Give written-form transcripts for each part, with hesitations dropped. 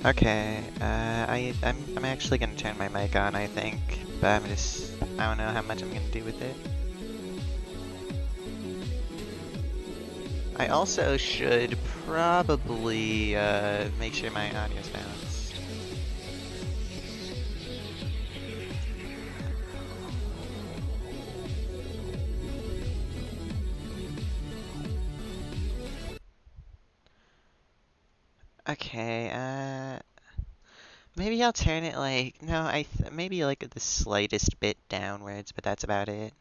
Okay, I'm actually gonna turn my mic on, I think, but I don't know how much I'm gonna do with it. I also should probably make sure my audio's balanced. Okay, maybe I'll turn it like, no, maybe like the slightest bit downwards, but that's about it.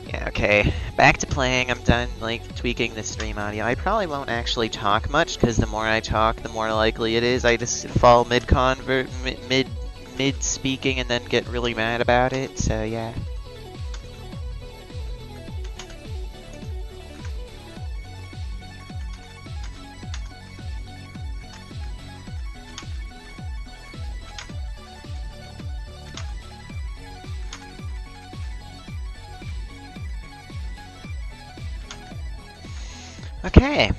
Yeah, okay, back to playing. I'm done, like, tweaking the stream audio. I probably won't actually talk much, because the more I talk, the more likely it is I just fall mid-speaking and then get really mad about it, so yeah. Okay,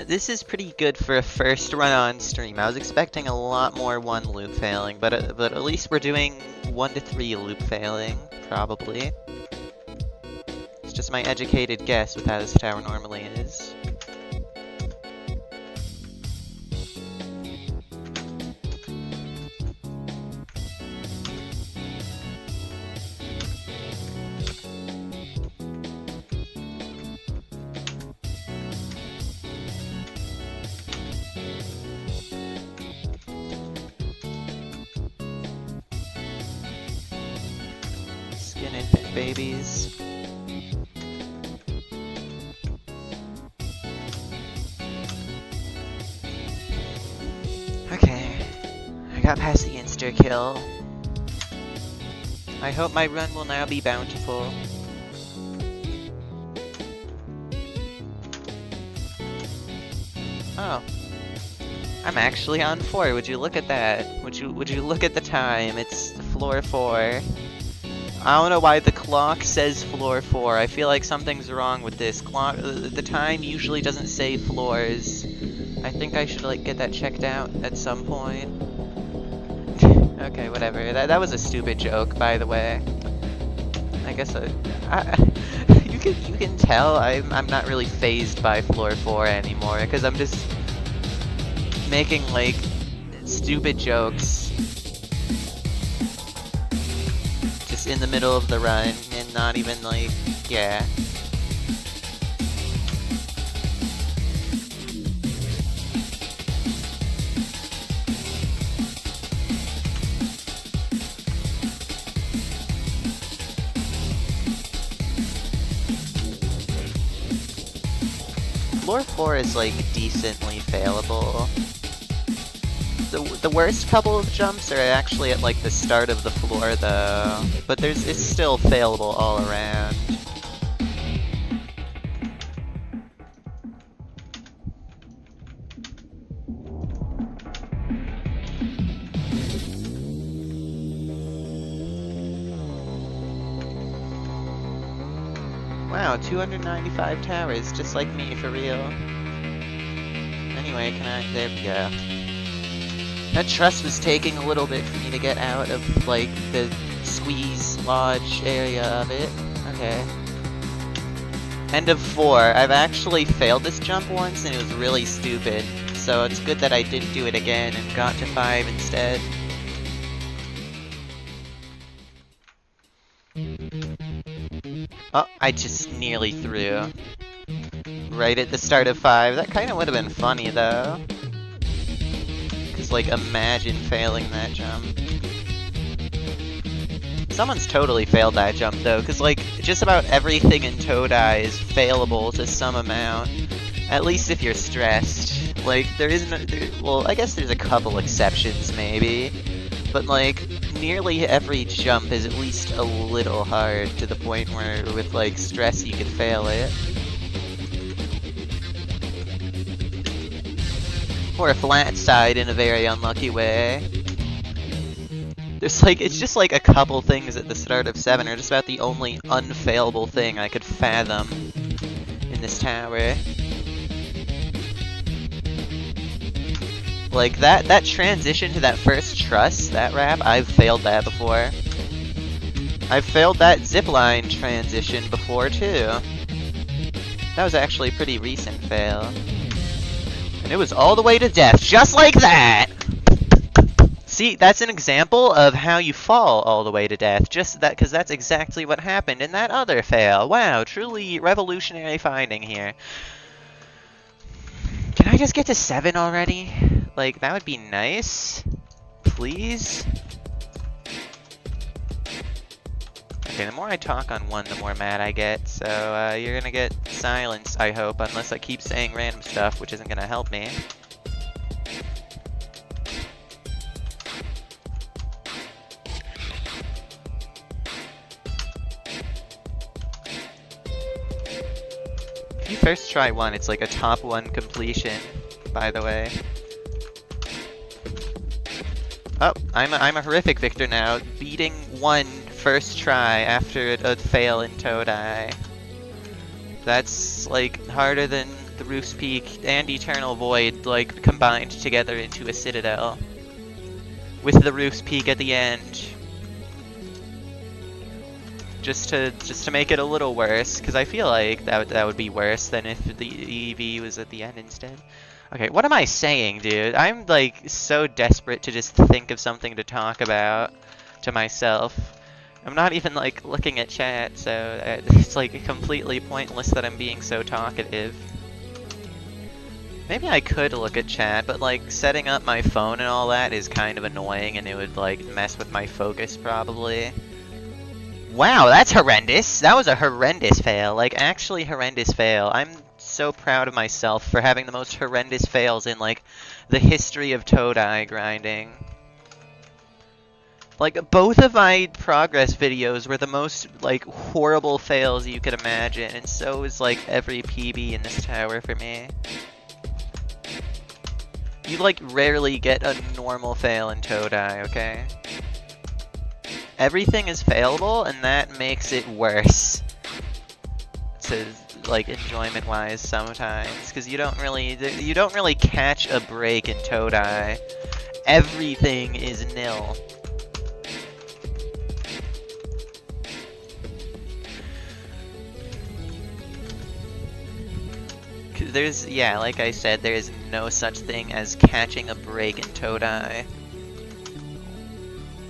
this is pretty good for a first run on stream. I was expecting a lot more one loop failing, but at least we're doing 1 to 3 loop failing, probably. It's just my educated guess with how this tower normally is. Skin infant babies. Okay, I got past the insta-kill. I hope my run will now be bountiful. Oh. I'm actually on 4. Would you look at that? Would you look at the time? It's floor 4. I don't know why the clock says floor 4. I feel like something's wrong with this clock. The time usually doesn't say floors. I think I should like get that checked out at some point. Okay, whatever. That was a stupid joke, by the way. I guess you can tell I'm not really phased by floor 4 anymore because I'm just making like stupid jokes just in the middle of the run and not even like, yeah. Floor 4 is like decently failable. The worst couple of jumps are actually at like the start of the floor though, but it's still failable all around. Wow, 295 towers, just like me for real. Anyway, there we go. That truss was taking a little bit for me to get out of, like, the squeeze lodge area of it. Okay. End of 4. I've actually failed this jump once and it was really stupid. So it's good that I didn't do it again and got to 5 instead. Oh, I just nearly threw. Right at the start of 5. That kind of would have been funny though. Like, imagine failing that jump. Someone's totally failed that jump, though, because, like, just about everything in Todai is failable to some amount. At least if you're stressed. Like, well, I guess there's a couple exceptions, maybe. But, like, nearly every jump is at least a little hard to the point where, with, like, stress, you can fail it. Or a flat side in a very unlucky way. There's like, it's just like a couple things at the start of 7 are just about the only unfailable thing I could fathom in this tower. Like, that transition to that first truss, that wrap, I've failed that before. I've failed that zipline transition before, too. That was actually a pretty recent fail. And it was all the way to death, just like that! See, that's an example of how you fall all the way to death, just that, because that's exactly what happened in that other fail. Wow, truly revolutionary finding here. Can I just get to 7 already? Like, that would be nice. Please? Okay, the more I talk on 1, the more mad I get, so you're gonna get silence, I hope, unless I keep saying random stuff, which isn't gonna help me. If you first try 1, it's like a top 1 completion, by the way. Oh, I'm a horrific victor now, beating 1 first try after a fail in Todai. That's like harder than the Roof's Peak and Eternal Void like combined together into a Citadel. With the Roof's Peak at the end. Just to make it a little worse, because I feel like that would be worse than if the EV was at the end instead. Okay, what am I saying, dude? I'm like so desperate to just think of something to talk about to myself. I'm not even like looking at chat, so it's like completely pointless that I'm being so talkative. Maybe I could look at chat, but like setting up my phone and all that is kind of annoying and it would like mess with my focus probably. Wow, that's horrendous! That was a horrendous fail, like actually horrendous fail. I'm so proud of myself for having the most horrendous fails in like the history of Todai grinding. Like both of my progress videos were the most like horrible fails you could imagine, and so is like every PB in this tower for me. You like rarely get a normal fail in Todai, okay? Everything is failable, and that makes it worse. To like enjoyment-wise sometimes, because you don't really catch a break in Todai. Everything is nil. There's, yeah, like I said, there is no such thing as catching a break in Todai.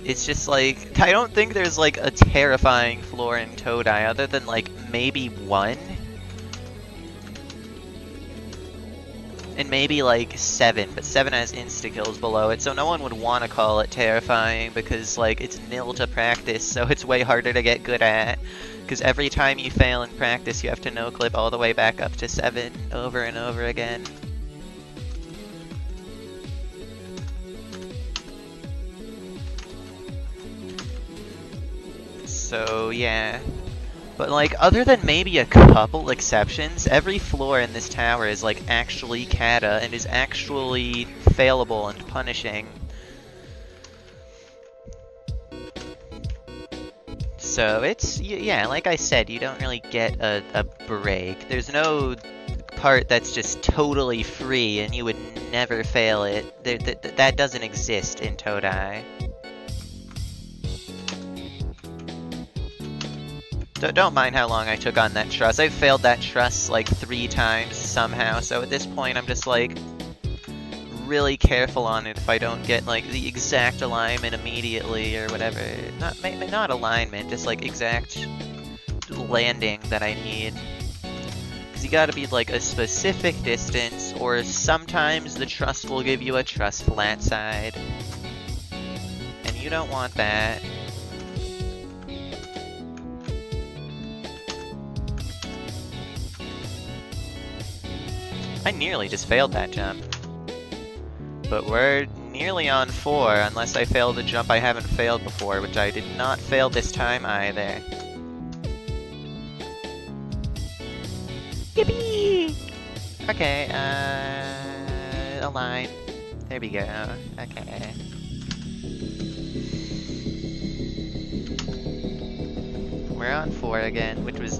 It's just like, I don't think there's like a terrifying floor in Todai other than like maybe 1. And maybe like 7, but 7 has insta-kills below it, so no one would want to call it terrifying because like it's nil to practice, so it's way harder to get good at. Because every time you fail in practice, you have to no-clip all the way back up to 7 over and over again. So yeah. But like, other than maybe a couple exceptions, every floor in this tower is like actually kata and is actually failable and punishing. So it's, yeah, like I said, you don't really get a break. There's no part that's just totally free and you would never fail it. That doesn't exist in Todai. Don't mind how long I took on that truss. I've failed that truss like 3 times somehow, so at this point I'm just like really careful on it if I don't get like the exact alignment immediately or whatever. Not alignment, just like exact landing that I need. Because you gotta be like a specific distance, or sometimes the truss will give you a truss flat side. And you don't want that. I nearly just failed that jump. But we're nearly on 4, unless I fail the jump I haven't failed before, which I did not fail this time either. Yippee! Okay, align. There we go. Okay. we're on 4 again, which was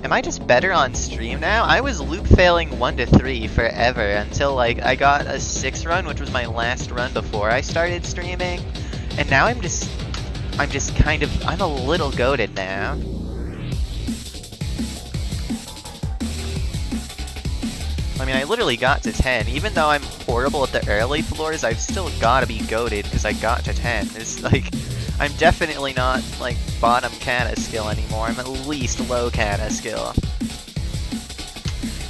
am I just better on stream now? I was loop failing 1 to 3 forever until like I got a 6 run, which was my last run before I started streaming, and now I'm just kind of, I'm a little goated now. I mean, I literally got to 10. Even though I'm horrible at the early floors, I've still gotta be goated because I got to 10. It's like, I'm definitely not, like, bottom kata skill anymore. I'm at least low kata skill.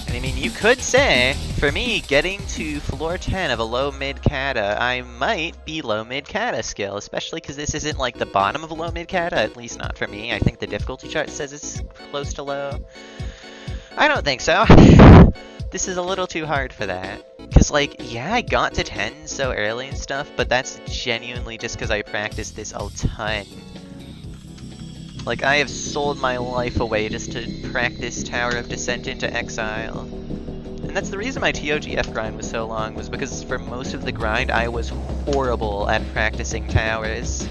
And I mean, you could say, for me, getting to floor 10 of a low mid kata, I might be low mid kata skill, especially because this isn't like the bottom of a low mid kata, at least not for me. I think the difficulty chart says it's close to low. I don't think so. This is a little too hard for that. Because, like, yeah, I got to 10 so early and stuff, but that's genuinely just because I practiced this a ton. Like, I have sold my life away just to practice Tower of Descent into Exile. And that's the reason my TOGF grind was so long, was because for most of the grind I was horrible at practicing towers.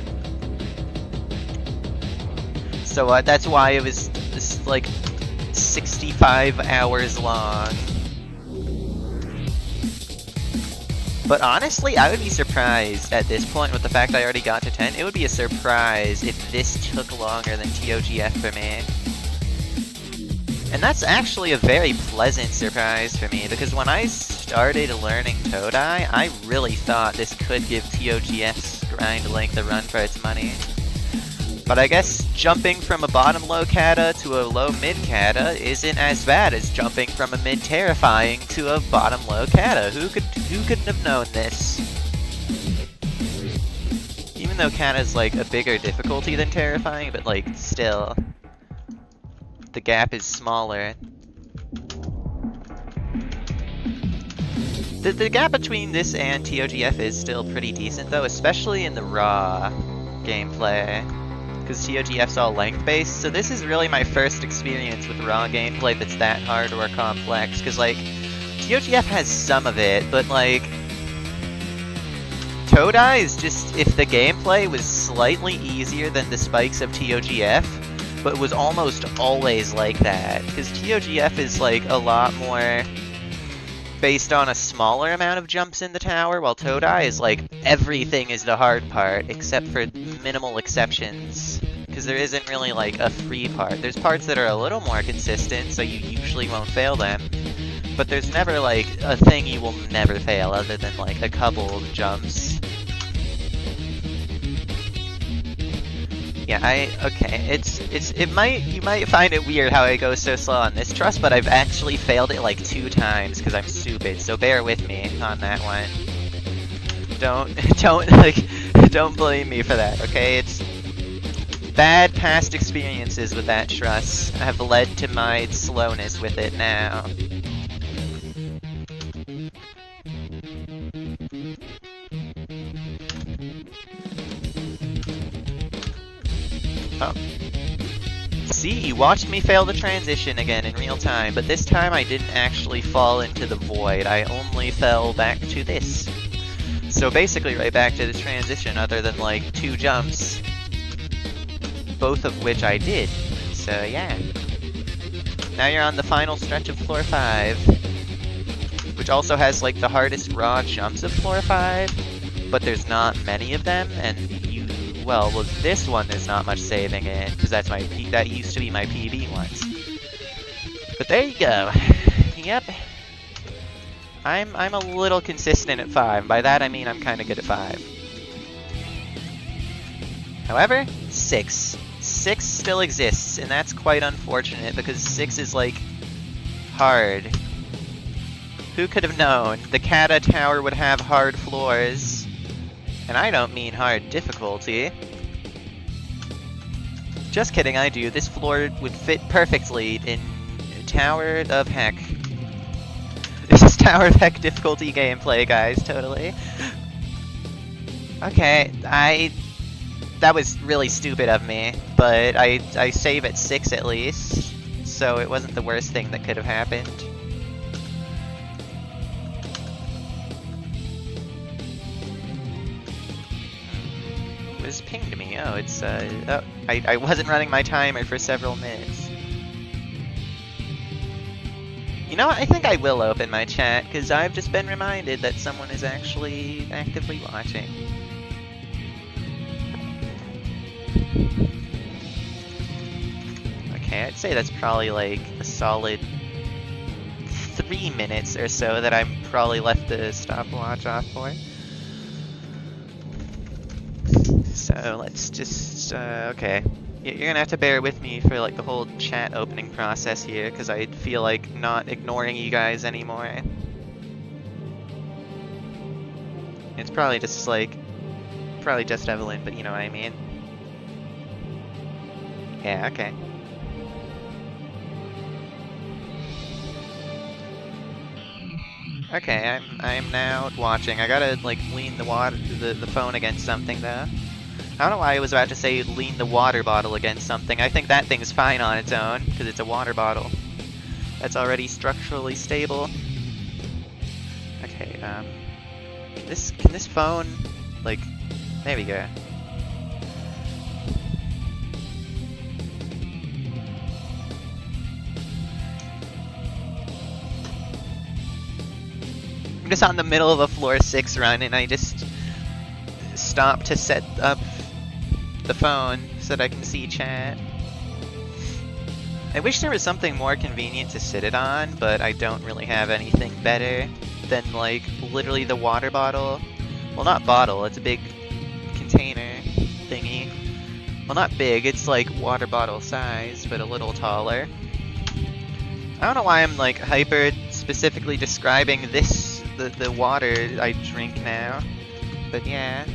So that's why it was this, like, 65 hours long. But honestly, I would be surprised at this point with the fact I already got to 10. It would be a surprise if this took longer than TOGF for me. And that's actually a very pleasant surprise for me, because when I started learning Todai, I really thought this could give TOGF's grind length a run for its money. But I guess jumping from a bottom low kata to a low mid kata isn't as bad as jumping from a mid terrifying to a bottom low kata. Who couldn't have known this? Even though kata's like a bigger difficulty than terrifying, but like still, the gap is smaller. The gap between this and TOGF is still pretty decent though, especially in the raw gameplay. Because TOGF's all length-based, so this is really my first experience with raw gameplay that's that hard or complex, because, like, TOGF has some of it, but, like, Todai is just, if the gameplay was slightly easier than the spikes of TOGF, but was almost always like that, because TOGF is, like, a lot more based on a smaller amount of jumps in the tower, while Todai is like, everything is the hard part, except for minimal exceptions. Because there isn't really like a free part. There's parts that are a little more consistent, so you usually won't fail them. But there's never like a thing you will never fail other than like a couple of jumps. Yeah, okay, you might find it weird how it goes so slow on this trust, but I've actually failed it like 2 times because I'm stupid, so bear with me on that one. Don't blame me for that, okay? It's bad past experiences with that trust have led to my slowness with it now. Oh. See, you watched me fail the transition again in real time, but this time I didn't actually fall into the void, I only fell back to this. So basically right back to the transition other than like 2 jumps. Both of which I did, so yeah. Now you're on the final stretch of floor 5, which also has like the hardest raw jumps of floor 5, but there's not many of them, and well, with this one there's not much saving it, because that's that used to be my PB once. But there you go. Yep. I'm a little consistent at 5. By that I mean I'm kinda good at 5. However, 6. 6 still exists, and that's quite unfortunate, because 6 is like hard. Who could have known? The Kata Tower would have hard floors. And I don't mean hard difficulty. Just kidding, I do. This floor would fit perfectly in Tower of Heck. This is Tower of Heck difficulty gameplay, guys, totally. Okay, that was really stupid of me, but I save at 6 at least, so it wasn't the worst thing that could have happened. just pinged me. Oh, it's, oh, I wasn't running my timer for several minutes. You know what? I think I will open my chat, because I've just been reminded that someone is actually actively watching. Okay, I'd say that's probably like a solid 3 minutes or so that I'm probably left the stopwatch off for. So let's just, okay. You're gonna have to bear with me for like the whole chat opening process here, because I feel like not ignoring you guys anymore. It's probably just like, probably just Evelyn, but you know what I mean. Yeah, okay. Okay, I'm now watching. I gotta like lean the phone against something though. I don't know why I was about to say lean the water bottle against something. I think that thing's fine on its own, because it's a water bottle. That's already structurally stable. Okay, can this phone, like, there we go. I'm just on the middle of a floor 6 run, and I just stopped to set up the phone so that I can see chat. I wish there was something more convenient to sit it on, but I don't really have anything better than like literally the water bottle. Well, not bottle, it's a big container thingy. Well, not big, it's like water bottle size, but a little taller. I don't know why I'm like hyper specifically describing this, the water I drink now, but yeah.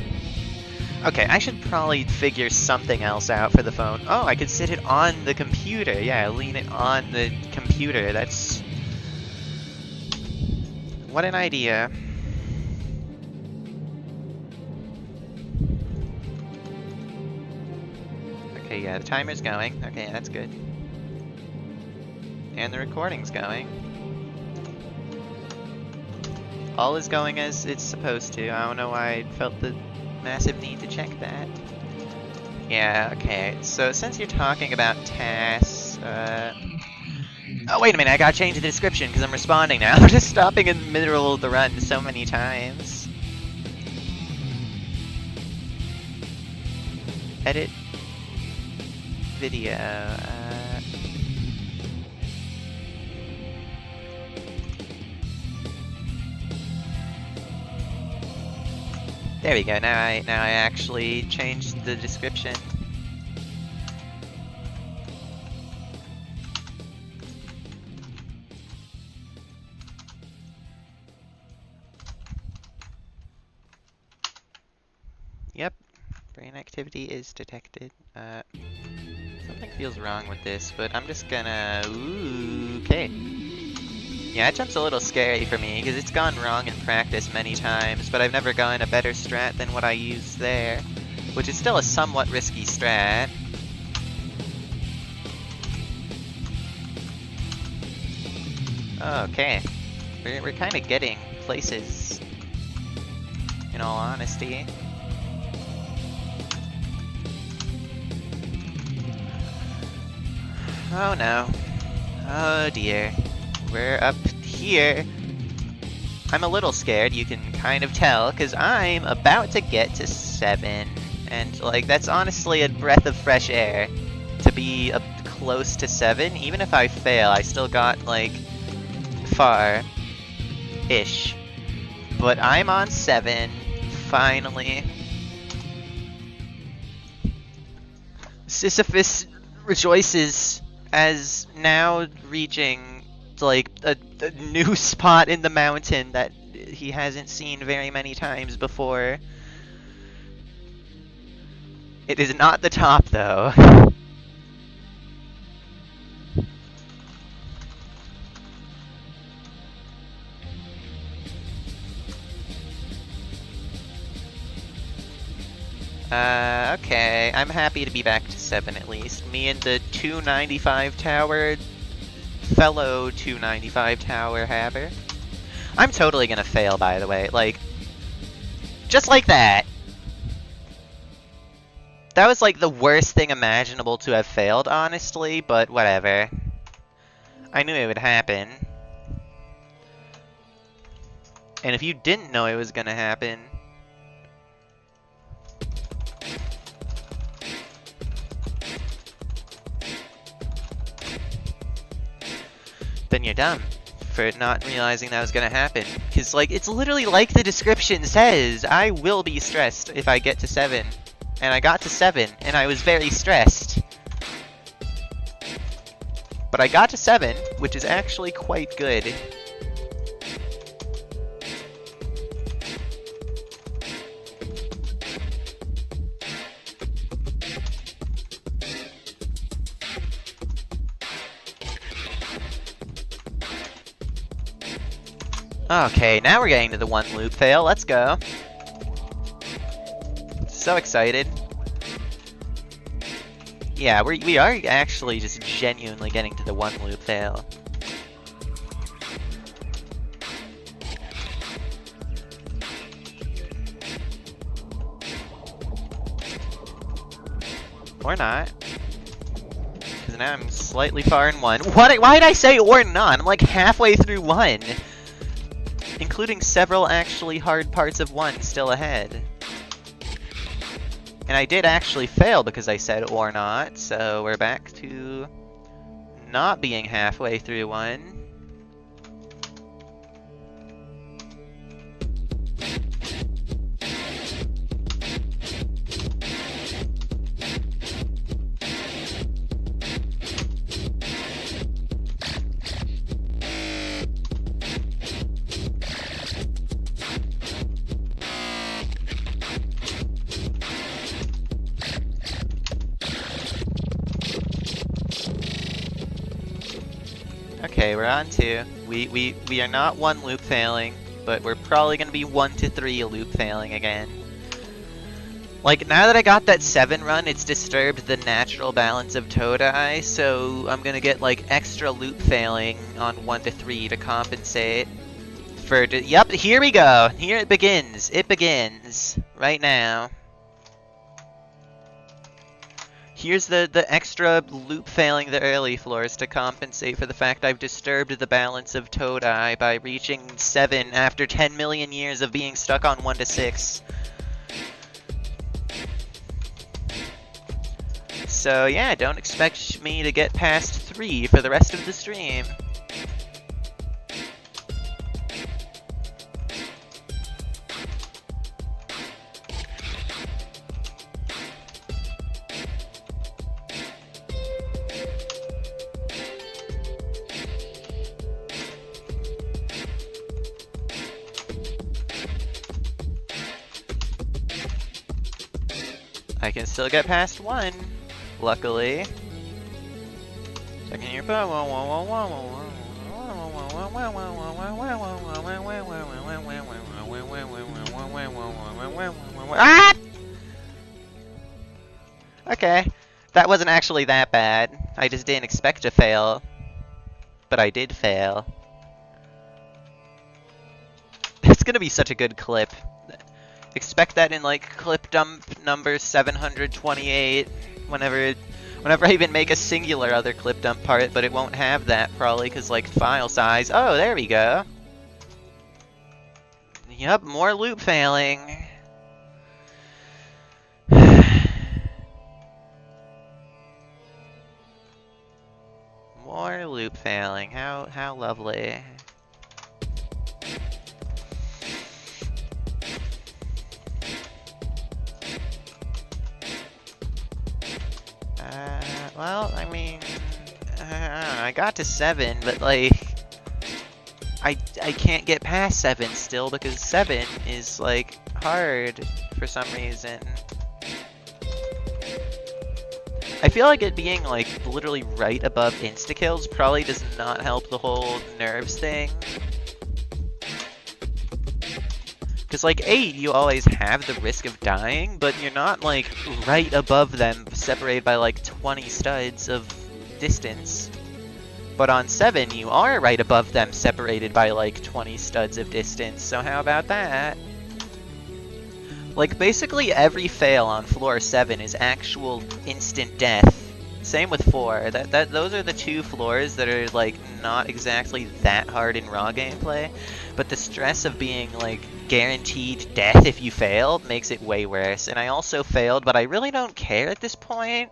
Okay, I should probably figure something else out for the phone. Oh, I could sit it on the computer. Yeah, lean it on the computer. That's... what an idea. Okay, yeah, the timer's going. Okay, that's good. And the recording's going. All is going as it's supposed to. I don't know why I felt the massive need to check that. Yeah, okay. So since you're talking about tasks, oh, wait a minute, I gotta change the description because I'm responding now. I'm just stopping in the middle of the run so many times. Edit video. There we go. Now I actually changed the description. Yep, brain activity is detected. Something feels wrong with this, but I'm just gonna... Ooh, okay. Yeah, that jump's a little scary for me, because it's gone wrong in practice many times, but I've never gotten a better strat than what I used there, which is still a somewhat risky strat. Okay. We're kind of getting places, in all honesty. Oh no. Oh dear. We're up here. I'm a little scared, you can kind of tell, because I'm about to get to 7. And, like, that's honestly a breath of fresh air to be up close to 7. Even if I fail, I still got, like, far-ish. But I'm on 7, finally. Sisyphus rejoices as now reaching like a new spot in the mountain that he hasn't seen very many times before. It is not the top though. Okay, I'm happy to be back to 7 at least. Me and the 295 tower, fellow 295 tower haver. I'm totally gonna fail, by the way, like, just like that. That was like the worst thing imaginable to have failed, honestly, but whatever. I knew it would happen. And if you didn't know it was gonna happen, then you're dumb for not realizing that was gonna happen. Because, like, it's literally like the description says, I will be stressed if I get to 7. And I got to 7, and I was very stressed. But I got to 7, which is actually quite good. Okay, now we're getting to the 1 loop fail. Let's go. So excited. Yeah, we are actually just genuinely getting to the 1 loop fail. Or not. Because now I'm slightly far in 1. Why did I say or not? I'm like halfway through 1. Including several actually hard parts of 1 still ahead. And I did actually fail because I said or not, so we're back to not being halfway through 1. Okay, we're on 2. We are not 1 loop failing, but we're probably gonna be 1 to 3 loop failing again. Like, now that I got that 7 run, it's disturbed the natural balance of Todai, so I'm gonna get, like, extra loop failing on 1 to 3 to compensate for... Yep, here we go! Here it begins! It begins! Right now. Here's the extra loop failing the early floors to compensate for the fact I've disturbed the balance of Todai by reaching 7 after 10 million years of being stuck on 1 to 6. So yeah, don't expect me to get past 3 for the rest of the stream. I can still get past 1, luckily. Checking your phone. Ah! Okay, that wasn't actually that bad. I just didn't expect to fail, but I did fail. It's gonna be such a good clip. Expect that in, like, clip dump number 728, whenever I even make a singular other clip dump part, but it won't have that, probably, because, like, file size. Oh, there we go. Yup, more loop failing. More loop failing. How lovely. Well, I mean, I got to 7, but, like, I can't get past 7 still because 7 is, like, hard for some reason. I feel like it being, like, literally right above insta-kills probably does not help the whole nerves thing. Because, like, 8, you always have the risk of dying, but you're not, like, right above them, separated by, like, 20 studs of distance. But on 7, you are right above them, separated by, like, 20 studs of distance, so how about that? Like, basically every fail on floor 7 is actual instant death. Same with 4. Those are the two floors that are, like, not exactly that hard in raw gameplay, but the stress of being, like, guaranteed death if you fail makes it way worse. And I also failed, but I really don't care at this point,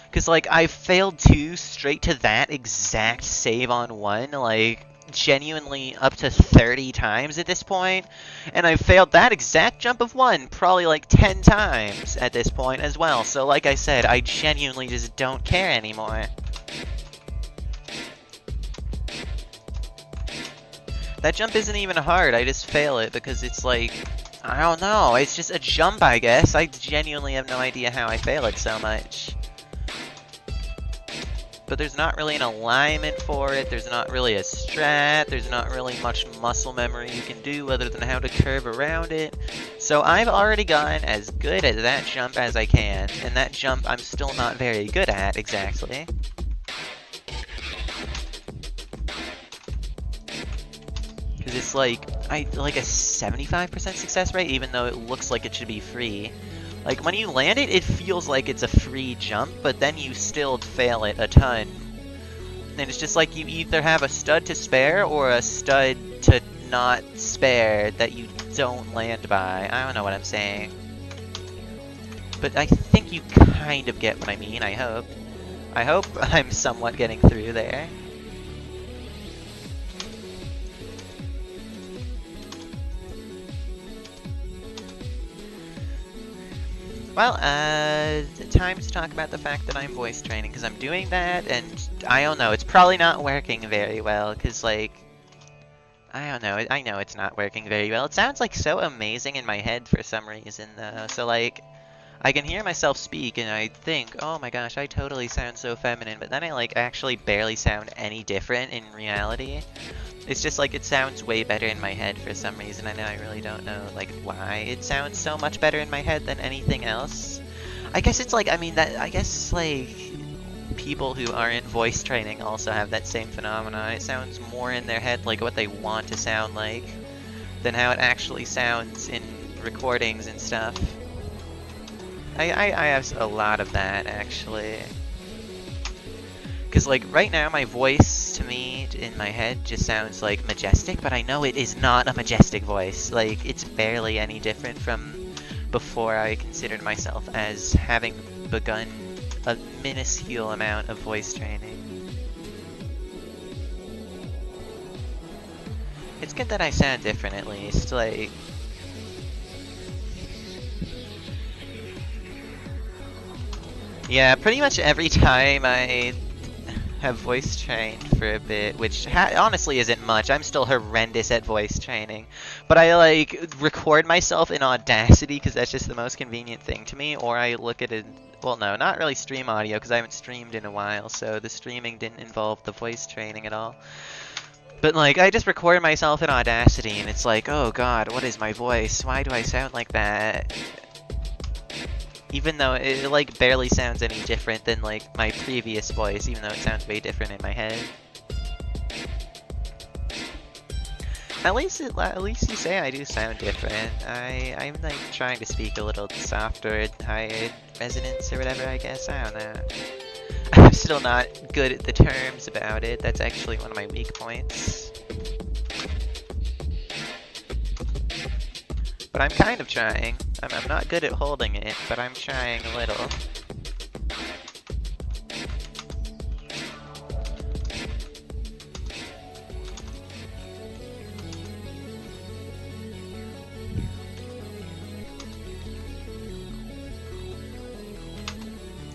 because, like, I failed 2 straight to that exact save on 1, like, genuinely up to 30 times at this point, and I failed that exact jump of 1 probably like 10 times at this point as well. So like I said, I genuinely just don't care anymore. That jump isn't even hard, I just fail it because it's like, I don't know, it's just a jump, I guess. I genuinely have no idea how I fail it so much. But there's not really an alignment for it, there's not really a strat, there's not really much muscle memory you can do other than how to curve around it. So I've already gotten as good at that jump as I can, and that jump I'm still not very good at, exactly. Because it's like a 75% success rate, even though it looks like it should be free. Like, when you land it, it feels like it's a free jump, but then you still fail it a ton. And it's just like you either have a stud to spare or a stud to not spare that you don't land by. I don't know what I'm saying. But I think you kind of get what I mean, I hope. I hope I'm somewhat getting through there. Well, time to talk about the fact that I'm voice training, because I'm doing that, and I don't know, it's probably not working very well, because, like, I don't know, I know it's not working very well. It sounds, like, so amazing in my head for some reason, though, so, like, I can hear myself speak, and I think, oh my gosh, I totally sound so feminine, but then I, like, actually barely sound any different in reality. It's just like it sounds way better in my head for some reason. I know I really don't know like why it sounds so much better in my head than anything else. I guess it's like, I mean, that I guess like people who are in voice training also have that same phenomenon. It sounds more in their head like what they want to sound like than how it actually sounds in recordings and stuff. I have a lot of that actually. Because, like, right now my voice, to me, in my head, just sounds, like, majestic, but I know it is not a majestic voice. Like, it's barely any different from before I considered myself as having begun a minuscule amount of voice training. It's good that I sound different, at least, like... Yeah, pretty much every time I have voice trained for a bit, which honestly isn't much. I'm still horrendous at voice training, but I like record myself in Audacity because that's just the most convenient thing to me, or I look at it, well no, not really stream audio because I haven't streamed in a while, so the streaming didn't involve the voice training at all. But like, I just record myself in Audacity and it's like, oh god, what is my voice? Why do I sound like that? Even though it like barely sounds any different than like my previous voice, even though it sounds way different in my head. At least you say I do sound different. I'm like trying to speak a little softer, higher resonance or whatever, I guess. I don't know. I'm still not good at the terms about it. That's actually one of my weak points. But I'm kind of trying. I'm not good at holding it, but I'm trying a little.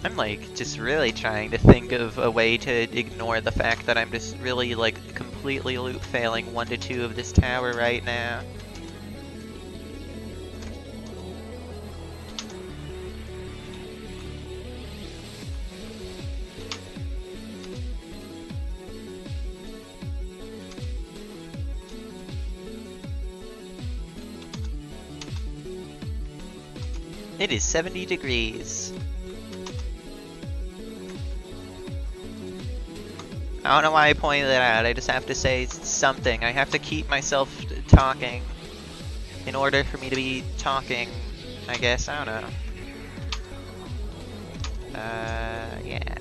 I'm like just really trying to think of a way to ignore the fact that I'm just really like completely loop failing 1 to 2 of this tower right now. It is 70 degrees. I don't know why I pointed that out, I just have to say something. I have to keep myself talking in order for me to be talking I guess, I don't know. Yeah.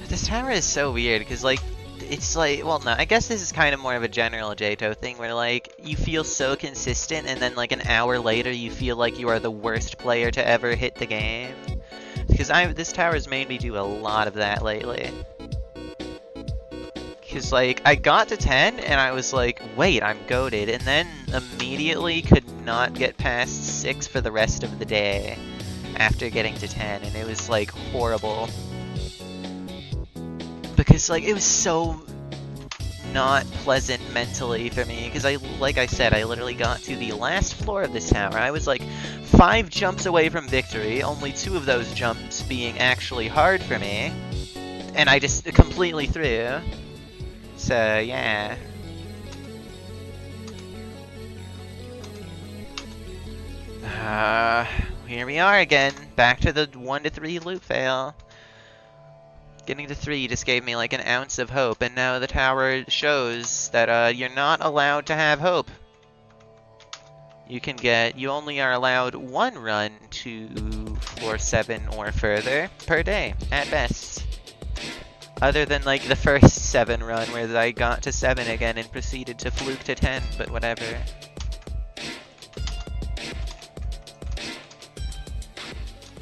This tower is so weird, because, like, it's like, well, no, I guess this is kind of more of a general JTO thing, where, like, you feel so consistent, and then, like, an hour later, you feel like you are the worst player to ever hit the game. Because this tower has made me do a lot of that lately. Because, like, I got to 10, and I was like, wait, I'm goated, and then immediately could not get past 6 for the rest of the day after getting to 10, and it was, like, horrible. Because, like, it was so not pleasant mentally for me, because like I said, I literally got to the last floor of this tower. I was, like, 5 jumps away from victory, only 2 of those jumps being actually hard for me, and I just completely threw. So, yeah. Here we are again, back to the 1 to 3 loop fail. Getting to 3 just gave me like an ounce of hope, and now the tower shows that you're not allowed to have hope. You only are allowed 1 run to floor 7 or further per day, at best. Other than like the first 7 run where I got to 7 again and proceeded to fluke to 10, but whatever.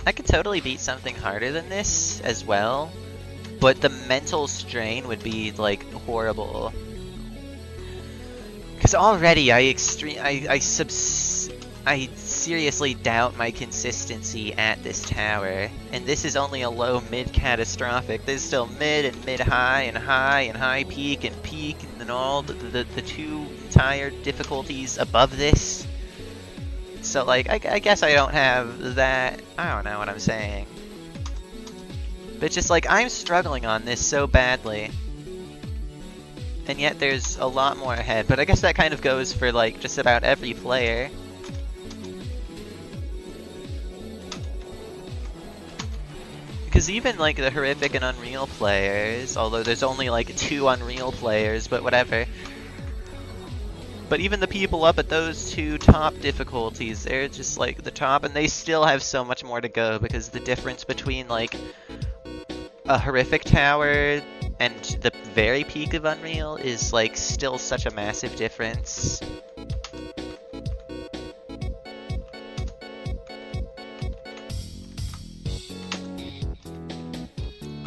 I could totally beat something harder than this as well, but the mental strain would be like horrible. Because already I seriously doubt my consistency at this tower, and this is only a low mid catastrophic. There's still mid and mid high and high peak and then all the 2 entire difficulties above this. So like I guess I don't have that. I don't know what I'm saying. But just like I'm struggling on this so badly. And yet there's a lot more ahead, but I guess that kind of goes for like just about every player. Because even like the horrific and unreal players, although there's only like 2 unreal players, but whatever. But even the people up at those 2 top difficulties, they're just like the top, and they still have so much more to go, because the difference between like a horrific tower and the very peak of Unreal is like still such a massive difference.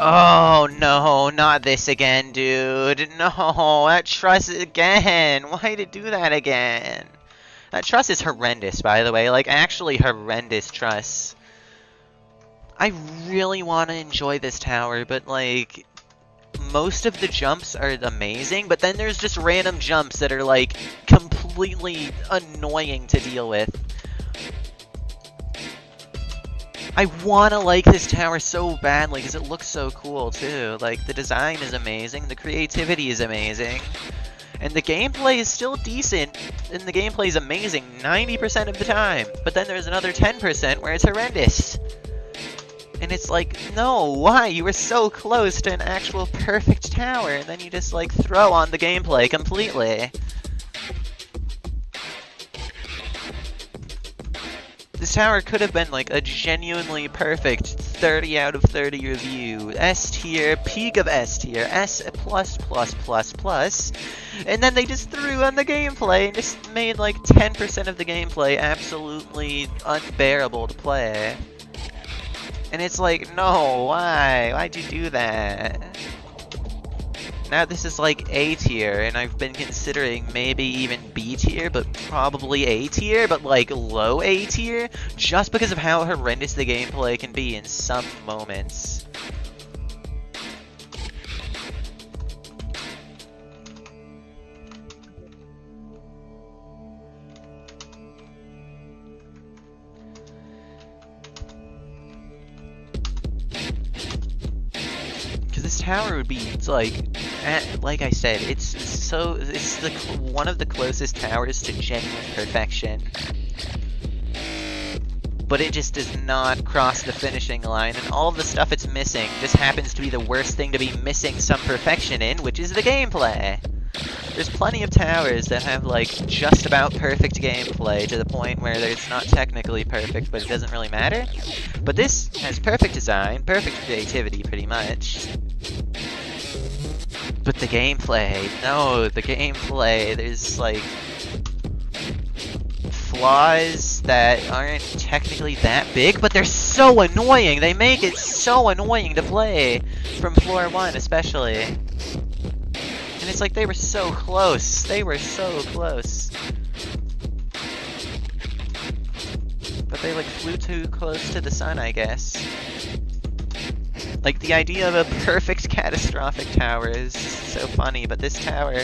Oh no, not this again, dude. No, that truss again. Why'd it do that again? That truss is horrendous, by the way. Like, actually horrendous truss. I really want to enjoy this tower, but like, most of the jumps are amazing, but then there's just random jumps that are like completely annoying to deal with. I wanna like this tower so badly because it looks so cool too. Like, the design is amazing, the creativity is amazing, and the gameplay is still decent, and the gameplay is amazing 90% of the time. But then there's another 10% where it's horrendous. And it's like, no, why? You were so close to an actual perfect tower, and then you just like throw on the gameplay completely. This tower could have been like a genuinely perfect 30 out of 30 review, S tier, peak of S tier, S++++, and then they just threw on the gameplay and just made like 10% of the gameplay absolutely unbearable to play. And it's like, no, why? Why'd you do that? Now this is like A tier, and I've been considering maybe even B tier, but probably A tier, but like low A tier, just because of how horrendous the gameplay can be in some moments. This tower would be, it's like I said, it's one of the closest towers to genuine perfection, but it just does not cross the finishing line, and all of the stuff it's missing just happens to be the worst thing to be missing some perfection in, which is the gameplay. There's plenty of towers that have, like, just about perfect gameplay to the point where it's not technically perfect, but it doesn't really matter. But this has perfect design, perfect creativity, pretty much. But the gameplay, no, the gameplay, there's, like, flaws that aren't technically that big, but they're so annoying! They make it so annoying to play, from floor 1 especially. And it's like they were so close. They were so close. But they like flew too close to the sun, I guess. Like the idea of a perfect catastrophic tower is so funny, but this tower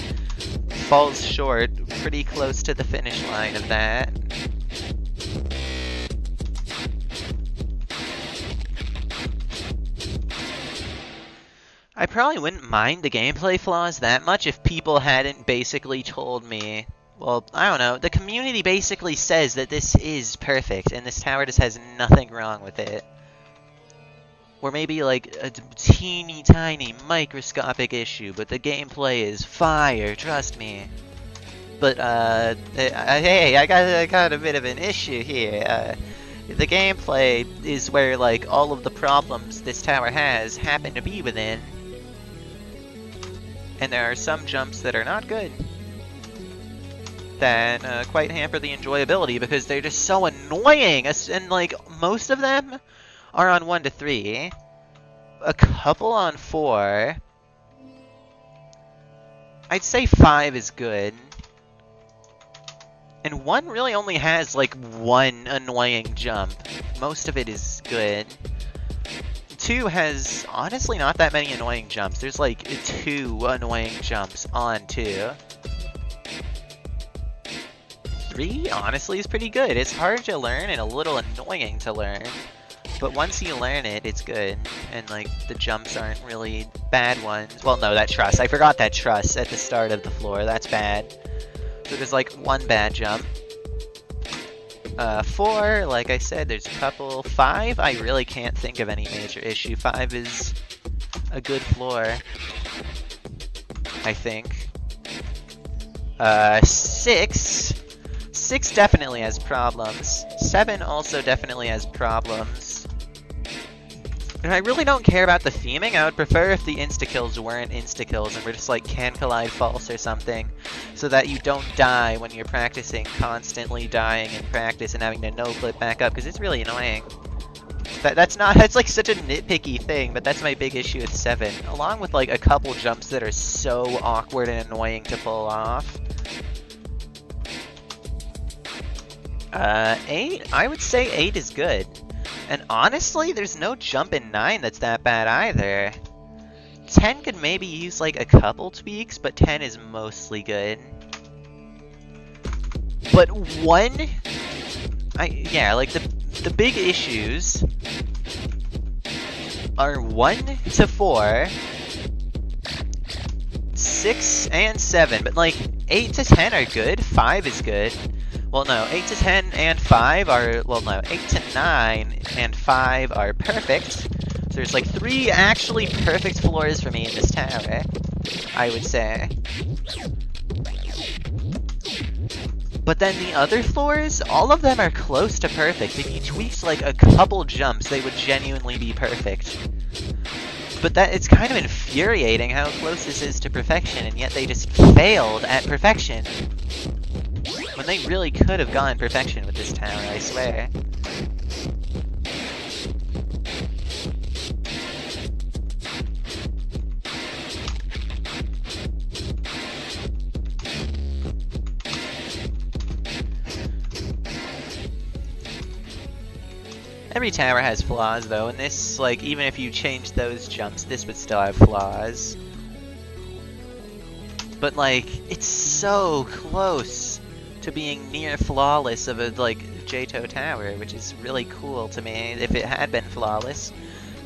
falls short, pretty close to the finish line of that. I probably wouldn't mind the gameplay flaws that much if people hadn't basically told me, well, I don't know, the community basically says that this is perfect and this tower just has nothing wrong with it. Or maybe like a teeny tiny microscopic issue, but the gameplay is fire, trust me. But hey, I got a bit of an issue here. The gameplay is where like all of the problems this tower has happen to be within. And there are some jumps that are not good. That quite hamper the enjoyability because they're just so annoying. And like most of them are on 1 to 3. A couple on 4. I'd say 5 is good. And 1 really only has like 1 annoying jump. Most of it is good. 2 has honestly not that many annoying jumps. There's like 2 annoying jumps on 2. 3 honestly is pretty good. It's hard to learn and a little annoying to learn. But once you learn it, it's good. And like the jumps aren't really bad ones. Well, no, that truss. I forgot that truss at the start of the floor. That's bad. So there's like 1 bad jump. 4, like I said, there's a couple. 5, I really can't think of any major issue. 5 is a good floor, I think. 6 definitely has problems. 7 also definitely has problems. And I really don't care about the theming. I would prefer if the insta-kills weren't insta-kills and were just like can collide false or something, so that you don't die when you're practicing, constantly dying in practice and having to no-clip back up, because it's really annoying. That's like such a nitpicky thing, but that's my big issue with 7, along with like a couple jumps that are so awkward and annoying to pull off. 8, I would say 8 is good. And honestly, there's no jump in 9 that's that bad either. 10 could maybe use like a couple tweaks, but 10 is mostly good. But 1, yeah, like the big issues are 1 to 4, 6 and 7, but like 8 to 10 are good, 5 is good. Well, no, 8 to 10 and 5 are, well, no, 8 to 9 and 5 are perfect. So there's like 3 actually perfect floors for me in this tower, I would say. But then the other floors, all of them are close to perfect. If you tweaked like a couple jumps, they would genuinely be perfect. But it's kind of infuriating how close this is to perfection, and yet they just failed at perfection. When they really could have gotten perfection with this tower, I swear. Every tower has flaws though, and this, like, even if you changed those jumps, this would still have flaws. But like, it's so close to being near flawless of a like J-Toe tower, which is really cool to me if it had been flawless.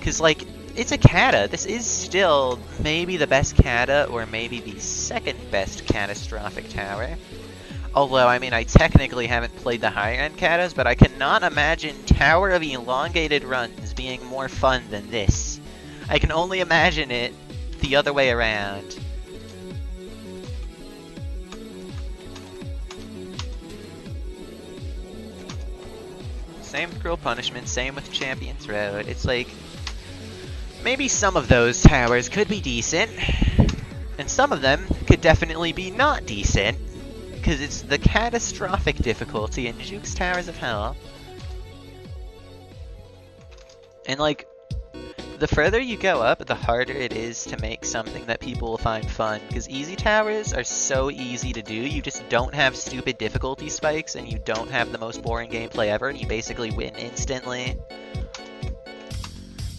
Cause like, it's a kata. This is still maybe the best kata, or maybe the second best catastrophic tower. Although, I mean, I technically haven't played the higher end katas, but I cannot imagine Tower of Elongated Runs being more fun than this. I can only imagine it the other way around. Same with Cruel Punishment, same with Champion's Road. It's like, maybe some of those towers could be decent, and some of them could definitely be not decent, because it's the catastrophic difficulty in Juke's Towers of Hell. And like, the further you go up, the harder it is to make something that people will find fun, because easy towers are so easy to do. You just don't have stupid difficulty spikes, and you don't have the most boring gameplay ever, and you basically win instantly.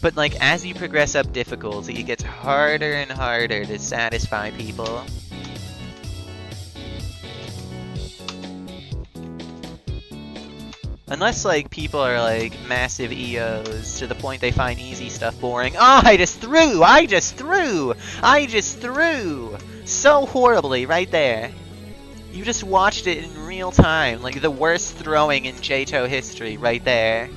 But like, as you progress up difficulty, it gets harder and harder to satisfy people. Unless, like, people are, like, massive EOs to the point they find easy stuff boring. Oh, I just threw! So horribly, right there. You just watched it in real time. Like, the worst throwing in JTO history, right there.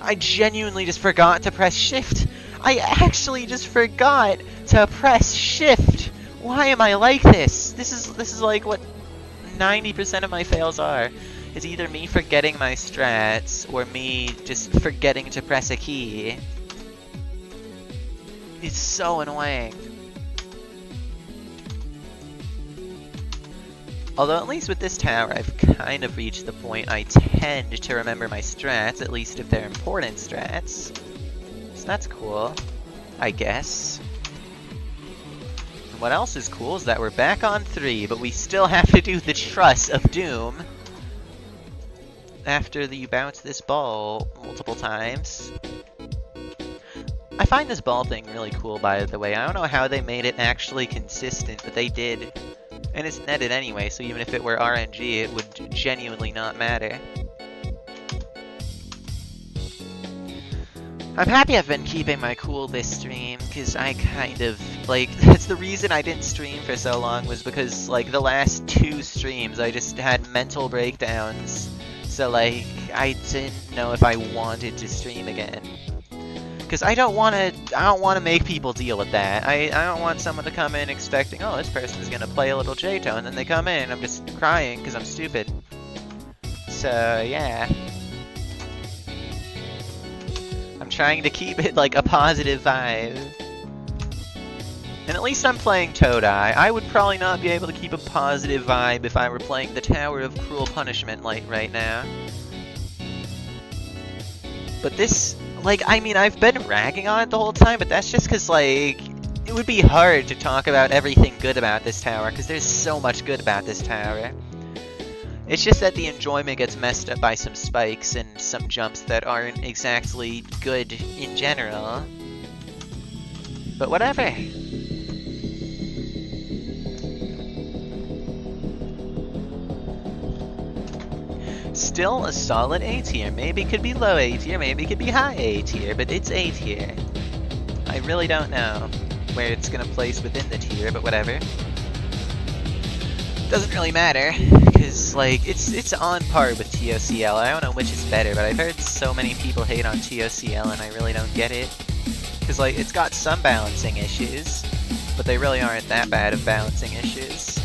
I genuinely just forgot to press shift. I actually just forgot to press shift. Why am I like this? This is like what 90% of my fails are. Is either me forgetting my strats, or me just forgetting to press a key. It's so annoying. Although at least with this tower, I've kind of reached the point I tend to remember my strats, at least if they're important strats. So that's cool, I guess. And what else is cool is that we're back on 3, but we still have to do the Truss of Doom. After you bounce this ball multiple times. I find this ball thing really cool, by the way. I don't know how they made it actually consistent, but they did. And it's netted anyway, so even if it were RNG, it would genuinely not matter. I'm happy I've been keeping my cool this stream, because I kind of, like, that's the reason I didn't stream for so long, was because, like, the last 2 streams I just had mental breakdowns. So, like, I didn't know if I wanted to stream again. Because I don't want to make people deal with that. I don't want someone to come in expecting, oh, this person's going to play a little JTO, and then they come in and I'm just crying because I'm stupid. So, yeah. I'm trying to keep it, like, a positive vibe. And at least I'm playing Todai. I would probably not be able to keep a positive vibe if I were playing the Tower of Cruel Punishment like right now. But this, like, I mean, I've been ragging on it the whole time, but that's just because, like, it would be hard to talk about everything good about this tower, because there's so much good about this tower. It's just that the enjoyment gets messed up by some spikes and some jumps that aren't exactly good in general. But whatever. Still a solid A tier. Maybe it could be low A tier, maybe it could be high A tier, but it's A tier. I really don't know where it's gonna place within the tier, but whatever. Doesn't really matter, because, like, it's on par with TOCL. I don't know which is better, but I've heard so many people hate on TOCL, and I really don't get it. Because, like, it's got some balancing issues, but they really aren't that bad of balancing issues.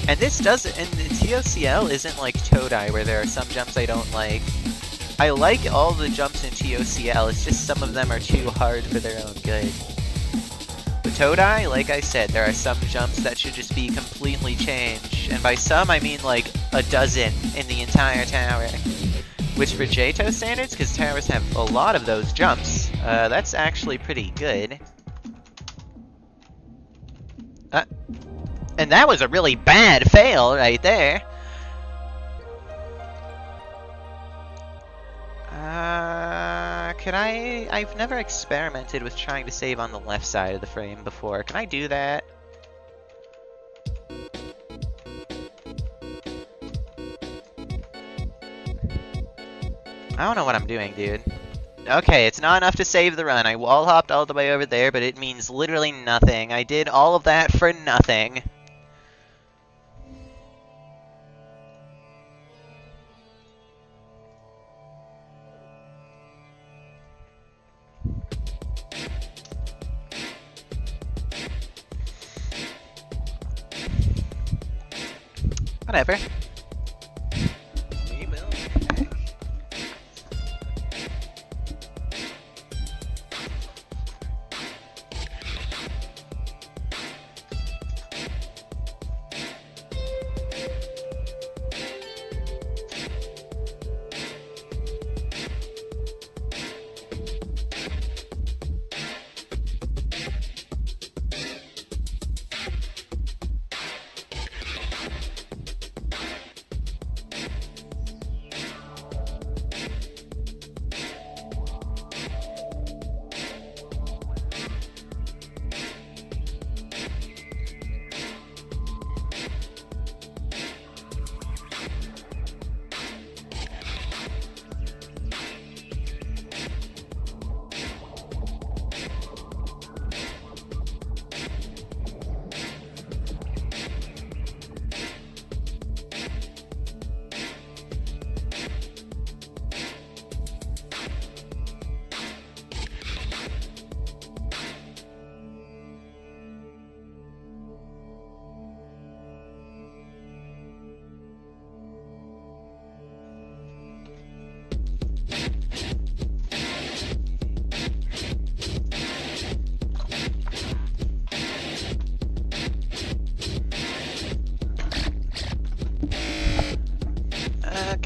And this doesn't, and the TOCL isn't like Todai, where there are some jumps I don't like. I like all the jumps in TOCL, it's just some of them are too hard for their own good. With Todai, like I said, there are some jumps that should just be completely changed. And by some, I mean like a dozen in the entire tower. Which for JTO standards, because towers have a lot of those jumps, that's actually pretty good. And that was a really bad fail right there. Can I've never experimented with trying to save on the left side of the frame before. Can I do that? I don't know what I'm doing, dude. Okay, it's not enough to save the run. I wall hopped all the way over there, but it means literally nothing. I did all of that for nothing. Whatever. We will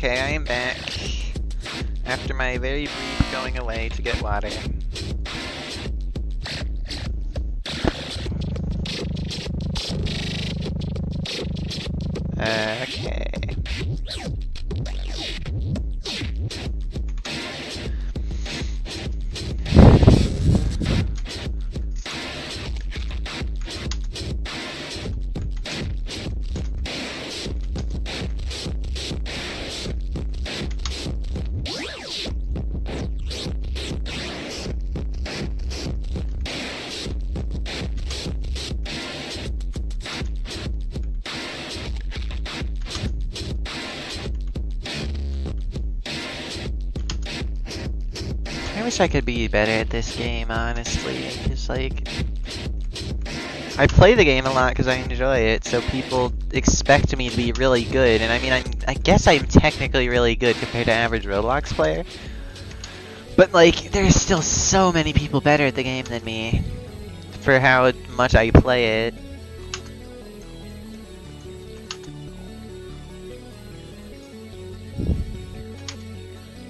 Okay, I am back. After my very brief going away to get water. Okay. I wish I could be better at this game, honestly. Just like, I play the game a lot because I enjoy it, so people expect me to be really good. And I mean, I guess I'm technically really good compared to average Roblox player. But like, there's still so many people better at the game than me for how much I play it.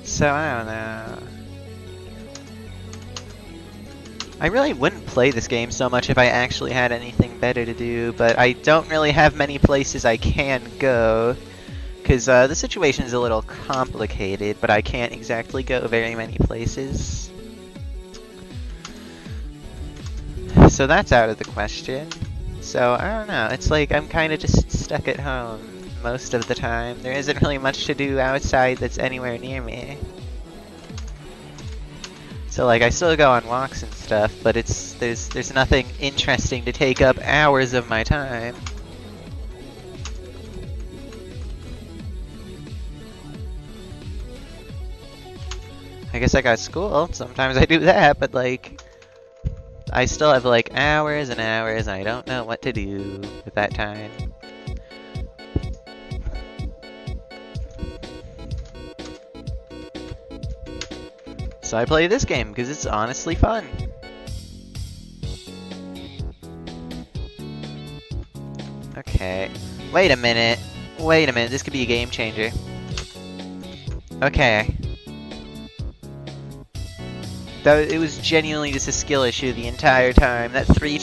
So I don't know. I really wouldn't play this game so much if I actually had anything better to do, but I don't really have many places I can go, because the situation is a little complicated, but I can't exactly go very many places. So that's out of the question. So I don't know, it's like I'm kind of just stuck at home most of the time. There isn't really much to do outside that's anywhere near me. So like, I still go on walks and stuff, but there's nothing interesting to take up hours of my time. I guess I got school, sometimes I do that, but like, I still have like hours and hours and I don't know what to do at that time. So I play this game because it's honestly fun. Okay. Wait a minute. Wait a minute. This could be a game changer. Okay. It was genuinely just a skill issue the entire time. That three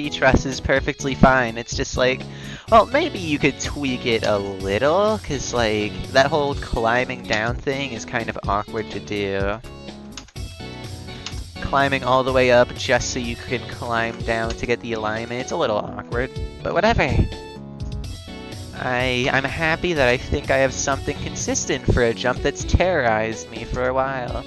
truss is perfectly fine. It's just like, well, maybe you could tweak it a little, cause like that whole climbing down thing is kind of awkward to do. Climbing all the way up just so you can climb down to get the alignment. It's a little awkward, but whatever. I'm happy that I think I have something consistent for a jump that's terrorized me for a while.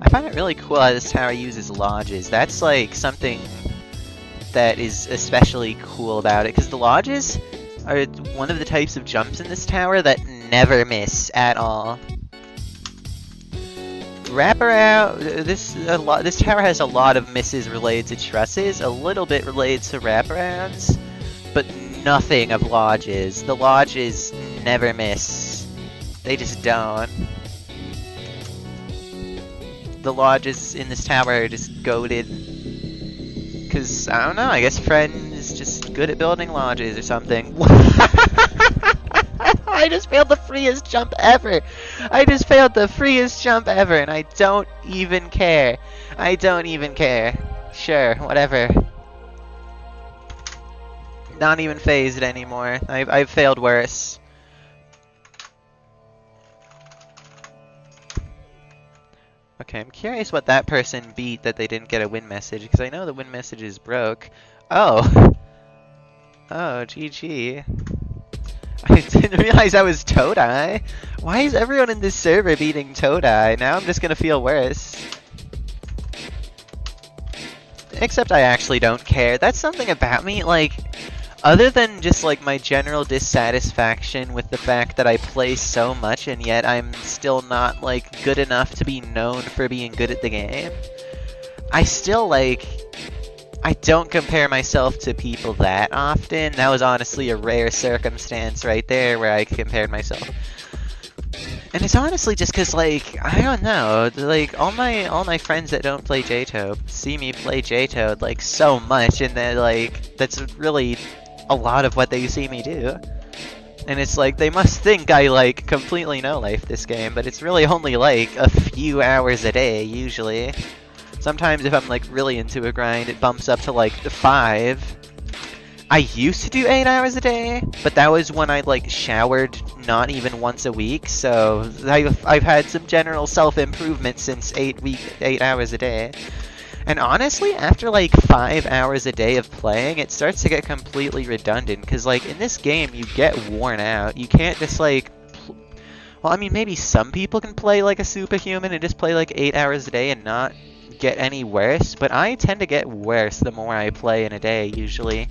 I find it really cool how this tower uses lodges. That's like something that is especially cool about it, because the lodges are one of the types of jumps in this tower that never miss at all. Wraparound, this tower has a lot of misses related to trusses, a little bit related to wraparounds, but nothing of lodges. The lodges never miss. They just don't. The lodges in this tower are just goated. Cause, I don't know, I guess Friend is just good at building lodges or something. I just failed the freest jump ever! I just failed the freest jump ever, and I don't even care. I don't even care. Sure, whatever. Not even phased anymore. I've failed worse. Okay, I'm curious what that person beat that they didn't get a win message, because I know the win message is broke. Oh! Oh, GG. I didn't realize that was Todai. Why is everyone in this server beating Todai? Now I'm just gonna feel worse. Except I actually don't care. That's something about me, like, other than just like my general dissatisfaction with the fact that I play so much and yet I'm still not like good enough to be known for being good at the game, I still like, I don't compare myself to people that often. That was honestly a rare circumstance right there where I compared myself. And it's honestly just because, like, I don't know, like, all my friends that don't play J-Toad see me play J-Toad, like, so much, and they're like, that's really a lot of what they see me do. And it's like, they must think I, like, completely no-life this game, but it's really only, like, a few hours a day, usually. Sometimes if I'm, like, really into a grind, it bumps up to, like, 5. I used to do 8 hours a day, but that was when I, like, showered not even once a week, so I've had some general self-improvement since 8 hours a day. And honestly, after like 5 hours a day of playing, it starts to get completely redundant, because like in this game, you get worn out. You can't just like, well, I mean, maybe some people can play like a superhuman and just play like 8 hours a day and not get any worse, but I tend to get worse the more I play in a day, usually.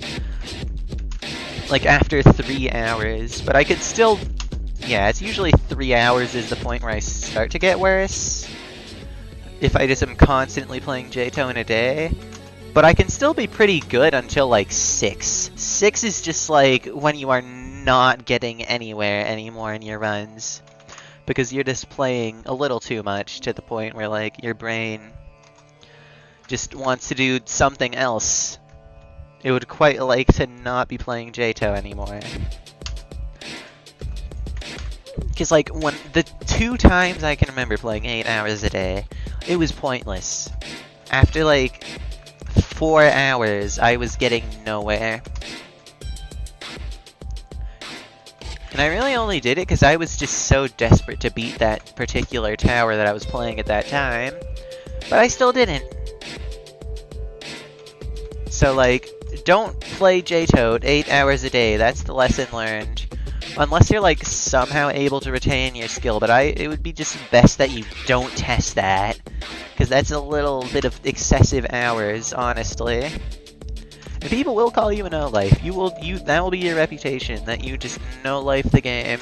Like after 3 hours, but I could still, yeah, it's usually 3 hours is the point where I start to get worse. If I just am constantly playing J-Toad in a day. But I can still be pretty good until like 6. 6 is just like when you are not getting anywhere anymore in your runs. Because you're just playing a little too much to the point where like your brain just wants to do something else. It would quite like to not be playing J-Toad anymore. Because like when the 2 times I can remember playing 8 hours a day, it was pointless. After like 4 hours, I was getting nowhere. And I really only did it because I was just so desperate to beat that particular tower that I was playing at that time. But I still didn't. So like, don't play J-Toad 8 hours a day. That's the lesson learned. Unless you're like somehow able to retain your skill, but it would be just best that you don't test that, because that's a little bit of excessive hours, honestly. And people will call you a no-life. That will be your reputation, that you just no-life the game.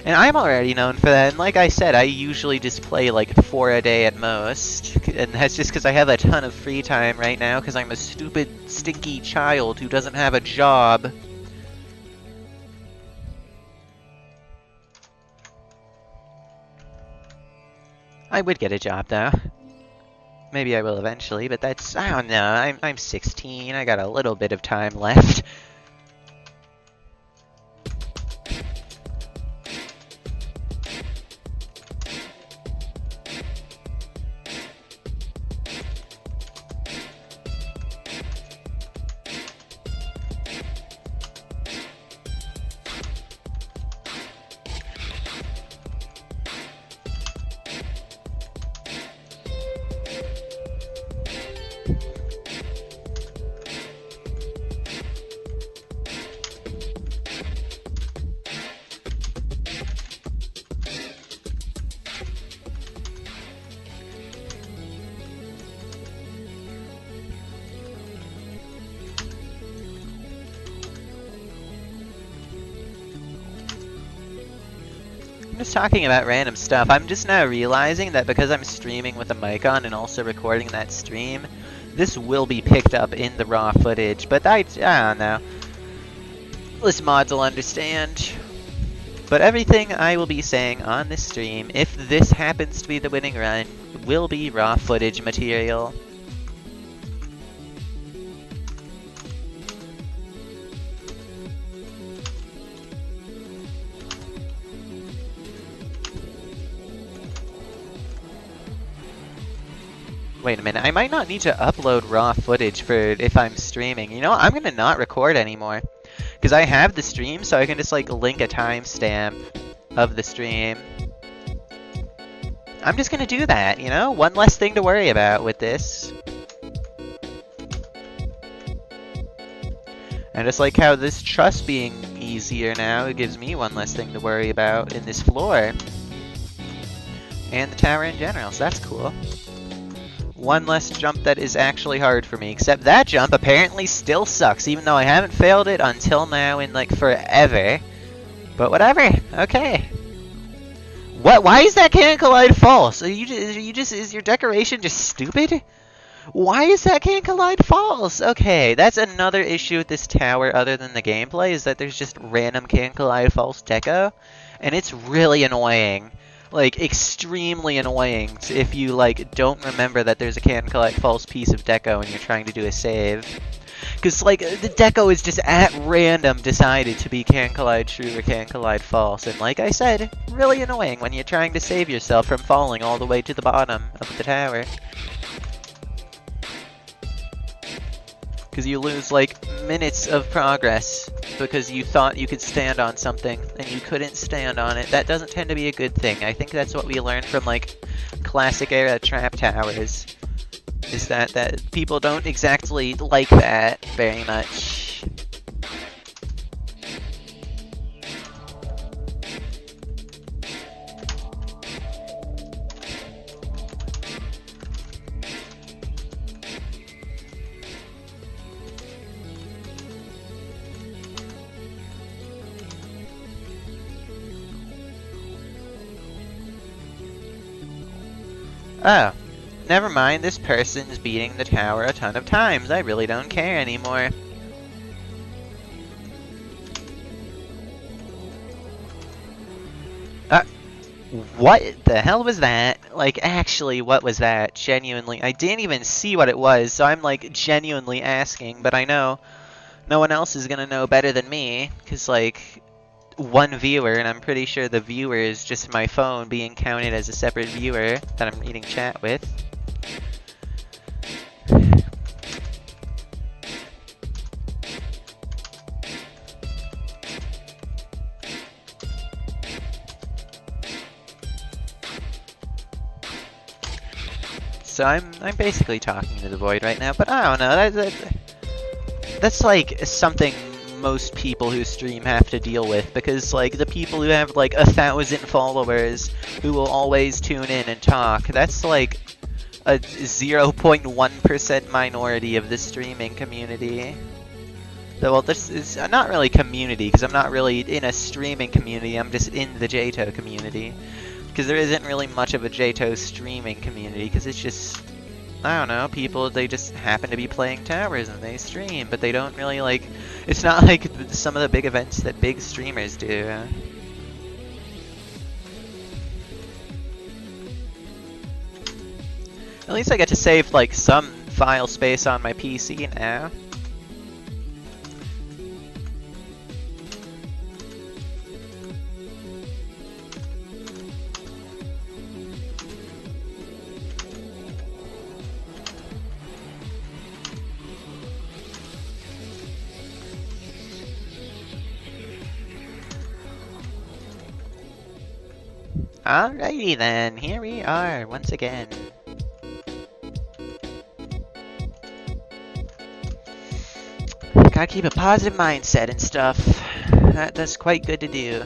And I'm already known for that, and like I said, I usually just play like 4 a day at most. And that's just because I have a ton of free time right now, because I'm a stupid, stinky child who doesn't have a job. I would get a job, though. Maybe I will eventually, but that's, I don't know, I'm 16, I got a little bit of time left. I'm just talking about random stuff. I'm just now realizing that because I'm streaming with a mic on and also recording that stream, this will be picked up in the raw footage, but I don't know. This mods will understand. But everything I will be saying on this stream, if this happens to be the winning run, will be raw footage material. Wait a minute, I might not need to upload raw footage for if I'm streaming. You know what, I'm gonna not record anymore. Because I have the stream, so I can just like link a timestamp of the stream. I'm just gonna do that, you know? One less thing to worry about with this. And just like how this truss being easier now, it gives me one less thing to worry about in this floor. And the tower in general, so that's cool. One less jump that is actually hard for me, except that jump apparently still sucks, even though I haven't failed it until now in like forever. But whatever, okay. What? Why is that cannon collide false? Is your decoration just stupid? Why is that cannon collide false? Okay, that's another issue with this tower other than the gameplay, is that there's just random cannon collide false deco. and it's really annoying. Like, extremely annoying if you, like, don't remember that there's a can collect false piece of deco and you're trying to do a save. Because, like, the deco is just at random decided to be can collide true or can collide false. And like I said, really annoying when you're trying to save yourself from falling all the way to the bottom of the tower. Because you lose, like, minutes of progress because you thought you could stand on something and you couldn't stand on it. That doesn't tend to be a good thing. I think that's what we learned from, like, classic era trap towers. Is that people don't exactly like that very much. Oh. Never mind, this person's beating the tower a ton of times. I really don't care anymore. What the hell was that? Like, actually, what was that? Genuinely. I didn't even see what it was, so I'm, like, genuinely asking, but I know no one else is gonna know better than me, because, like, one viewer, and I'm pretty sure the viewer is just my phone being counted as a separate viewer that I'm reading chat with. So I'm basically talking to the void right now, but I don't know, that's like something most people who stream have to deal with, because like the people who have like 1,000 followers who will always tune in and talk, that's like a 0.1% minority of the streaming community. Well, this is not really community, because I'm not really in a streaming community, I'm just in the JTO community. Because there isn't really much of a JTO streaming community, because it's just, I don't know, people, they just happen to be playing towers and they stream, but they don't really, like, it's not like some of the big events that big streamers do. At least I get to save, like, some file space on my PC now. Alrighty then, here we are once again. Gotta keep a positive mindset and stuff. That's quite good to do.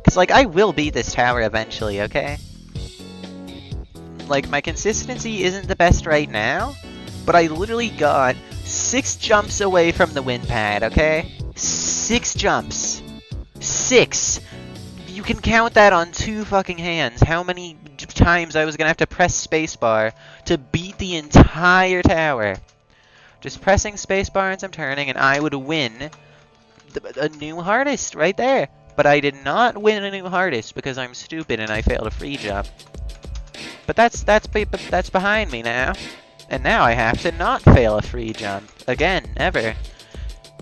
Cause like, I will beat this tower eventually, okay? Like, my consistency isn't the best right now, but I literally got 6 jumps away from the win pad, okay? 6 jumps. 6! You can count that on 2 fucking hands. How many times I was gonna have to press spacebar to beat the entire tower. Just pressing spacebar as I'm turning, and I would win a new hardest right there. But I did not win a new hardest because I'm stupid and I failed a free jump. But that's behind me now. And now I have to not fail a free jump again, ever.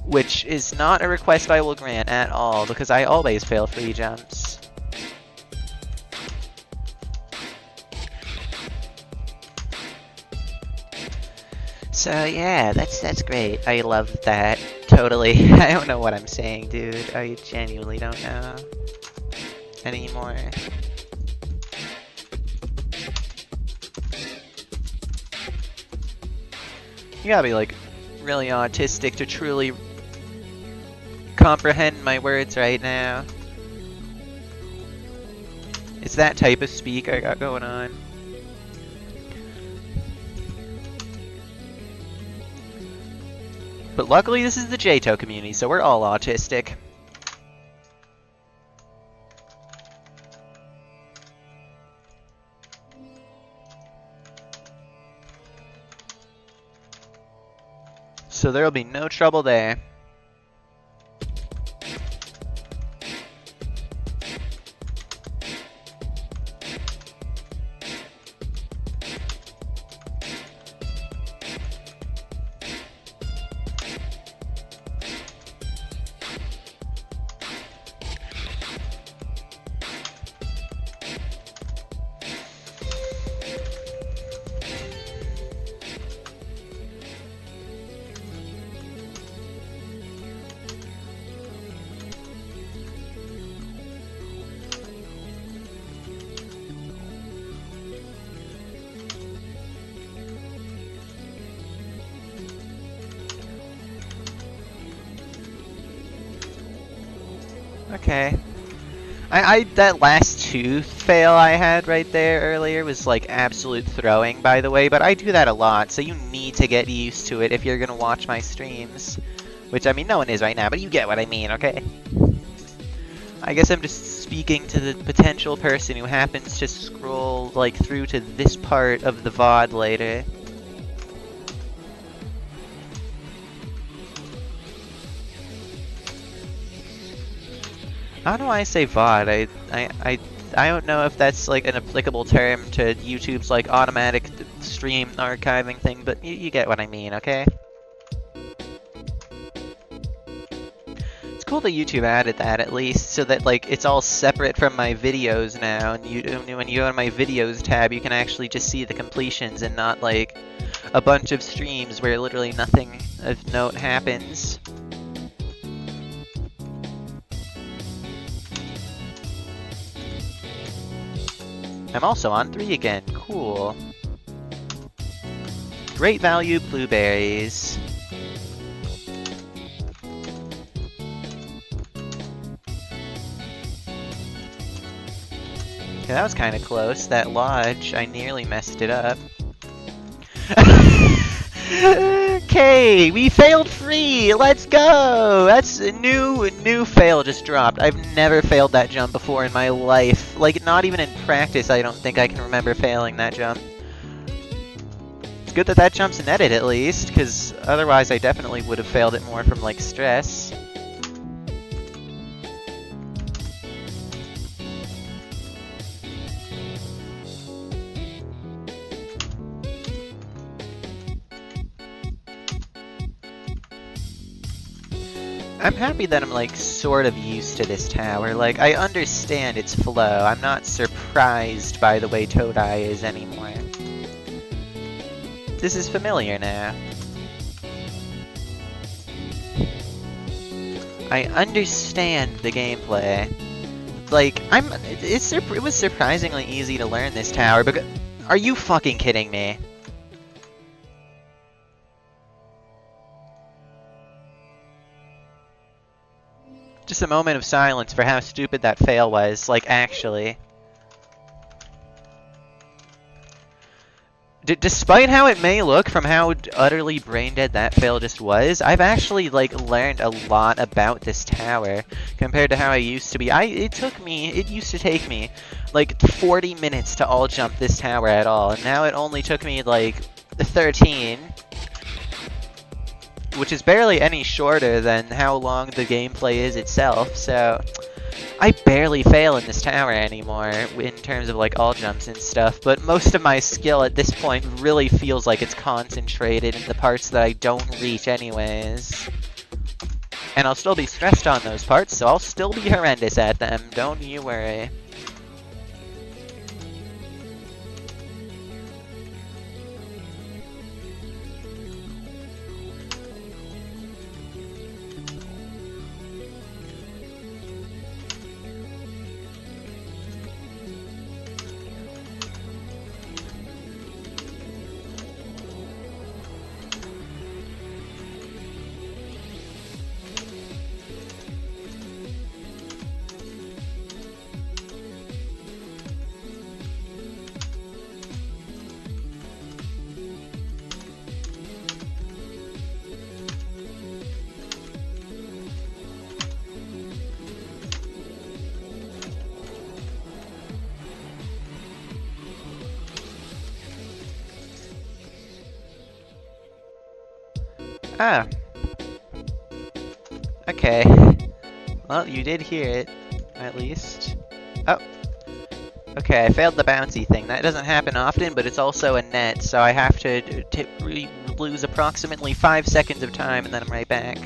Which is not a request I will grant at all, because I always fail free jumps. So yeah, that's great. I love that. Totally. I don't know what I'm saying, dude. I genuinely don't know anymore. You gotta be like really autistic to truly comprehend my words right now. It's that type of speak I got going on. But luckily this is the JTO community, so we're all autistic. So there'll be no trouble there. Okay. That last tooth fail I had right there earlier was like absolute throwing, by the way, but I do that a lot, so you need to get used to it if you're gonna watch my streams. Which, I mean, no one is right now, but you get what I mean, okay? I guess I'm just speaking to the potential person who happens to scroll, like, through to this part of the VOD later. I don't know why I say VOD. I don't know if that's like an applicable term to YouTube's like automatic stream archiving thing, but you get what I mean, okay? It's cool that YouTube added that at least, so that like it's all separate from my videos now, and when you go to my videos tab, you can actually just see the completions and not like a bunch of streams where literally nothing of note happens. I'm also on 3 again. Cool. Great value blueberries. Yeah, that was kind of close. That lodge, I nearly messed it up. Okay, we failed free. Let's go. That's a new fail just dropped. I've never failed that jump before in my life. Like, not even in practice, I don't think I can remember failing that jump. It's good that that jump's an edit at least, because otherwise I definitely would have failed it more from like stress. I'm happy that I'm like sort of used to this tower. Like, I understand its flow. I'm not surprised by the way Todai is anymore. This is familiar now. I understand the gameplay. Like, it was surprisingly easy to learn this tower, because are you fucking kidding me? Just a moment of silence for how stupid that fail was, like, actually. Despite how it may look from how utterly brain-dead that fail just was, I've actually, like, learned a lot about this tower compared to how I used to be. It used to take me, like, 40 minutes to all jump this tower at all, and now it only took me, like, 13. Which is barely any shorter than how long the gameplay is itself, so I barely fail in this tower anymore in terms of like all jumps and stuff, but most of my skill at this point really feels like it's concentrated in the parts that I don't reach anyways. And I'll still be stressed on those parts, so I'll still be horrendous at them, don't you worry. Ah. Okay. Well, you did hear it, at least. Oh. Okay, I failed the bouncy thing. That doesn't happen often, but it's also a net, so I have to lose approximately 5 seconds of time, and then I'm right back.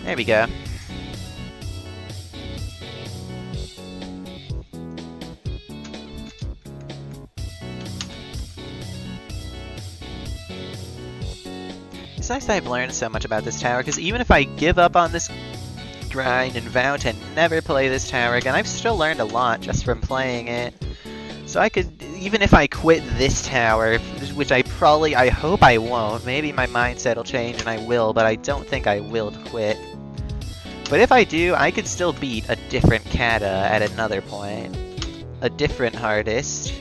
There we go. It's nice that I've learned so much about this tower, because even if I give up on this grind and vow to never play this tower again, I've still learned a lot just from playing it. So I could, even if I quit this tower, which I hope I won't, maybe my mindset will change and I will, but I don't think I will quit. But if I do, I could still beat a different kata at another point. A different hardest.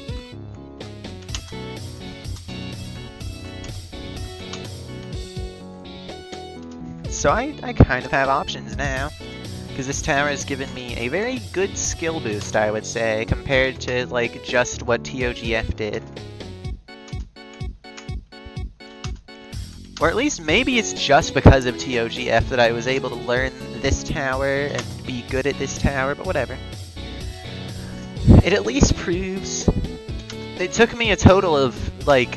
So I kind of have options now. Because this tower has given me a very good skill boost, I would say, compared to, like, just what TOGF did. Or at least maybe it's just because of TOGF that I was able to learn this tower and be good at this tower, but whatever. It at least proves... It took me a total of, like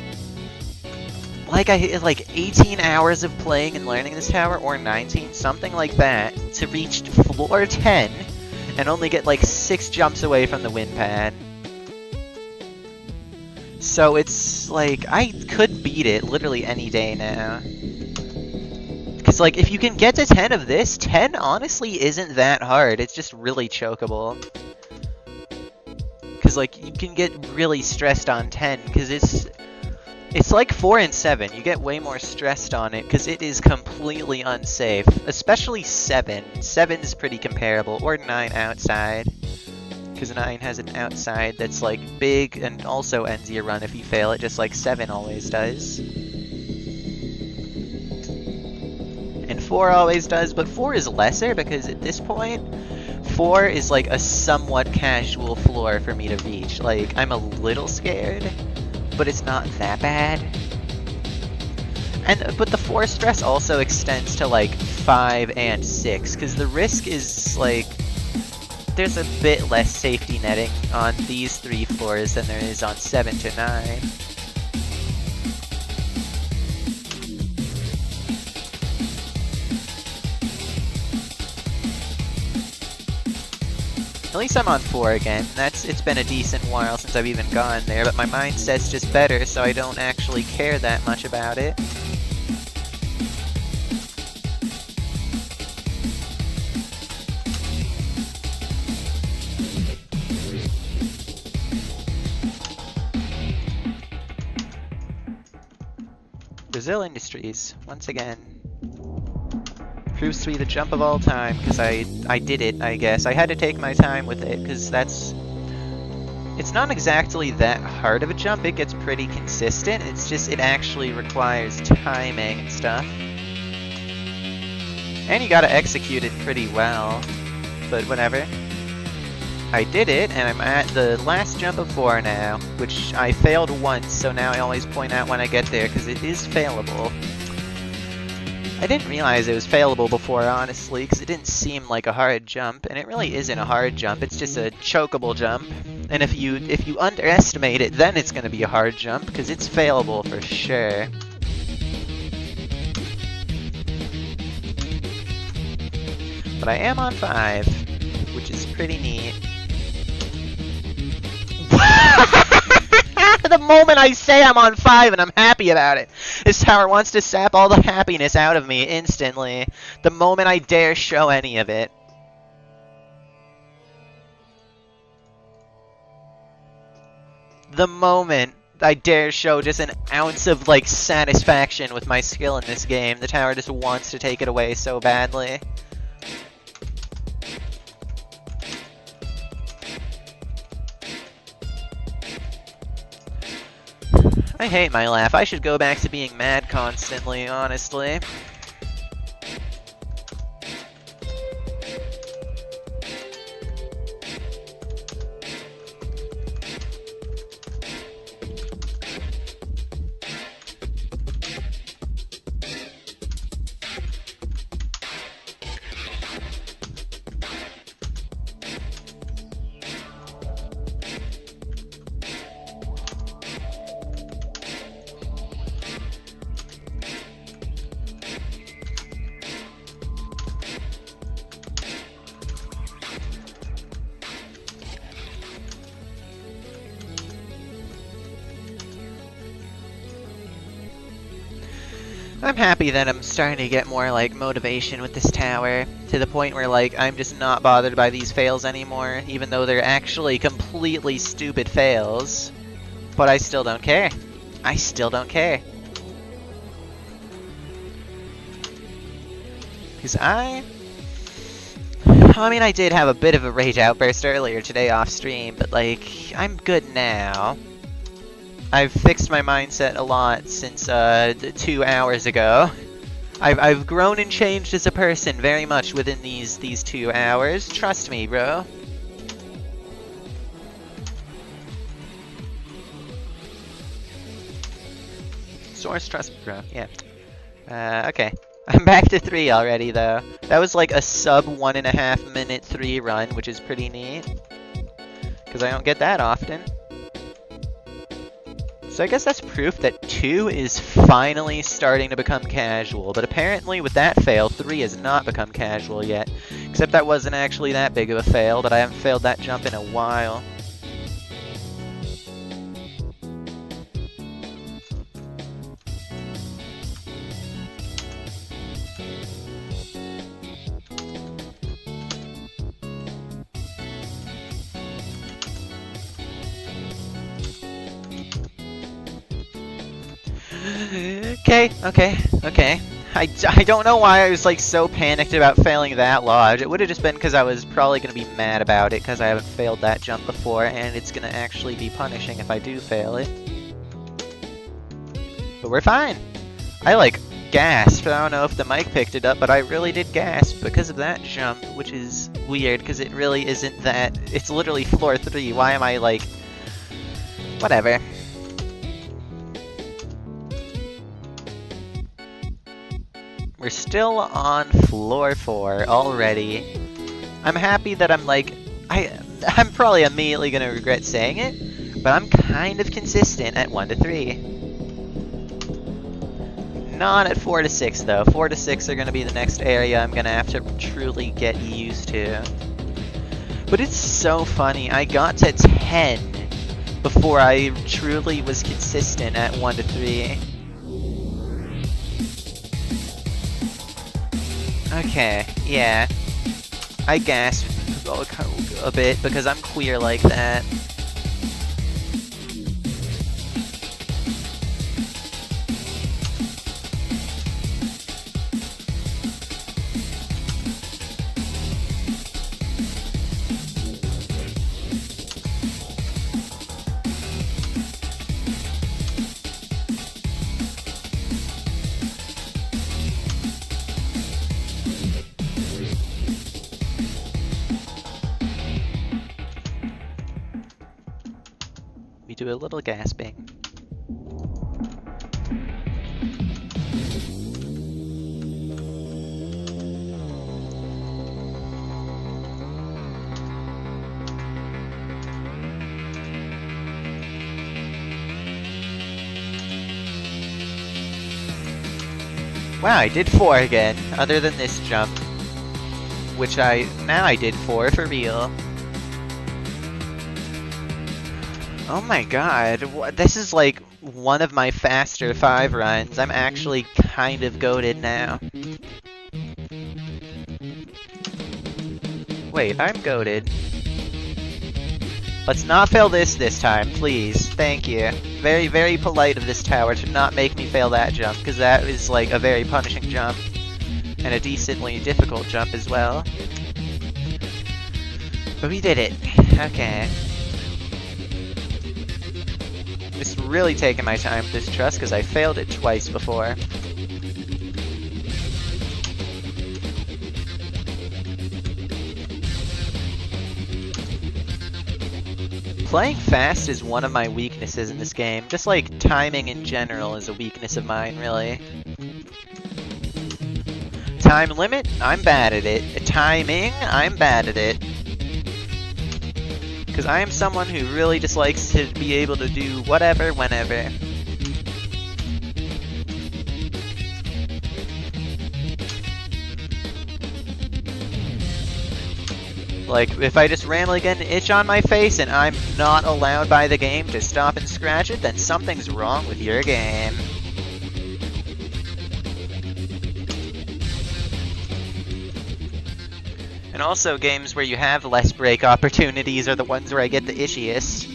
18 hours of playing and learning this tower, or 19, something like that, to reach floor 10 and only get like 6 jumps away from the win pad. So it's like, I could beat it literally any day now. Because like, if you can get to 10 of this, 10 honestly isn't that hard, it's just really chokeable. Because like, you can get really stressed on 10, because it's like 4 and 7. You get way more stressed on it because it is completely unsafe. Especially 7. 7's pretty comparable. Or 9 outside. Because 9 has an outside that's like big and also ends your run if you fail it, just like 7 always does. And 4 always does, but 4 is lesser because at this point, 4 is like a somewhat casual floor for me to reach. Like, I'm a little scared, but it's not that bad. But the 4 stress also extends to like 5 and 6, because the risk is like, there's a bit less safety netting on these 3 floors than there is on 7 to 9. At least I'm on 4 again. It's been a decent while since I've even gone there, but my mindset's just better, so I don't actually care that much about it. Brazil Industries, once again. Proves to be the jump of all time, because I did it, I guess. I had to take my time with it, because it's not exactly that hard of a jump. It gets pretty consistent. It's just, it actually requires timing and stuff. And you gotta execute it pretty well. But whatever. I did it, and I'm at the last jump of 4 now, which I failed once, so now I always point out when I get there, because it is failable. I didn't realize it was failable before, honestly, because it didn't seem like a hard jump, and it really isn't a hard jump, it's just a chokeable jump. And if you underestimate it, then it's going to be a hard jump, because it's failable for sure. But I am on 5, which is pretty neat. The moment I say I'm on 5 and I'm happy about it, this tower wants to sap all the happiness out of me instantly. The moment I dare show any of it. The moment I dare show just an ounce of, like, satisfaction with my skill in this game, the tower just wants to take it away so badly. I hate my laugh. I should go back to being mad constantly, honestly. I'm happy that I'm starting to get more, like, motivation with this tower, to the point where, like, I'm just not bothered by these fails anymore, even though they're actually completely stupid fails. But I still don't care. I still don't care. Because I mean, I did have a bit of a rage outburst earlier today off stream, but like, I'm good now. I've fixed my mindset a lot since 2 hours ago. I've grown and changed as a person very much within these 2 hours. Trust me, bro. Source, trust me, bro. Yeah. Okay. I'm back to 3 already, though. That was like a sub 1.5 minute 3 run, which is pretty neat. Because I don't get that often. So I guess that's proof that 2 is finally starting to become casual. But apparently with that fail, 3 has not become casual yet. Except that wasn't actually that big of a fail, but I haven't failed that jump in a while. Okay. I don't know why I was like so panicked about failing that lodge. It would have just been because I was probably going to be mad about it because I haven't failed that jump before, and it's going to actually be punishing if I do fail it. But we're fine. I like gasped. I don't know if the mic picked it up, but I really did gasp because of that jump, which is weird because it really isn't that. It's literally floor 3. Why am I like... Whatever. We're still on floor 4 already. I'm happy that I'm like... I'm probably immediately going to regret saying it, but I'm kind of consistent at 1 to 3. Not at 4 to 6, though. 4 to 6 are going to be the next area I'm going to have to truly get used to. But it's so funny. I got to 10 before I truly was consistent at 1 to 3. Okay, yeah. I gasp a bit because I'm queer like that. We do a little gasping. Wow, I did 4 again, other than this jump. Which now I did 4 for real. Oh my god, this is like one of my faster 5 runs. I'm actually kind of goated now. Wait, I'm goated. Let's not fail this time, please. Thank you. Very, very polite of this tower to not make me fail that jump, because that is like a very punishing jump. And a decently difficult jump as well. But we did it. Okay. Just really taking my time with this truss because I failed it twice before. Playing fast is one of my weaknesses in this game. Just like timing in general is a weakness of mine, really. Time limit? I'm bad at it. Timing? I'm bad at it. Because I am someone who really just likes to be able to do whatever, whenever. Like, if I just randomly get an itch on my face and I'm not allowed by the game to stop and scratch it, then something's wrong with your game. And also, games where you have less break opportunities are the ones where I get the itchiest.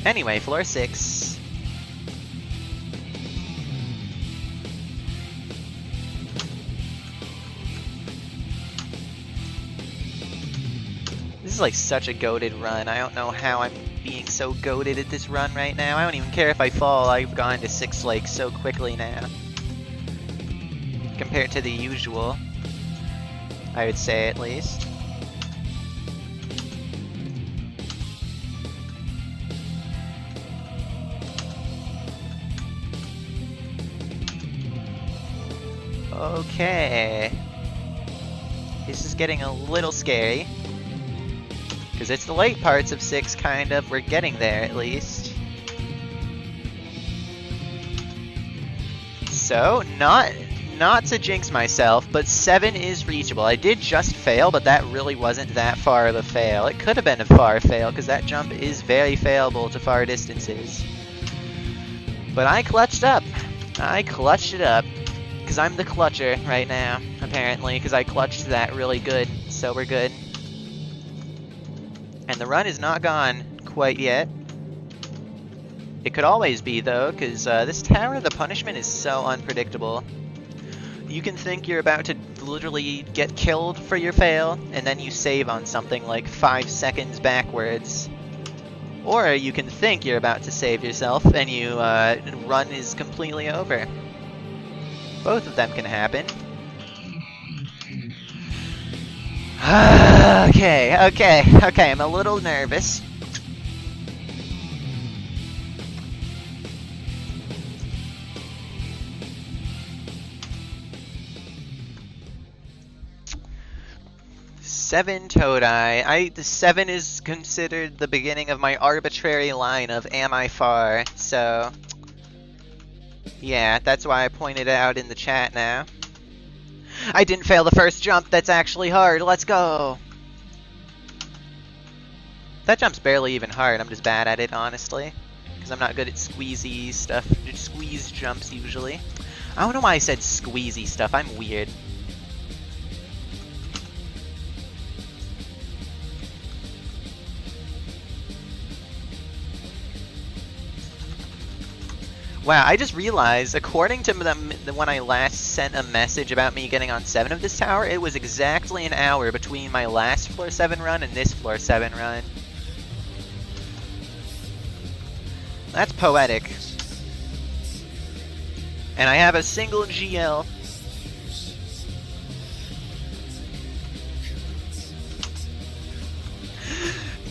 Anyway, floor 6. is like such a goated run. I don't know how I'm being so goated at this run right now. I don't even care if I fall. I've gone to 6 lakes so quickly now. Compared to the usual. I would say, at least. Okay. This is getting a little scary. Because it's the late parts of 6, kind of. We're getting there, at least. So, not to jinx myself, but 7 is reachable. I did just fail, but that really wasn't that far of a fail. It could have been a far fail, because that jump is very failable to far distances. But I clutched up. I clutched it up. Because I'm the clutcher right now, apparently, because I clutched that really good, so we're good. And the run is not gone quite yet. It could always be, though, because this Tower of the Punishment is so unpredictable. You can think you're about to literally get killed for your fail, and then you save on something like 5 seconds backwards. Or you can think you're about to save yourself, and you run is completely over. Both of them can happen. Okay, I'm a little nervous. Seven Todai. The 7 is considered the beginning of my arbitrary line of am I far, so... yeah, that's why I pointed it out in the chat now. I didn't fail the first jump, that's actually hard, let's go! That jump's barely even hard, I'm just bad at it, honestly. Because I'm not good at squeezy stuff, squeeze jumps usually. I don't know why I said squeezy stuff, I'm weird. Wow, I just realized, according to when I last sent a message about me getting on 7 of this tower, it was exactly an hour between my last floor 7 run and this floor 7 run. That's poetic. And I have a single GL.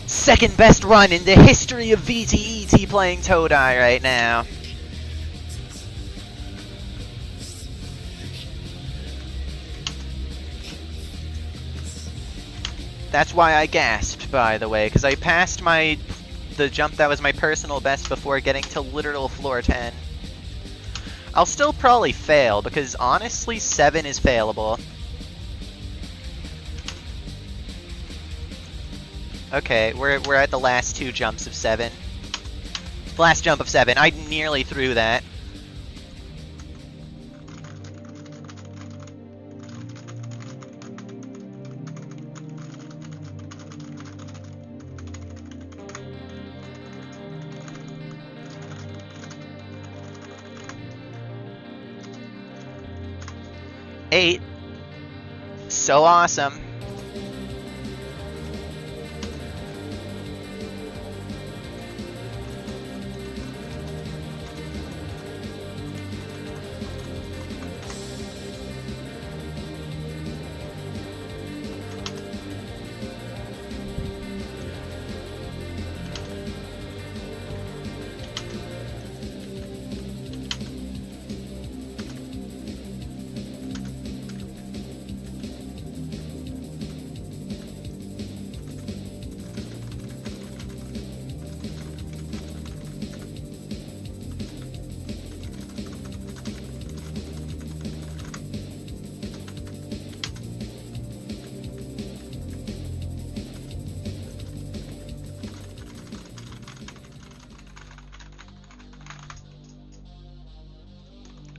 Second best run in the history of VTET playing Todai right now. That's why I gasped, by the way, because I passed the jump that was my personal best before getting to literal floor 10. I'll still probably fail, because honestly, 7 is failable. Okay, we're at the last 2 jumps of 7. Last jump of 7, I nearly threw that. Eight. So awesome.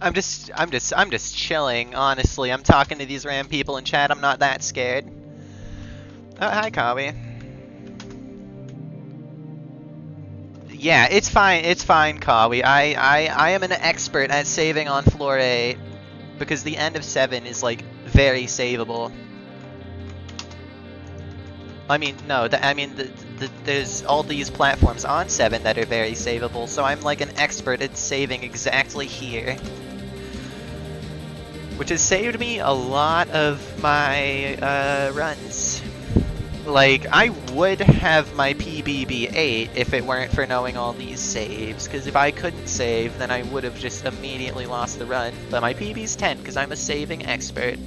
I'm just chilling, honestly. I'm talking to these random people in chat. I'm not that scared. Oh, hi, Kawi. Yeah, it's fine, Kawi. I am an expert at saving on floor 8 because the end of 7 is like very savable. I mean, no, there's all these platforms on 7 that are very savable, so I'm like an expert at saving exactly here. Which has saved me a lot of my runs. Like, I would have my PB be 8 if it weren't for knowing all these saves, because if I couldn't save, then I would have just immediately lost the run. But my PB's 10, because I'm a saving expert.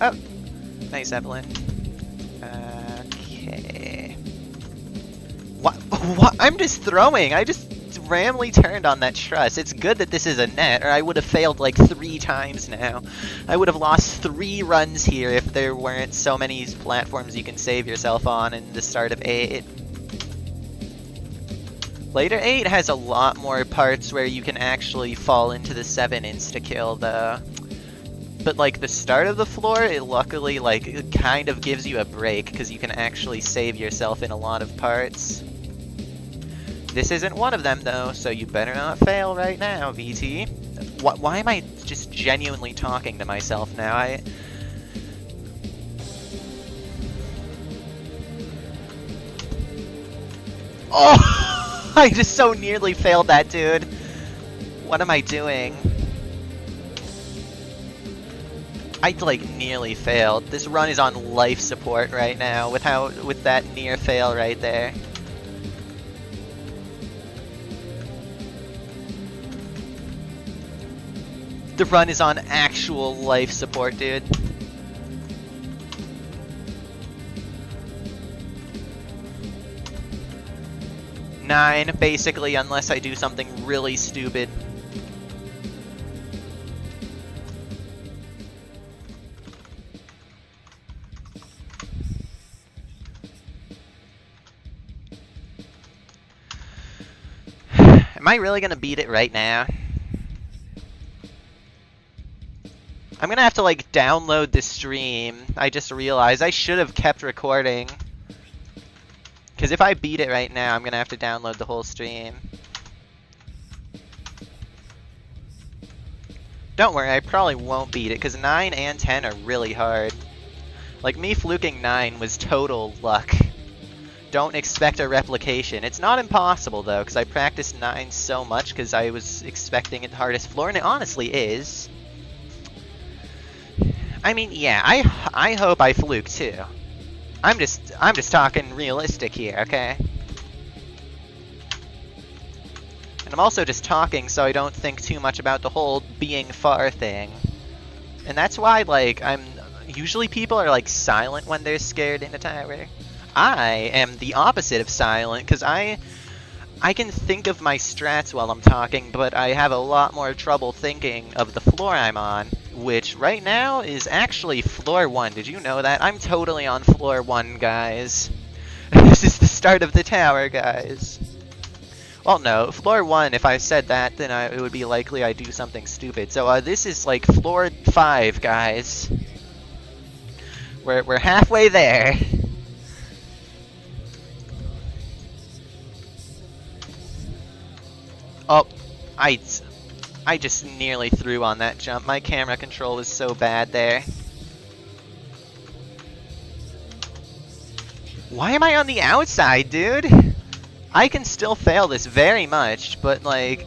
Oh, nice, Evelyn. Okay. What? I'm just throwing! I just randomly turned on that truss. It's good that this is a net, or I would have failed like 3 times now. I would have lost 3 runs here if there weren't so many platforms you can save yourself on in the start of 8. Later 8 has a lot more parts where you can actually fall into the 7 insta-kill though. But like the start of the floor, it luckily like it kind of gives you a break because you can actually save yourself in a lot of parts. This isn't one of them though, so you better not fail right now, VT. Why am I just genuinely talking to myself now? Oh! I just so nearly failed that, dude. What am I doing? I like nearly failed. This run is on life support right now with that near fail right there. The run is on actual life support, dude. Nine, basically, unless I do something really stupid. Am I really gonna beat it right now? I'm gonna have to like download the stream. I just realized I should have kept recording. Because if I beat it right now, I'm gonna have to download the whole stream. Don't worry, I probably won't beat it, because 9 and 10 are really hard. Like, me fluking 9 was total luck. Don't expect a replication. It's not impossible, though, because I practiced 9 so much, because I was expecting it the hardest floor, and it honestly is. I mean, yeah, I hope I fluke, too. I'm just talking realistic here, okay? And I'm also just talking so I don't think too much about the whole being far thing. And that's why, like, usually people are, like, silent when they're scared in a tower. I am the opposite of silent, because I can think of my strats while I'm talking, but I have a lot more trouble thinking of the floor I'm on, which right now is actually floor 1. Did you know that? I'm totally on floor 1, guys. This is the start of the tower, guys. Well, no, floor 1, if I said that, then it would be likely I do something stupid. So this is like floor 5, guys. We're halfway there. Oh, I just nearly threw on that jump. My camera control was so bad there. Why am I on the outside, dude? I can still fail this very much, but like...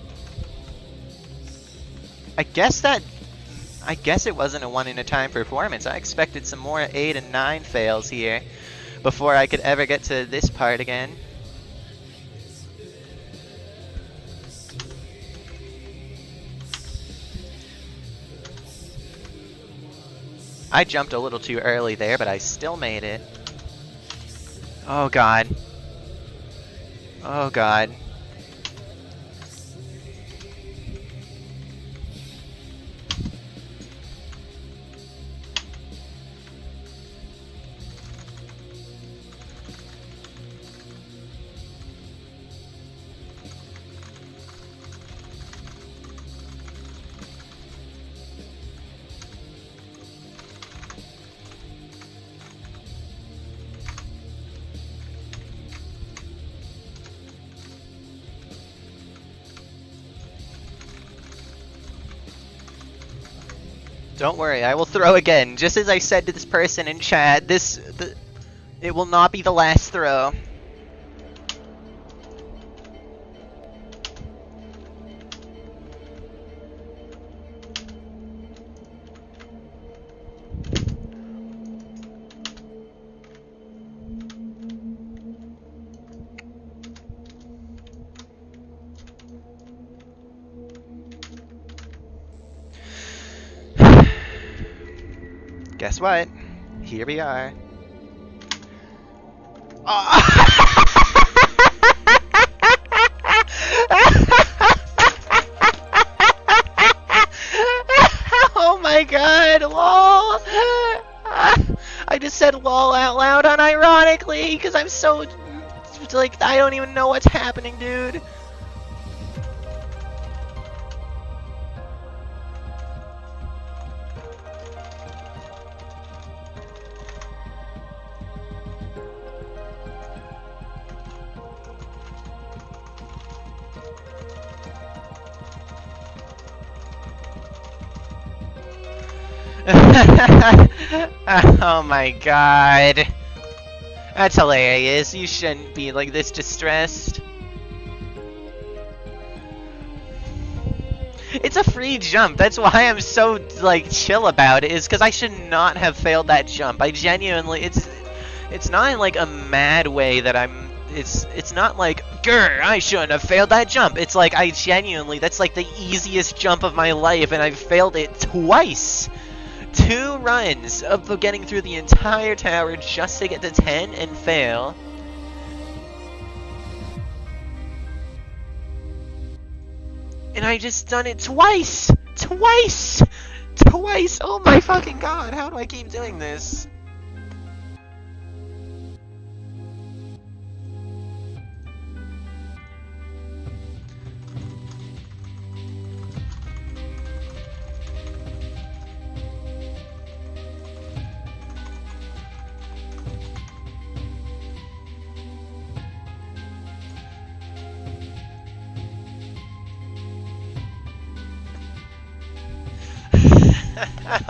I guess it wasn't a 1 in a time performance. I expected some more 8 and 9 fails here before I could ever get to this part again. I jumped a little too early there, but I still made it. Oh god. Oh god. Don't worry, I will throw again. Just as I said to this person in chat, It will not be the last throw. Guess what? Here we are. Oh my god, lol! I just said lol out loud unironically, because I'm so, like, I don't even know what's happening, dude. Oh my god. That's hilarious. You shouldn't be like this distressed. It's a free jump. That's why I'm so like chill about it, is because I should not have failed that jump. I genuinely, it's not in like a mad way that it's not like, grr, I shouldn't have failed that jump. It's like I genuinely, that's like the easiest jump of my life and I've failed it twice. 2 runs of getting through the entire tower just to get to 10 and fail. And I just done it twice! Twice! Twice! Oh my fucking god, how do I keep doing this?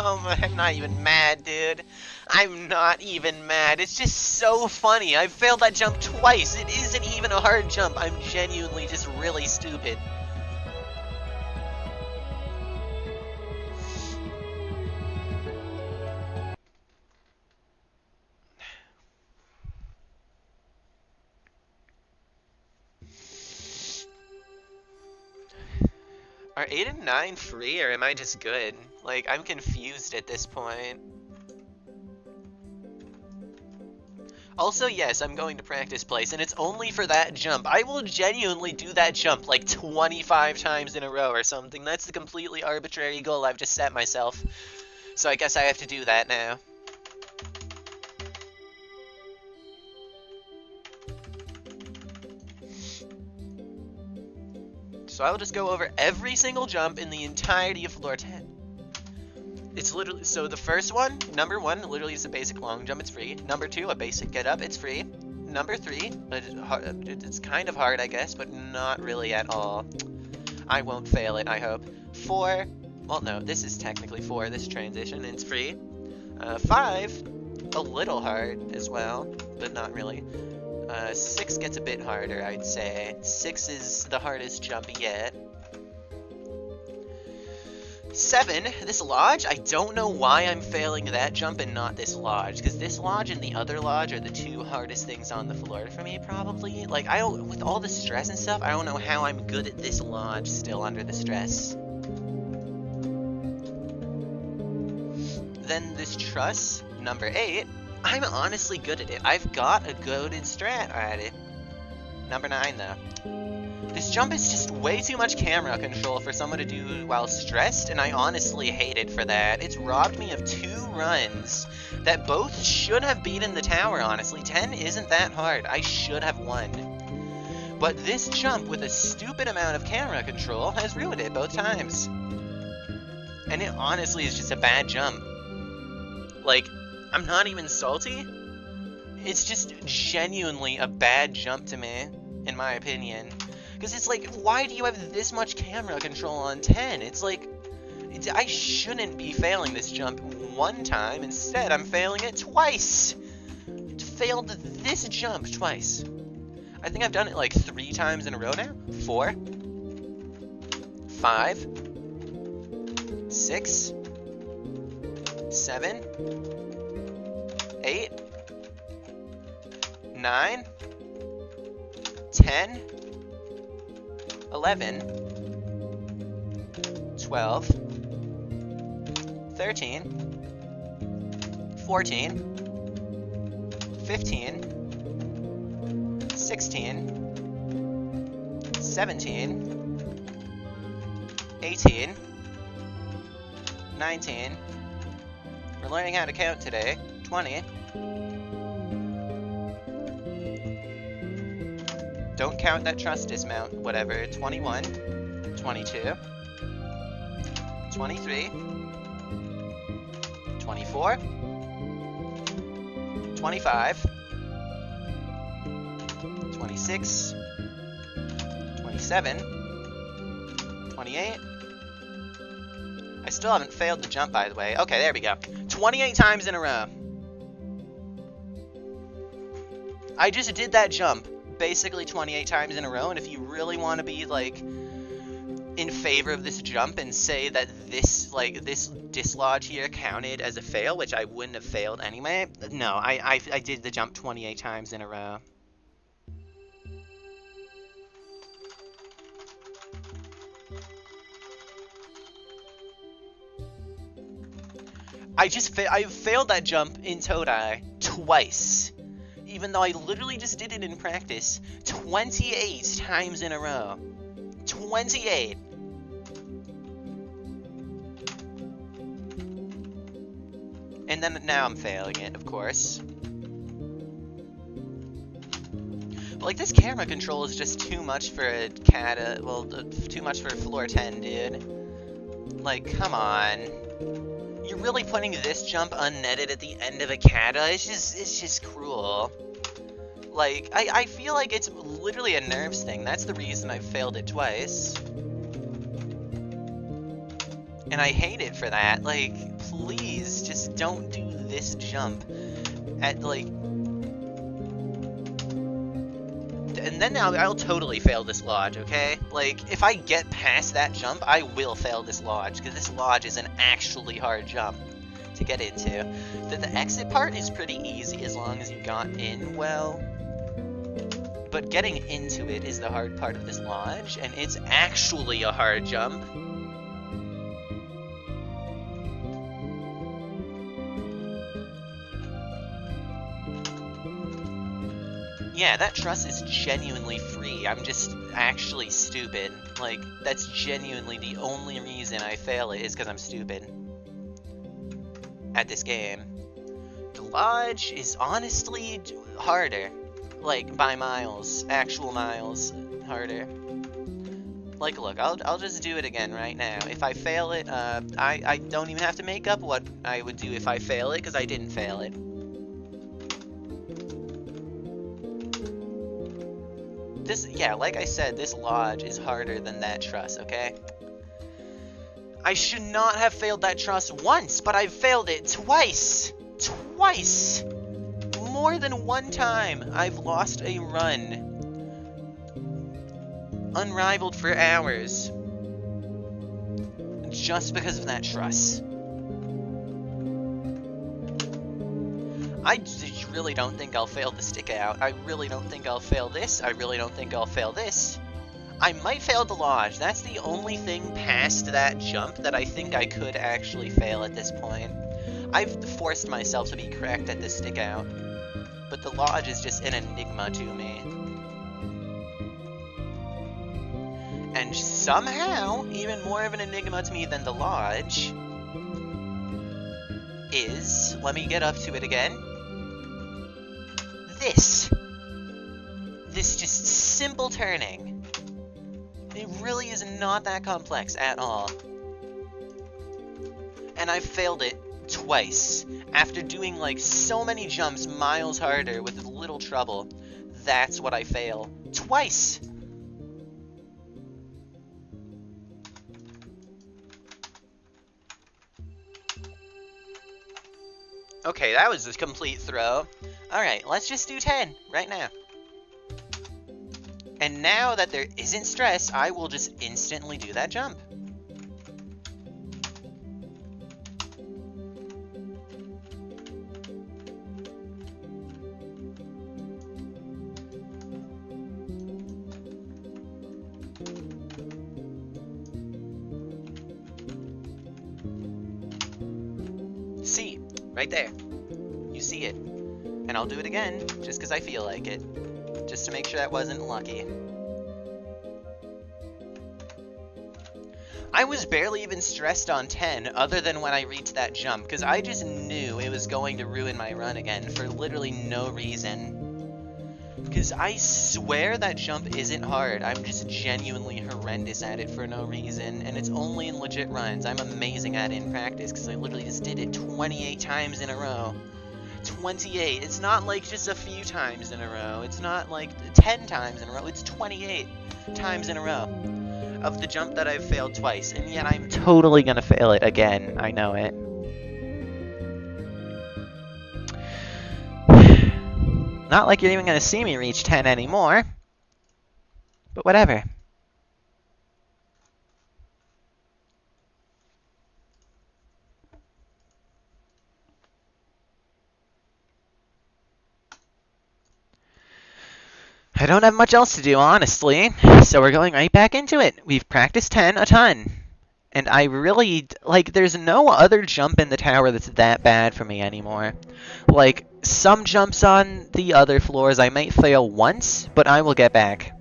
Oh my, I'm not even mad, dude. I'm not even mad. It's just so funny. I failed that jump twice. It isn't even a hard jump. I'm genuinely just really stupid. Are 8 and 9 free, or am I just good? Like, I'm confused at this point. Also, yes, I'm going to practice place, and it's only for that jump. I will genuinely do that jump like 25 times in a row or something. That's the completely arbitrary goal I've just set myself. So I guess I have to do that now. So I'll just go over every single jump in the entirety of floor 10. It's literally, so the first one, number 1, literally is a basic long jump, it's free. Number 2, a basic get up, it's free. Number 3, it's kind of hard, I guess, but not really at all. I won't fail it, I hope. 4, well no, this is technically 4, this transition, and it's free. 5, a little hard as well, but not really. 6 gets a bit harder, I'd say. 6 is the hardest jump yet. 7, this lodge, I don't know why I'm failing that jump and not this lodge, because this lodge and the other lodge are the 2 hardest things on the floor for me, probably. Like, with all the stress and stuff, I don't know how I'm good at this lodge still under the stress. Then this truss, number 8, I'm honestly good at it. I've got a goated strat at it. Number 9, though. This jump is just way too much camera control for someone to do while stressed, and I honestly hate it for that. It's robbed me of 2 runs that both should have beaten the tower, honestly. 10 isn't that hard. I should have won. But this jump with a stupid amount of camera control has ruined it both times. And it honestly is just a bad jump. Like, I'm not even salty. It's just genuinely a bad jump to me, in my opinion. Because it's like, why do you have this much camera control on 10? It's like, I shouldn't be failing this jump 1 time. Instead, I'm failing it twice. failed this jump twice. I think I've done it like 3 times in a row now. 4, 5, 6, 7, 8, 9, 10, 11, 12, 13, 14, 15, 16, 17, 18, 19, we're learning how to count today, 20, don't count that truss dismount, whatever, 21, 22, 23, 24, 25, 26, 27, 28. I still haven't failed the jump, by the way. Okay, there we go. 28 times in a row. I just did that jump basically 28 times in a row, and if you really want to be, like, in favor of this jump and say that this, like, this dislodge here counted as a fail, which I wouldn't have failed anyway, no, I did the jump 28 times in a row. I failed that jump in Todai twice, even though I literally just did it in practice 28 times in a row. 28. And then now I'm failing it, of course. But, like, this camera control is just too much for a kata, well, too much for floor 10, dude. Like, come on. You're really putting this jump unnetted at the end of a kata? It's just cruel. Like, I feel like it's literally a nerves thing. That's the reason I failed it twice. And I hate it for that. Like, please, just don't do this jump at, like... And then I'll totally fail this lodge, okay? Like, if I get past that jump, I will fail this lodge, because this lodge is an actually hard jump to get into. The exit part is pretty easy as long as you got in well. But getting into it is the hard part of this lodge, and it's actually a hard jump. Yeah, that truss is genuinely free. I'm just actually stupid. Like, that's genuinely the only reason I fail it is because I'm stupid at this game. The lodge is honestly harder. Like, by miles. Actual miles harder. Like, look, I'll just do it again right now. If I fail it, I don't even have to make up what I would do if I fail it, because I didn't fail it. Yeah, like I said, this lodge is harder than that truss, okay? I should not have failed that truss once, but I've failed it twice! Twice! More than one time, I've lost a run. Unrivaled for hours. Just because of that truss. I really don't think I'll fail the stick out. I really don't think I'll fail this. I really don't think I'll fail this. I might fail the lodge. That's the only thing past that jump that I think I could actually fail at this point. I've forced myself to be correct at this stick out. But the lodge is just an enigma to me. And somehow, even more of an enigma to me than the lodge is, let me get up to it again, this just simple turning. It really is not that complex at all. And I've failed it twice. After doing like so many jumps miles harder with little trouble, that's what I fail. Twice! Okay, that was a complete throw. Alright, let's just do 10 right now. And now that there isn't stress, I will just instantly do that jump. See, right there. You see it. And I'll do it again, just because I feel like it. Just to make sure that wasn't lucky. I was barely even stressed on 10, other than when I reached that jump, because I just knew it was going to ruin my run again for literally no reason. Because I swear that jump isn't hard. I'm just genuinely horrendous at it for no reason, and it's only in legit runs. I'm amazing at it in practice, because I literally just did it 28 times in a row. 28. It's not like just a few times in a row. It's not like 10 times in a row. It's 28 times in a row of the jump that I've failed twice, and yet I'm totally gonna fail it again. I know it. Not like you're even gonna see me reach 10 anymore. But whatever. I don't have much else to do, honestly, so we're going right back into it. We've practiced 10 a ton. And I really, like, there's no other jump in the tower that's that bad for me anymore. Like, some jumps on the other floors I might fail once, but I will get back.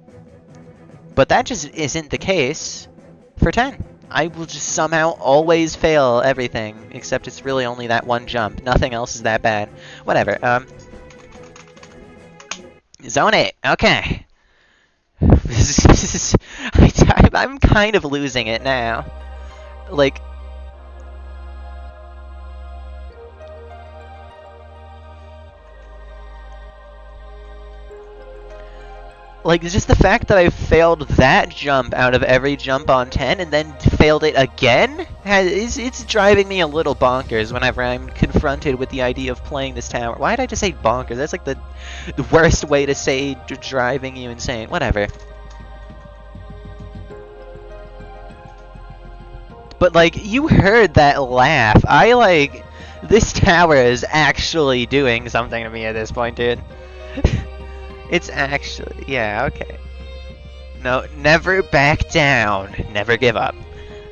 But that just isn't the case for 10. I will just somehow always fail everything, except it's really only that one jump. Nothing else is that bad. Whatever, Zone 8, okay. I'm kind of losing it now. Like, just the fact that I failed that jump out of every jump on 10 and then failed it again, it's driving me a little bonkers whenever I'm confronted with the idea of playing this tower. Why did I just say bonkers? That's like the worst way to say driving you insane. Whatever. But, like, you heard that laugh. This tower is actually doing something to me at this point, dude. It's actually, yeah, okay. No, never back down. Never give up.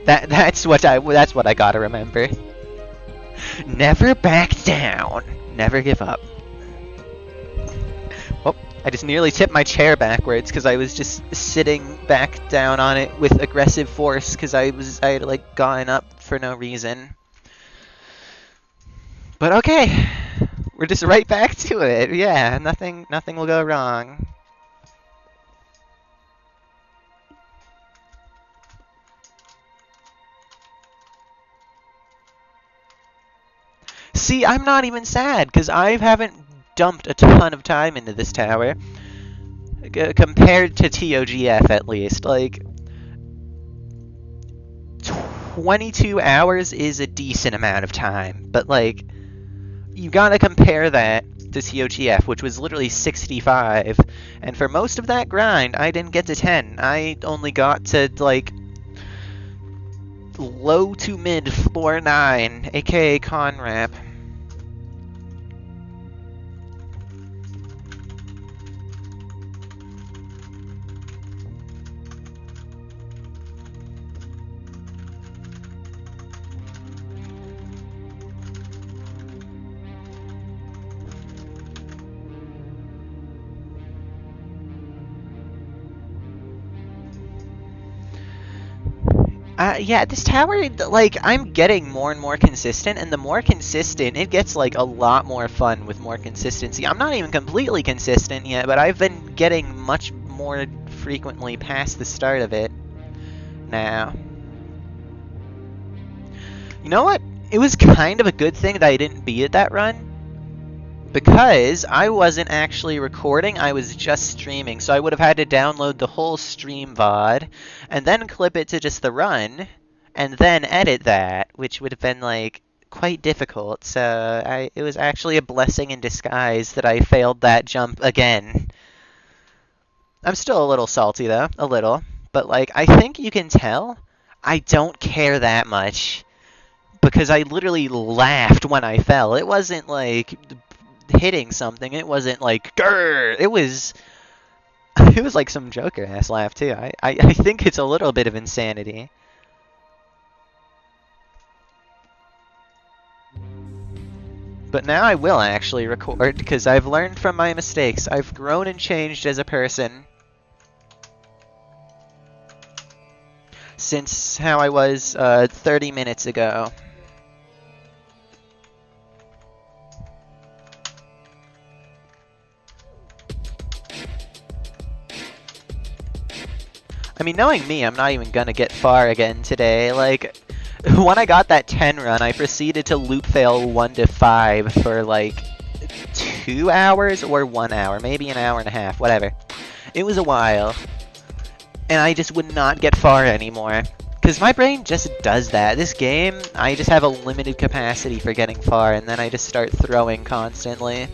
That's what I gotta remember. Never back down. Never give up. Oh, I just nearly tipped my chair backwards because I was just sitting back down on it with aggressive force because I had like gotten up for no reason. But okay. We're just right back to it. Yeah, nothing will go wrong. See, I'm not even sad, because I haven't dumped a ton of time into this tower. Compared to TOGF, at least. Like, 22 hours is a decent amount of time, but, like, you gotta compare that to TOGF, which was literally 65, and for most of that grind, I didn't get to 10. I only got to, like, low to mid floor 9, aka con wrap. Yeah, this tower, like, I'm getting more and more consistent, and the more consistent, it gets, like, a lot more fun with more consistency. I'm not even completely consistent yet, but I've been getting much more frequently past the start of it now. You know what? It was kind of a good thing that I didn't beat it that run, because I wasn't actually recording, I was just streaming, so I would have had to download the whole stream VOD, and then clip it to just the run, and then edit that, which would have been, like, quite difficult, so it was actually a blessing in disguise that I failed that jump again. I'm still a little salty though, a little, but like I think you can tell I don't care that much because I literally laughed when I fell. It wasn't like hitting something. It wasn't like grr. It was it was like some Joker ass laugh too. I think it's a little bit of insanity. But now I will actually record because I've learned from my mistakes. I've grown and changed as a person since how I was 30 minutes ago. I mean, knowing me, I'm not even gonna get far again today. Like, when I got that 10 run, I proceeded to loop fail 1 to 5 for like 2 hours or 1 hour, maybe an hour and a half, whatever. It was a while, and I just would not get far anymore. Because my brain just does that. This game, I just have a limited capacity for getting far, and then I just start throwing constantly.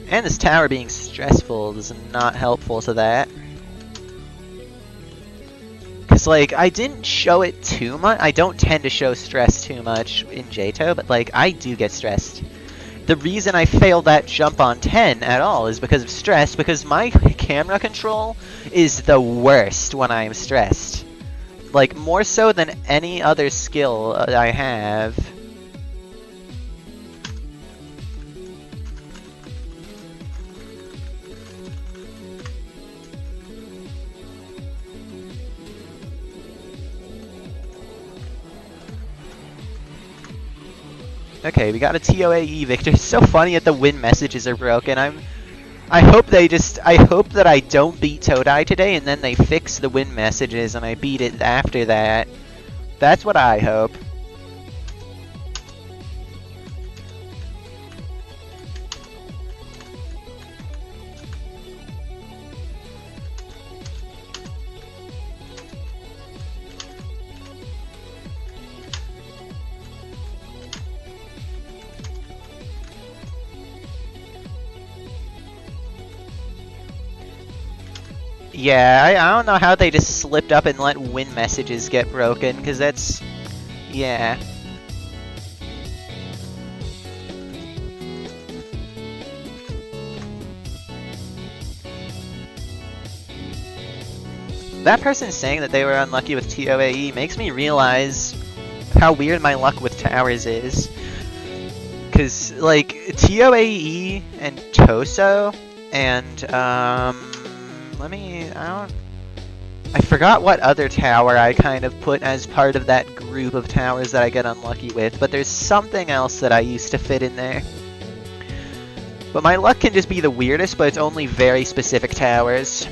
And this tower being stressful is not helpful to that. Because, like, I didn't show it too much. I don't tend to show stress too much in JTO, but, like, I do get stressed. The reason I failed that jump on 10 at all is because of stress, because my camera control is the worst when I am stressed. Like, more so than any other skill I have. Okay, we got a TOAE victor. It's so funny that the win messages are broken. I hope that I don't beat Todai today and then they fix the win messages and I beat it after that. That's what I hope. Yeah, I don't know how they just slipped up and let win messages get broken, because that's... yeah. That person saying that they were unlucky with TOAE makes me realize how weird my luck with towers is. Because, like, TOAE and Toso and, I forgot what other tower I kind of put as part of that group of towers that I get unlucky with, but there's something else that I used to fit in there. But my luck can just be the weirdest, but it's only very specific towers.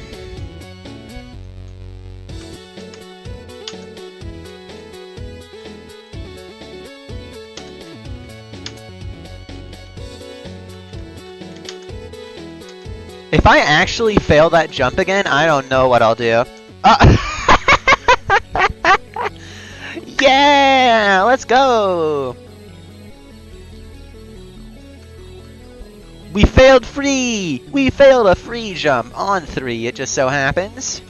If I actually fail that jump again, I don't know what I'll do. Yeah! Let's go! We failed free! We failed a free jump on 3, it just so happens.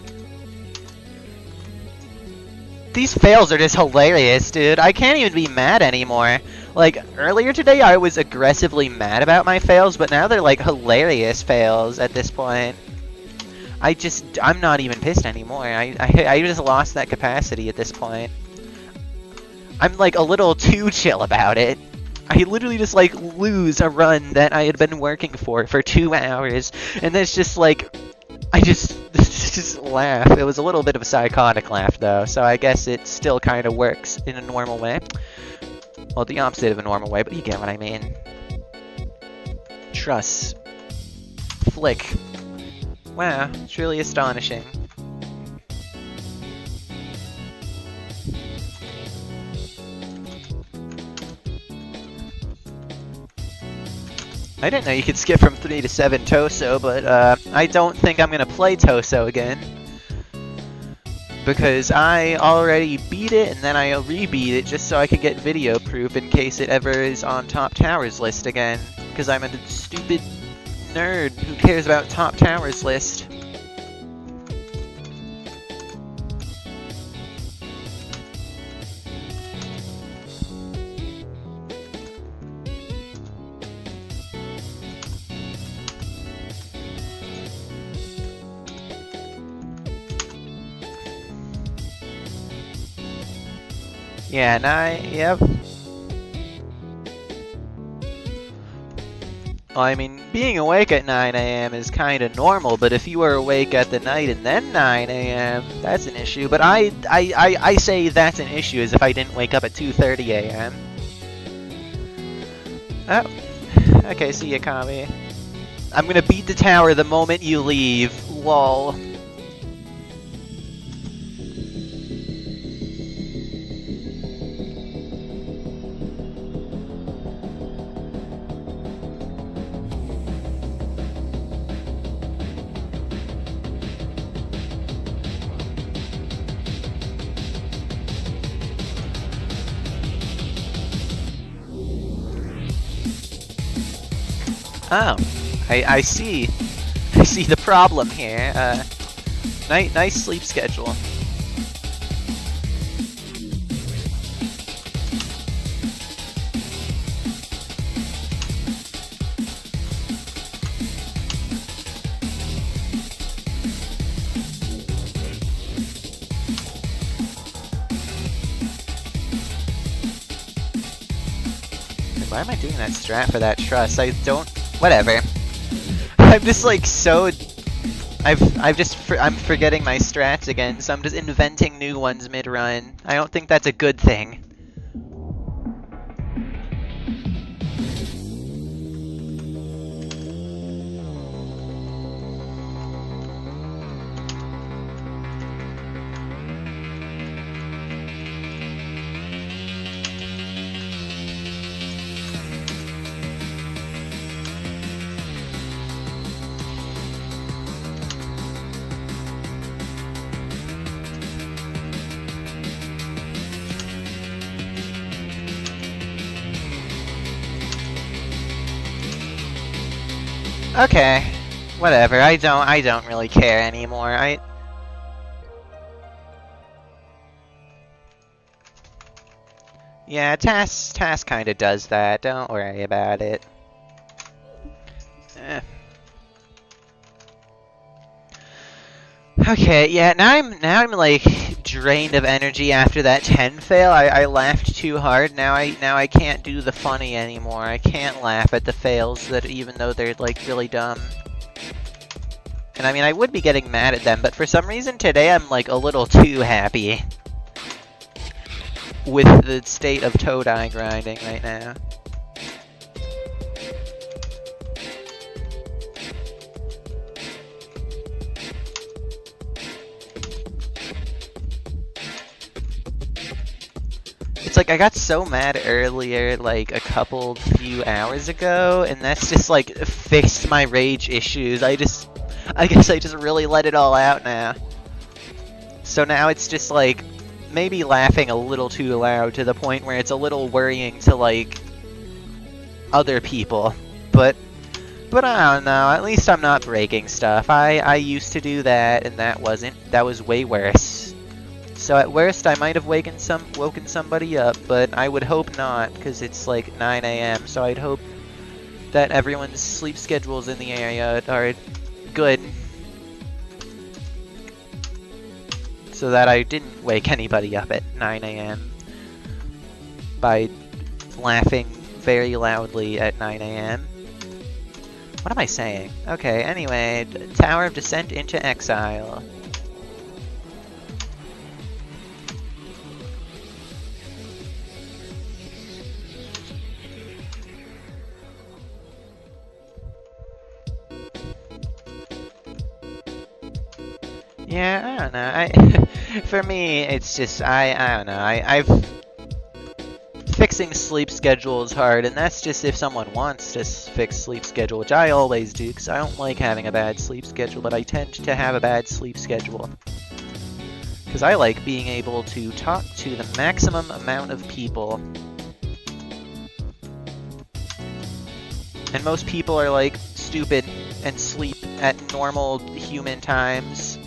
These fails are just hilarious, dude. I can't even be mad anymore. Like, earlier today I was aggressively mad about my fails, but now they're like hilarious fails at this point. I'm not even pissed anymore. I just lost that capacity at this point. I'm like a little too chill about it. I literally just like lose a run that I had been working for 2 hours, and then it's just like, I just laugh. It was a little bit of a psychotic laugh though, so I guess it still kind of works in a normal way. Well, the opposite of a normal way, but you get what I mean. Truss. Flick. Wow, it's really astonishing. I didn't know you could skip from 3 to 7 Toso, but I don't think I'm going to play Toso again. because I already beat it and then I rebeat it just so I could get video proof in case it ever is on Top Towers list again. Because I'm a stupid nerd who cares about Top Towers list. Yeah, yep. Well, I mean, being awake at 9 a.m. is kind of normal, but if you were awake at the night and then 9 a.m., that's an issue. But I say that's an issue as if I didn't wake up at 2:30 a.m. Oh, okay, see ya, Kami. I'm gonna beat the tower the moment you leave. Lol. Oh, I see. I see the problem here. Nice sleep schedule. Why am I doing that strat for that trust? I don't. Whatever. I'm just like so. I'm forgetting my strats again, so I'm just inventing new ones mid-run. I don't think that's a good thing. Okay, whatever. I don't really care anymore. Yeah, task kind of does that. Don't worry about it. Okay, yeah. Now I'm like drained of energy after that 10 fail. I laughed too hard. Now I can't do the funny anymore. I can't laugh at the fails that even though they're like really dumb. And I mean, I would be getting mad at them, but for some reason today I'm like a little too happy with the state of Toad-Eye grinding right now. It's like I got so mad earlier, like a few hours ago, and that's just like fixed my rage issues. I guess I just really let it all out now. So now it's just like maybe laughing a little too loud to the point where it's a little worrying to like other people. But I don't know, at least I'm not breaking stuff. I used to do that and that was way worse. So at worst I might have woken somebody up, but I would hope not, because it's like 9 a.m. So I'd hope that everyone's sleep schedules in the area are good, so that I didn't wake anybody up at 9 a.m. by laughing very loudly at 9 a.m. What am I saying? Okay, anyway, Tower of Descent into Exile. Yeah, I don't know. For me, it's just I don't know. Fixing sleep schedule is hard, and that's just if someone wants to fix sleep schedule, which I always do, because I don't like having a bad sleep schedule, but I tend to have a bad sleep schedule. Because I like being able to talk to the maximum amount of people. And most people are like stupid and sleep at normal human times.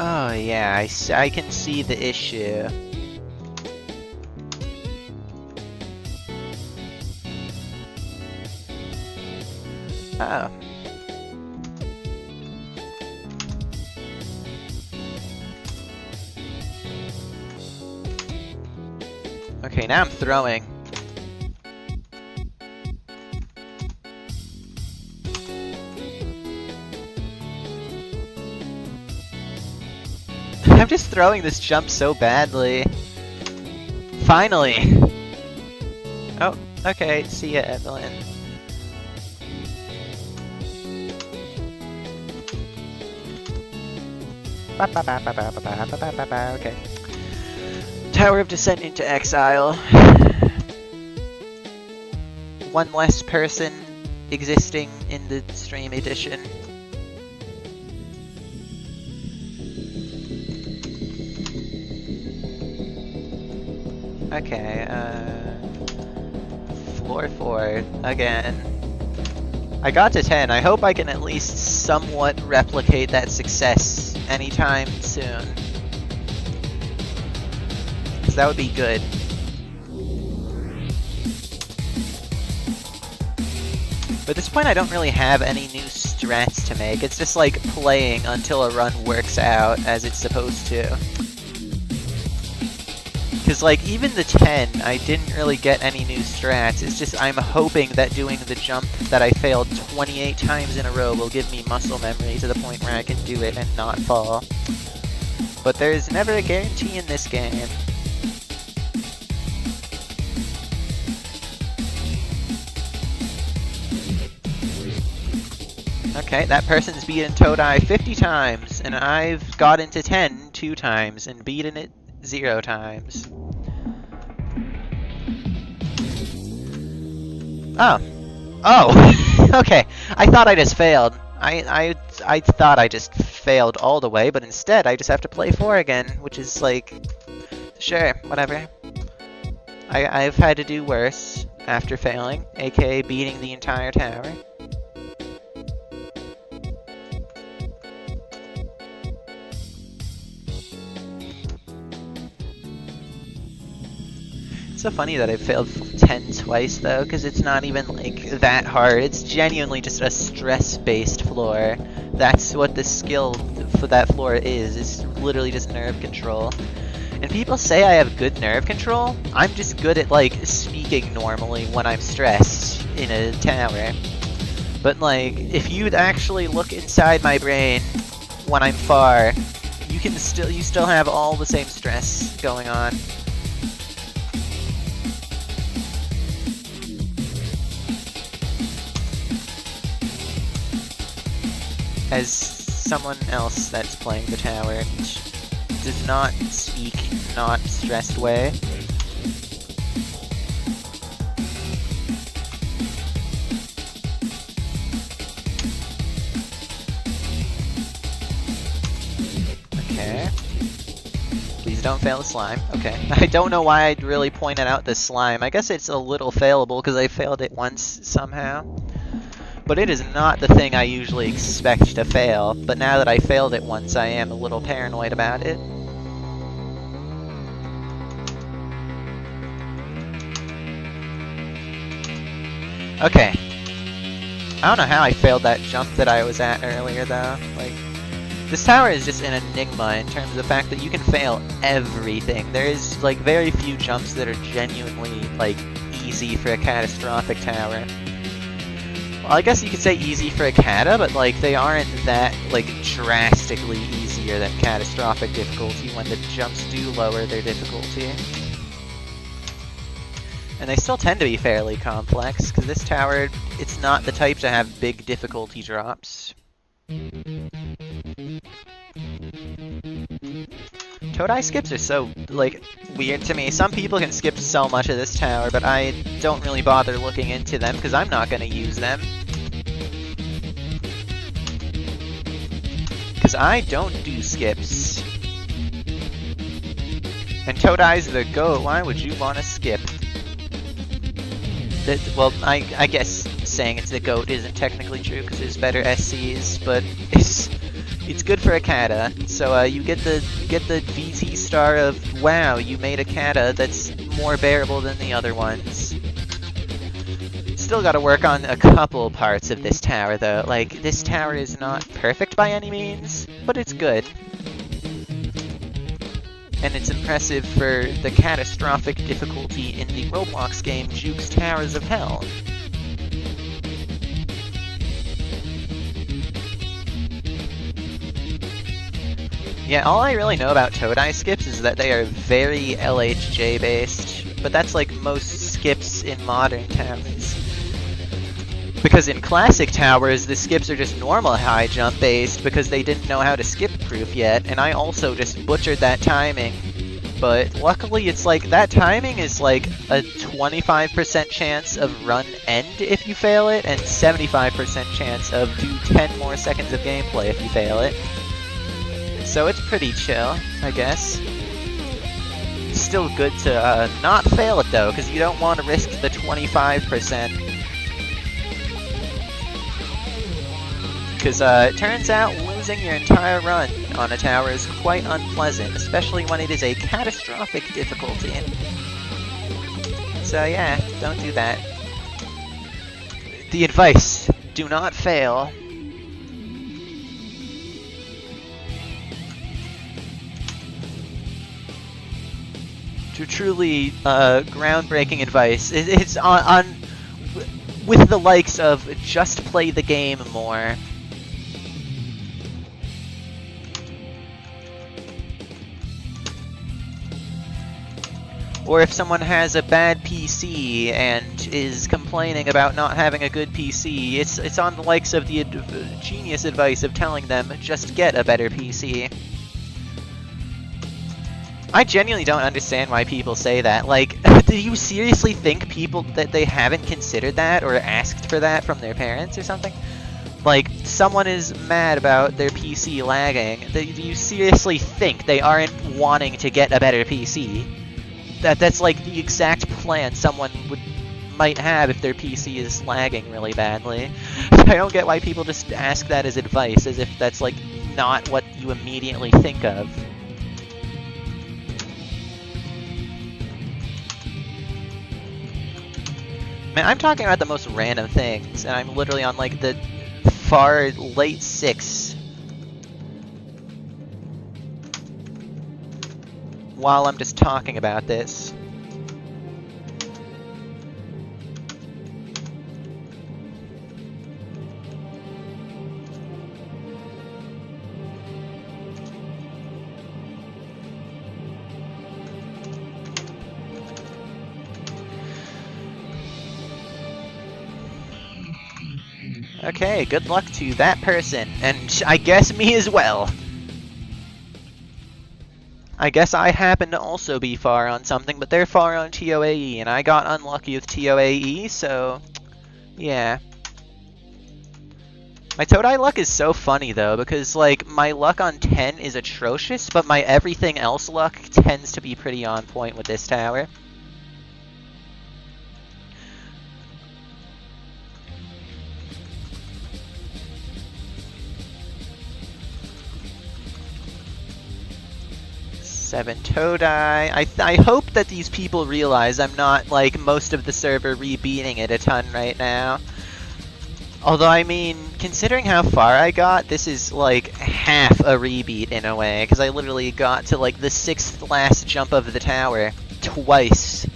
Oh yeah, I can see the issue. Oh. Okay, now I'm throwing. I'm just throwing this jump so badly. Finally! Oh, okay, see ya, Evelyn. Okay. Tower of Descent into exile. One less person existing in the stream edition. Okay, floor 4 again. I got to 10. I hope I can at least somewhat replicate that success anytime soon. Because that would be good. But at this point I don't really have any new strats to make. It's just like playing until a run works out as it's supposed to. Because, like, even the 10, I didn't really get any new strats. It's just I'm hoping that doing the jump that I failed 28 times in a row will give me muscle memory to the point where I can do it and not fall. But there's never a guarantee in this game. Okay, that person's beaten Todai 50 times, and I've got into 10 2 times and beaten it 0 times. Oh. Oh! Okay, I thought I just failed. I thought I just failed all the way, but instead I just have to play 4 again, which is like... Sure, whatever. I've had to do worse after failing, aka beating the entire tower. It's so funny that I failed 10 twice though, because it's not even like that hard. It's genuinely just a stress-based floor. That's what the skill for that floor is. It's literally just nerve control. And people say I have good nerve control. I'm just good at like speaking normally when I'm stressed in a tower. But like, if you'd actually look inside my brain when I'm far, you still have all the same stress going on. As someone else that's playing the tower and does not speak not stressed way. Okay. Please don't fail the slime. Okay. I don't know why I'd really pointed out the slime. I guess it's a little failable because I failed it once somehow. But it is not the thing I usually expect to fail, but now that I failed it once, I am a little paranoid about it. Okay. I don't know how I failed that jump that I was at earlier, though. Like, this tower is just an enigma in terms of the fact that you can fail everything. There is, like, very few jumps that are genuinely, like, easy for a catastrophic tower. Well, I guess you could say easy for a kata, but like they aren't that like drastically easier than catastrophic difficulty when the jumps do lower their difficulty. And they still tend to be fairly complex, because this tower, it's not the type to have big difficulty drops. Toadeye skips are so, like, weird to me. Some people can skip so much of this tower, but I don't really bother looking into them because I'm not going to use them. Because I don't do skips. And Toadeye's the GOAT. Why would you want to skip? Well, I guess saying it's the GOAT isn't technically true because there's better SCs, but it's good for a kata. So you get the VT star of, wow, you made a kata that's more bearable than the other ones. Still gotta work on a couple parts of this tower though. Like, this tower is not perfect by any means, but it's good. And it's impressive for the catastrophic difficulty in the Roblox game Juke's Towers of Hell. Yeah, all I really know about Toadeye skips is that they are very LHJ based, but that's like most skips in modern towers. Because in classic towers, the skips are just normal high jump based because they didn't know how to skip proof yet, and I also just butchered that timing. But luckily it's like, that timing is like a 25% chance of run end if you fail it, and 75% chance of do 10 more seconds of gameplay if you fail it. So it's pretty chill, I guess. Still good to not fail it though, because you don't want to risk the 25%. Because it turns out losing your entire run on a tower is quite unpleasant, especially when it is a catastrophic difficulty. So yeah, don't do that. The advice, do not fail. Truly groundbreaking advice. It's on with the likes of just play the game more. Or if someone has a bad PC and is complaining about not having a good PC, it's on the likes of the genius advice of telling them, just get a better PC. I genuinely don't understand why people say that. Like, do you seriously think people that they haven't considered that or asked for that from their parents or something? Like, someone is mad about their PC lagging. Do you seriously think they aren't wanting to get a better PC? That's like the exact plan someone might have if their PC is lagging really badly. I don't get why people just ask that as advice, as if that's like not what you immediately think of. Man, I'm talking about the most random things, and I'm literally on like the far late 6. While I'm just talking about this. Okay, good luck to that person, and I guess me as well. I guess I happen to also be far on something, but they're far on TOAE, and I got unlucky with TOAE, so yeah. My Toadeye luck is so funny though, because like my luck on 10 is atrocious, but my everything else luck tends to be pretty on point with this tower. Seven Toadeye. I hope that these people realize I'm not, like, most of the server re-beating it a ton right now. Although, I mean, considering how far I got, this is, like, half a rebeat in a way, because I literally got to, like, the 6th last jump of the tower twice.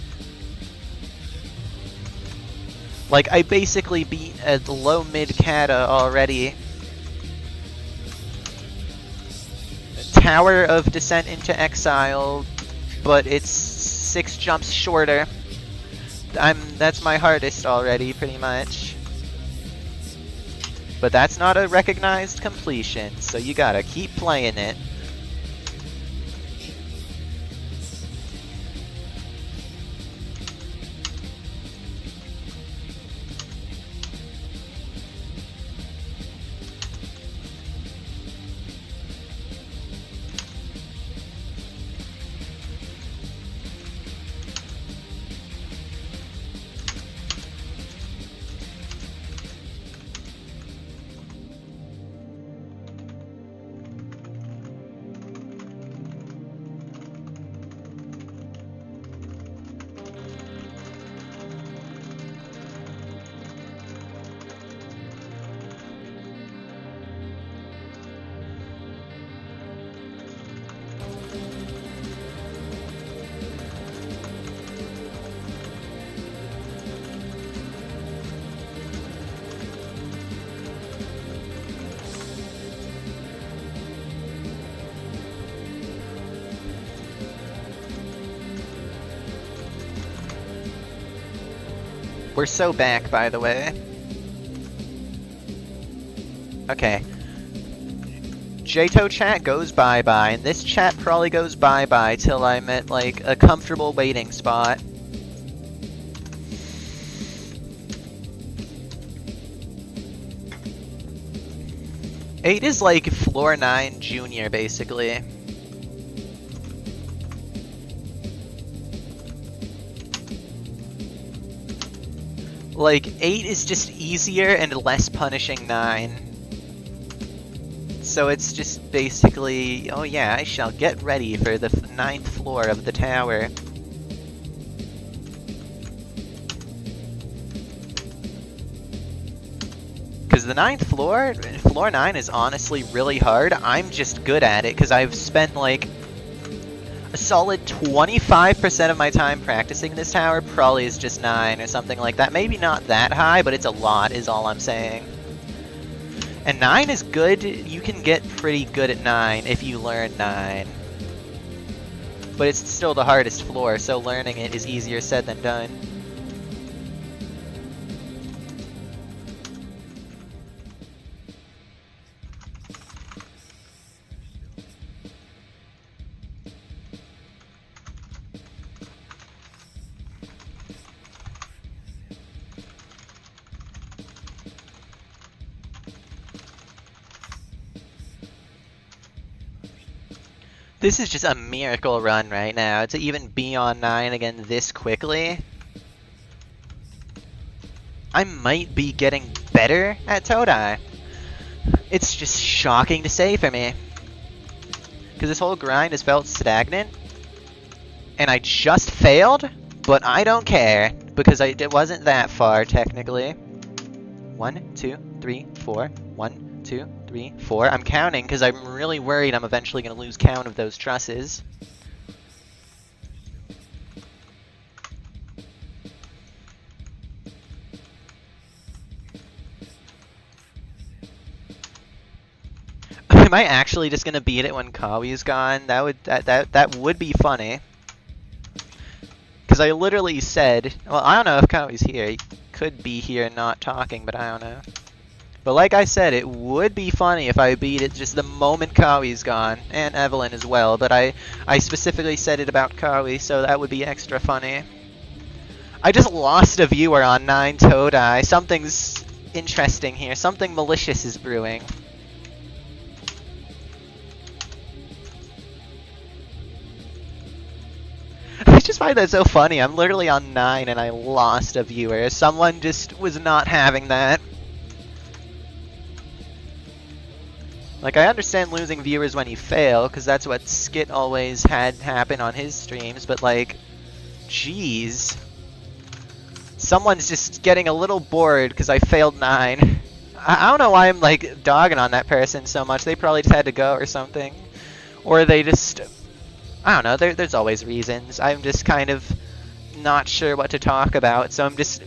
Like, I basically beat a low-mid kata already. Tower of Descent into Exile, but it's 6 jumps shorter. That's my hardest already, pretty much. But that's not a recognized completion, so you gotta keep playing it. We're so back, by the way. Okay. JTO chat goes bye-bye, and this chat probably goes bye-bye till I'm at, like, a comfortable waiting spot. Eight is like floor 9 junior, basically. Like, 8 is just easier and less punishing 9. So it's just basically, oh yeah, I shall get ready for the 9th floor of the tower. Because the 9th floor, floor 9 is honestly really hard. I'm just good at it because I've spent like a solid 25% of my time practicing this tower. Probably is just 9 or something like that. Maybe not that high, but it's a lot is all I'm saying. And 9 is good. You can get pretty good at 9 if you learn 9. But it's still the hardest floor, so learning it is easier said than done. This is just a miracle run right now, to even be on 9 again this quickly. I might be getting better at Todai. It's just shocking to say for me. Because this whole grind has felt stagnant. And I just failed, but I don't care, because it wasn't that far, technically. 1, 2, 3, 4. 1, 2, 3, 4. I'm counting because I'm really worried I'm eventually going to lose count of those trusses. Am I actually just going to beat it when Kawi's gone? That would be funny. Because I literally said, well, I don't know if Kawi's here. He could be here not talking, but I don't know. But like I said, it would be funny if I beat it just the moment Kawi's gone, and Evelyn as well, but I specifically said it about Kawi, so that would be extra funny. I just lost a viewer on 9 Todai. Something's interesting here. Something malicious is brewing. I just find that so funny. I'm literally on 9 and I lost a viewer. Someone just was not having that. Like, I understand losing viewers when you fail, because that's what Skit always had happen on his streams, but like, jeez. Someone's just getting a little bored because I failed 9. I don't know why I'm like dogging on that person so much. They probably just had to go or something. Or they just, I don't know, there's always reasons. I'm just kind of not sure what to talk about, so I'm just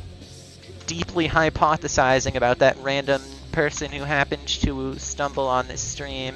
deeply hypothesizing about that random person who happened to stumble on this stream.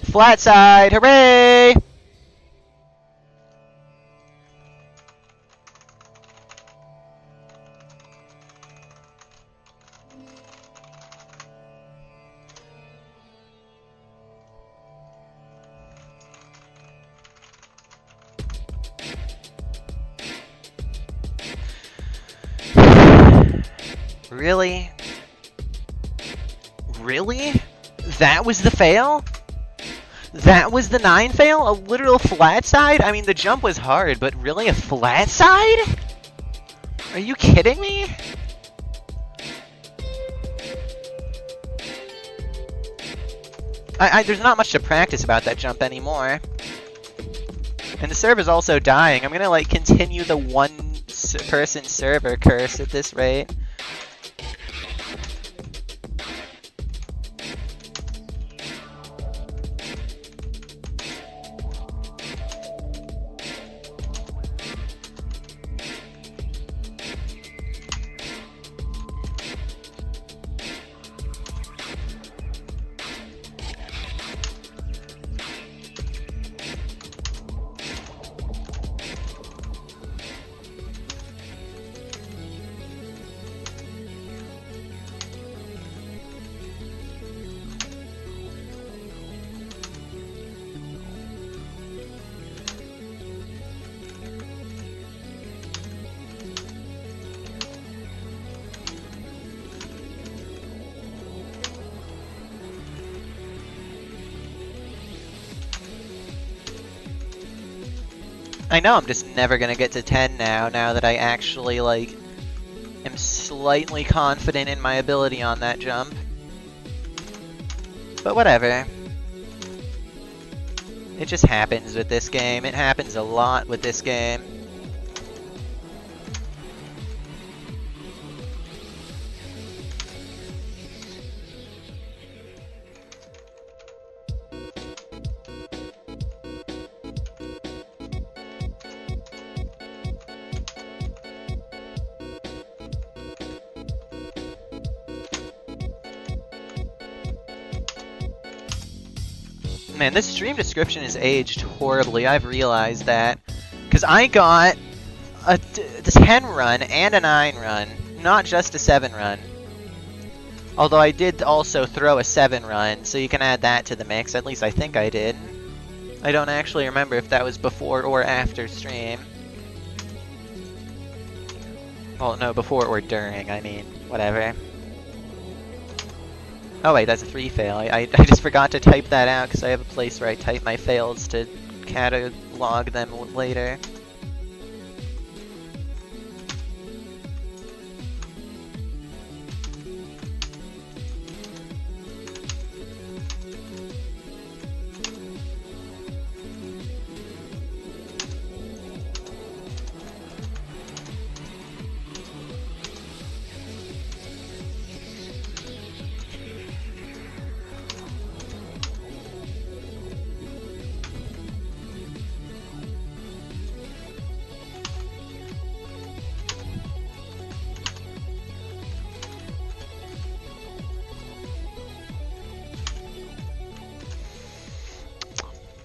Flat side, hooray! Really? Really? That was the fail? That was the 9 fail? A literal flat side? I mean, the jump was hard, but really a flat side? Are you kidding me? There's not much to practice about that jump anymore. And the server's also dying. I'm gonna, like, continue the one-person server curse at this rate. I know I'm just never gonna get to 10 now that I actually, like, am slightly confident in my ability on that jump. But whatever. It just happens with this game. It happens a lot with this game. Man, this stream description is aged horribly. I've realized that. Because I got a 10 run and a 9 run, not just a 7 run. Although I did also throw a 7 run, so you can add that to the mix. At least I think I did. I don't actually remember if that was before or after stream. Well, no, before or during, I mean. Whatever. Oh wait, that's a 3 fail. I just forgot to type that out because I have a place where I type my fails to catalog them later.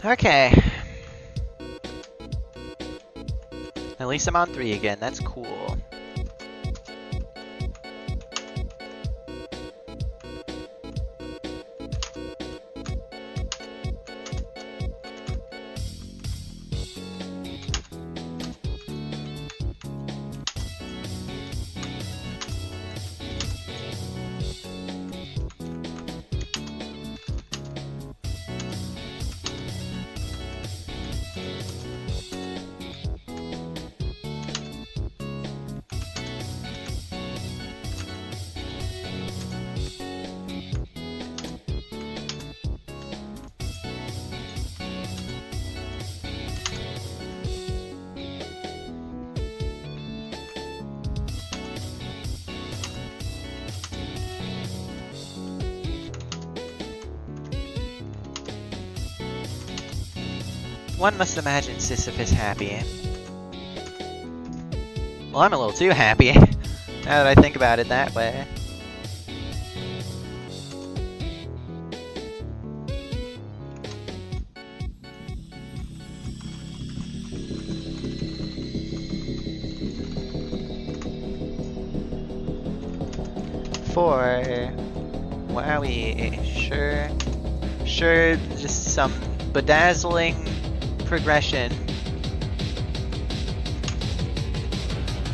Okay. At least I'm on 3 again, that's cool. One must imagine Sisyphus happy. Well, I'm a little too happy, now that I think about it that way. Four. Wowie. Sure, just some bedazzling progression.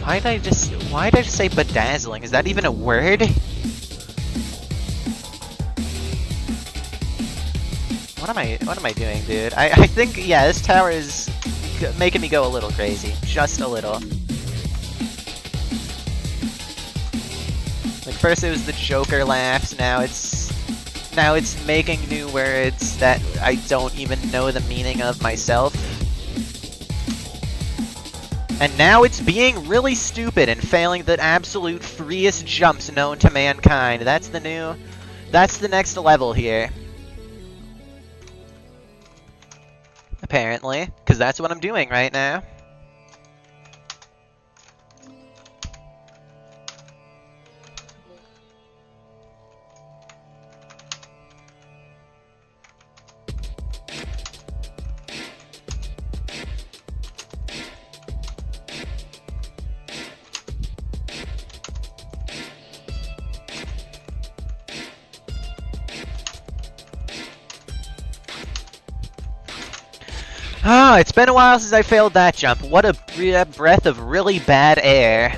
Why did I just say bedazzling? Is that even a word? What am I doing, dude? I think, yeah, this tower is making me go a little crazy. Just a little. Like, first it was the Joker laughs, now it's Now it's making new words that I don't even know the meaning of myself. And now it's being really stupid and failing the absolute freest jumps known to mankind. That's the next level here. Apparently, because that's what I'm doing right now. Ah, it's been a while since I failed that jump. What a breath of really bad air.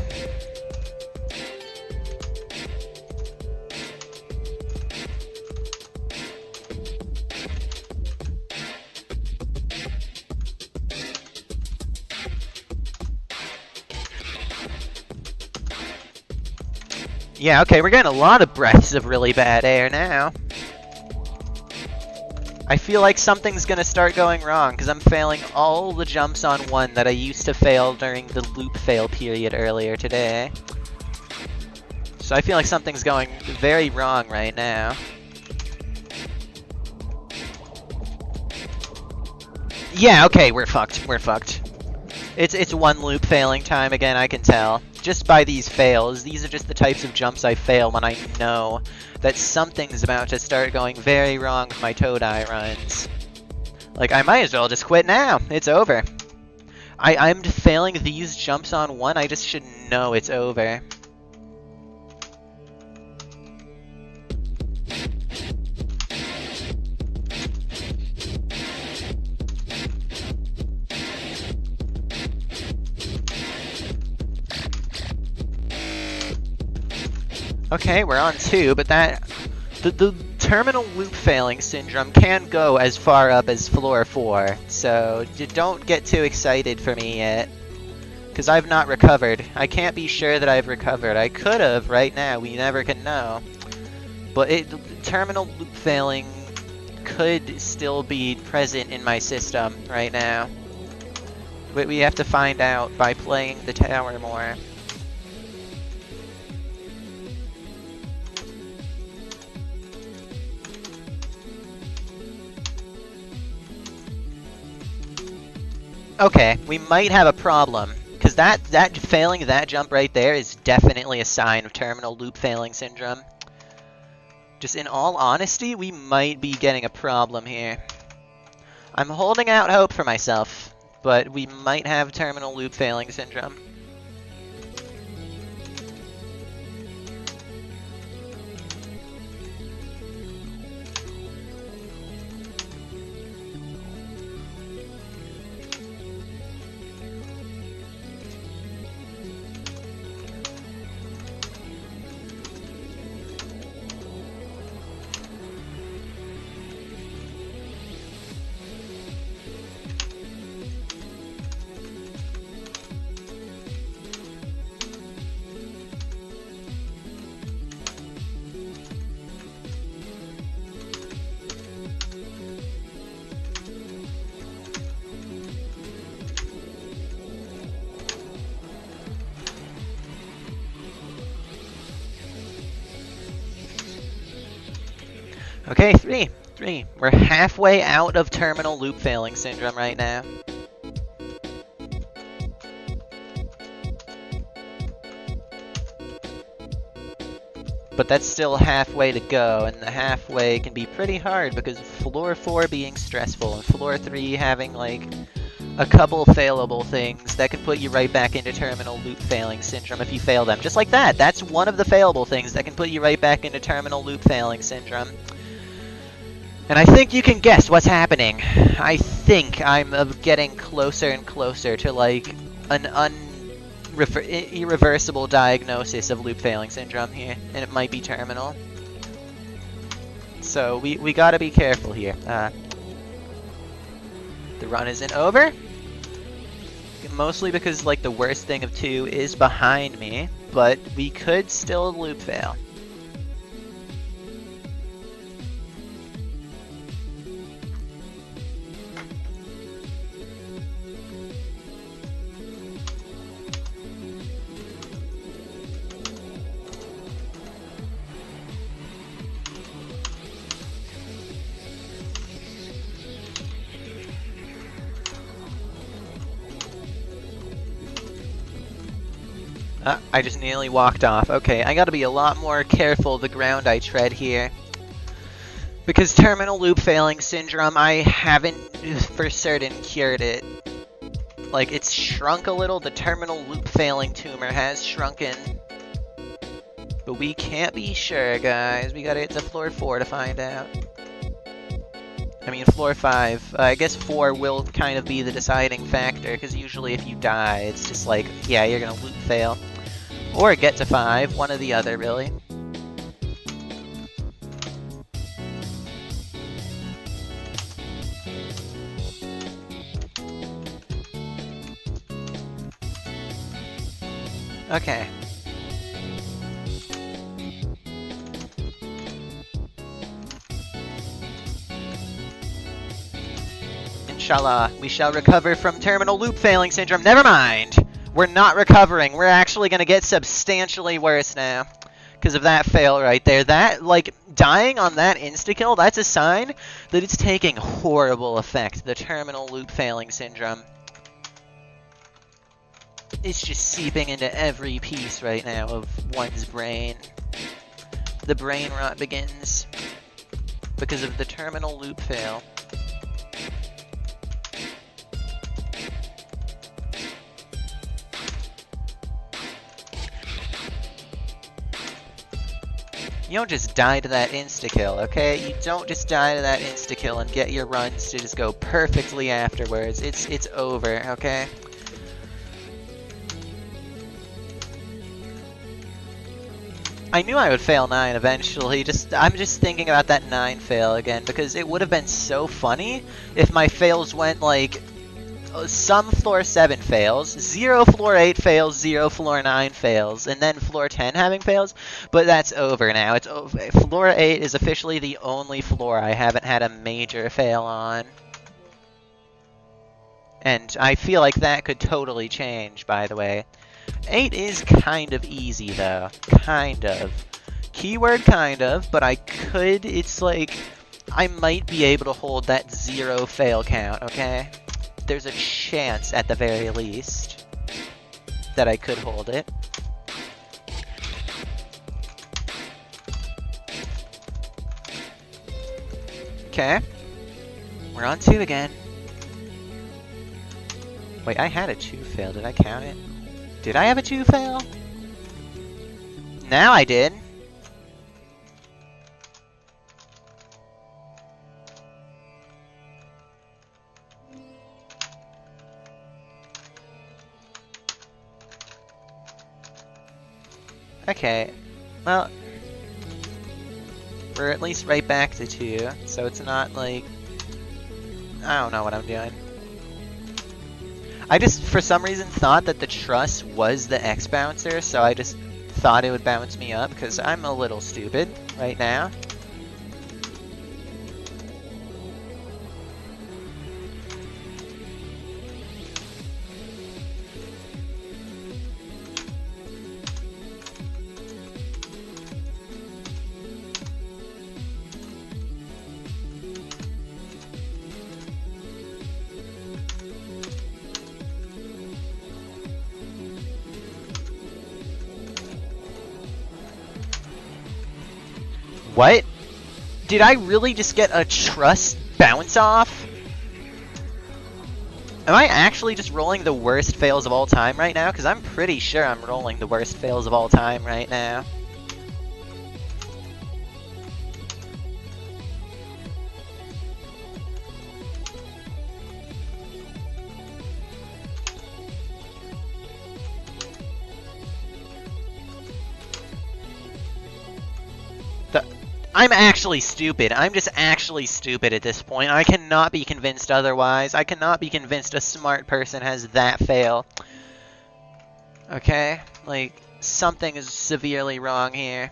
Yeah, okay, we're getting a lot of breaths of really bad air now. I feel like something's gonna start going wrong, because I'm failing all the jumps on one that I used to fail during the loop fail period earlier today. So I feel like something's going very wrong right now. Yeah, okay, we're fucked. We're fucked. It's one loop failing time again, I can tell. Just by these fails. These are just the types of jumps I fail when I know that something's about to start going very wrong with my Toadeye runs. Like, I might as well just quit now. It's over. I'm failing these jumps on one, I just should know it's over. Okay, we're on 2, but the terminal loop failing syndrome can go as far up as floor 4, so don't get too excited for me yet, because I've not recovered. I can't be sure that I've recovered. I could have right now, we never can know. But terminal loop failing could still be present in my system right now. But we have to find out by playing the tower more. Okay, we might have a problem, because that failing that jump right there is definitely a sign of terminal loop failing syndrome. Just in all honesty, we might be getting a problem here. I'm holding out hope for myself, but we might have terminal loop failing syndrome. Okay, 3. We're halfway out of terminal loop failing syndrome right now. But that's still halfway to go, and the halfway can be pretty hard because of floor 4 being stressful, and floor 3 having, like, a couple failable things that can put you right back into terminal loop failing syndrome if you fail them. Just like that! That's one of the failable things that can put you right back into terminal loop failing syndrome. And I think you can guess what's happening. I think I'm getting closer and closer to, like, an irreversible diagnosis of loop failing syndrome here, and it might be terminal. So we gotta be careful here. The run isn't over, mostly because, like, the worst thing of 2 is behind me, but we could still loop fail. I just nearly walked off. Okay, I gotta be a lot more careful the ground I tread here. Because terminal loop failing syndrome, I haven't for certain cured it. Like, it's shrunk a little. The terminal loop failing tumor has shrunken. But we can't be sure, guys. We gotta get to floor 4 to find out. I mean, floor 5. I guess 4 will kind of be the deciding factor, because usually if you die, it's just like, yeah, you're gonna loop fail. Or get to 5, one or the other, really. Okay. Inshallah, we shall recover from terminal loop failing syndrome. Never mind! We're not recovering. We're actually going to get substantially worse now. Because of that fail right there. That, like, dying on that insta-kill, that's a sign that it's taking horrible effect. The terminal loop failing syndrome. It's just seeping into every piece right now of one's brain. The brain rot begins because of the terminal loop fail. You don't just die to that insta-kill, okay? You don't just die to that insta-kill and get your runs to just go perfectly afterwards. It's over, okay? I knew I would fail 9 eventually. I'm just thinking about that 9 fail again, because it would have been so funny if my fails went like some floor 7 fails, 0 floor 8 fails, 0 floor 9 fails, and then floor 10 having fails, but that's over now. It's over. Floor 8 is officially the only floor I haven't had a major fail on. And I feel like that could totally change, by the way. 8 is kind of easy, though. Kind of. Keyword kind of, but I could, it's like, I might be able to hold that 0 fail count, okay? There's a chance, at the very least, that I could hold it. Okay. We're on 2 again. Wait, I had a 2 fail. Did I count it? Did I have a 2 fail? Now I did. Okay, well, we're at least right back to 2, so it's not like, I don't know what I'm doing. I just, for some reason, thought that the truss was the X bouncer, so I just thought it would bounce me up, because I'm a little stupid right now. What? Did I really just get a truss bounce off? Am I actually just rolling the worst fails of all time right now? Because I'm pretty sure I'm rolling the worst fails of all time right now. I'm actually stupid. I'm just actually stupid at this point. I cannot be convinced otherwise. I cannot be convinced a smart person has that fail. Okay? Like, something is severely wrong here.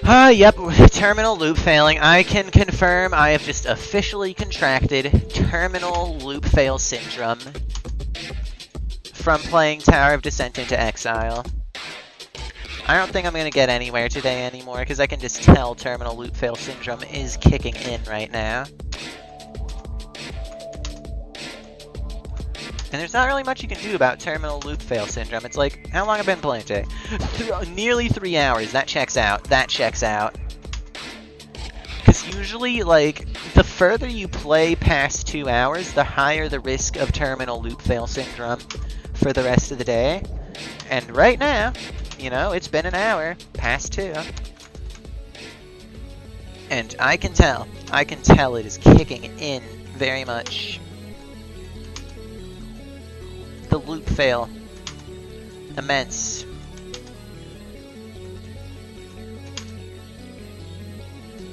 Yep, terminal loop failing. I can confirm I have just officially contracted terminal loop fail syndrome from playing Tower of Descent into Exile. I don't think I'm going to get anywhere today anymore, because I can just tell terminal loop fail syndrome is kicking in right now. And there's not really much you can do about terminal loop fail syndrome. It's like, how long have I been playing today? Nearly 3 hours. That checks out. That checks out. Because usually, like, the further you play past 2 hours, the higher the risk of terminal loop fail syndrome for the rest of the day. And right now, you know, it's been an hour, past 2. And I can tell it is kicking in very much. The loop fail. Immense.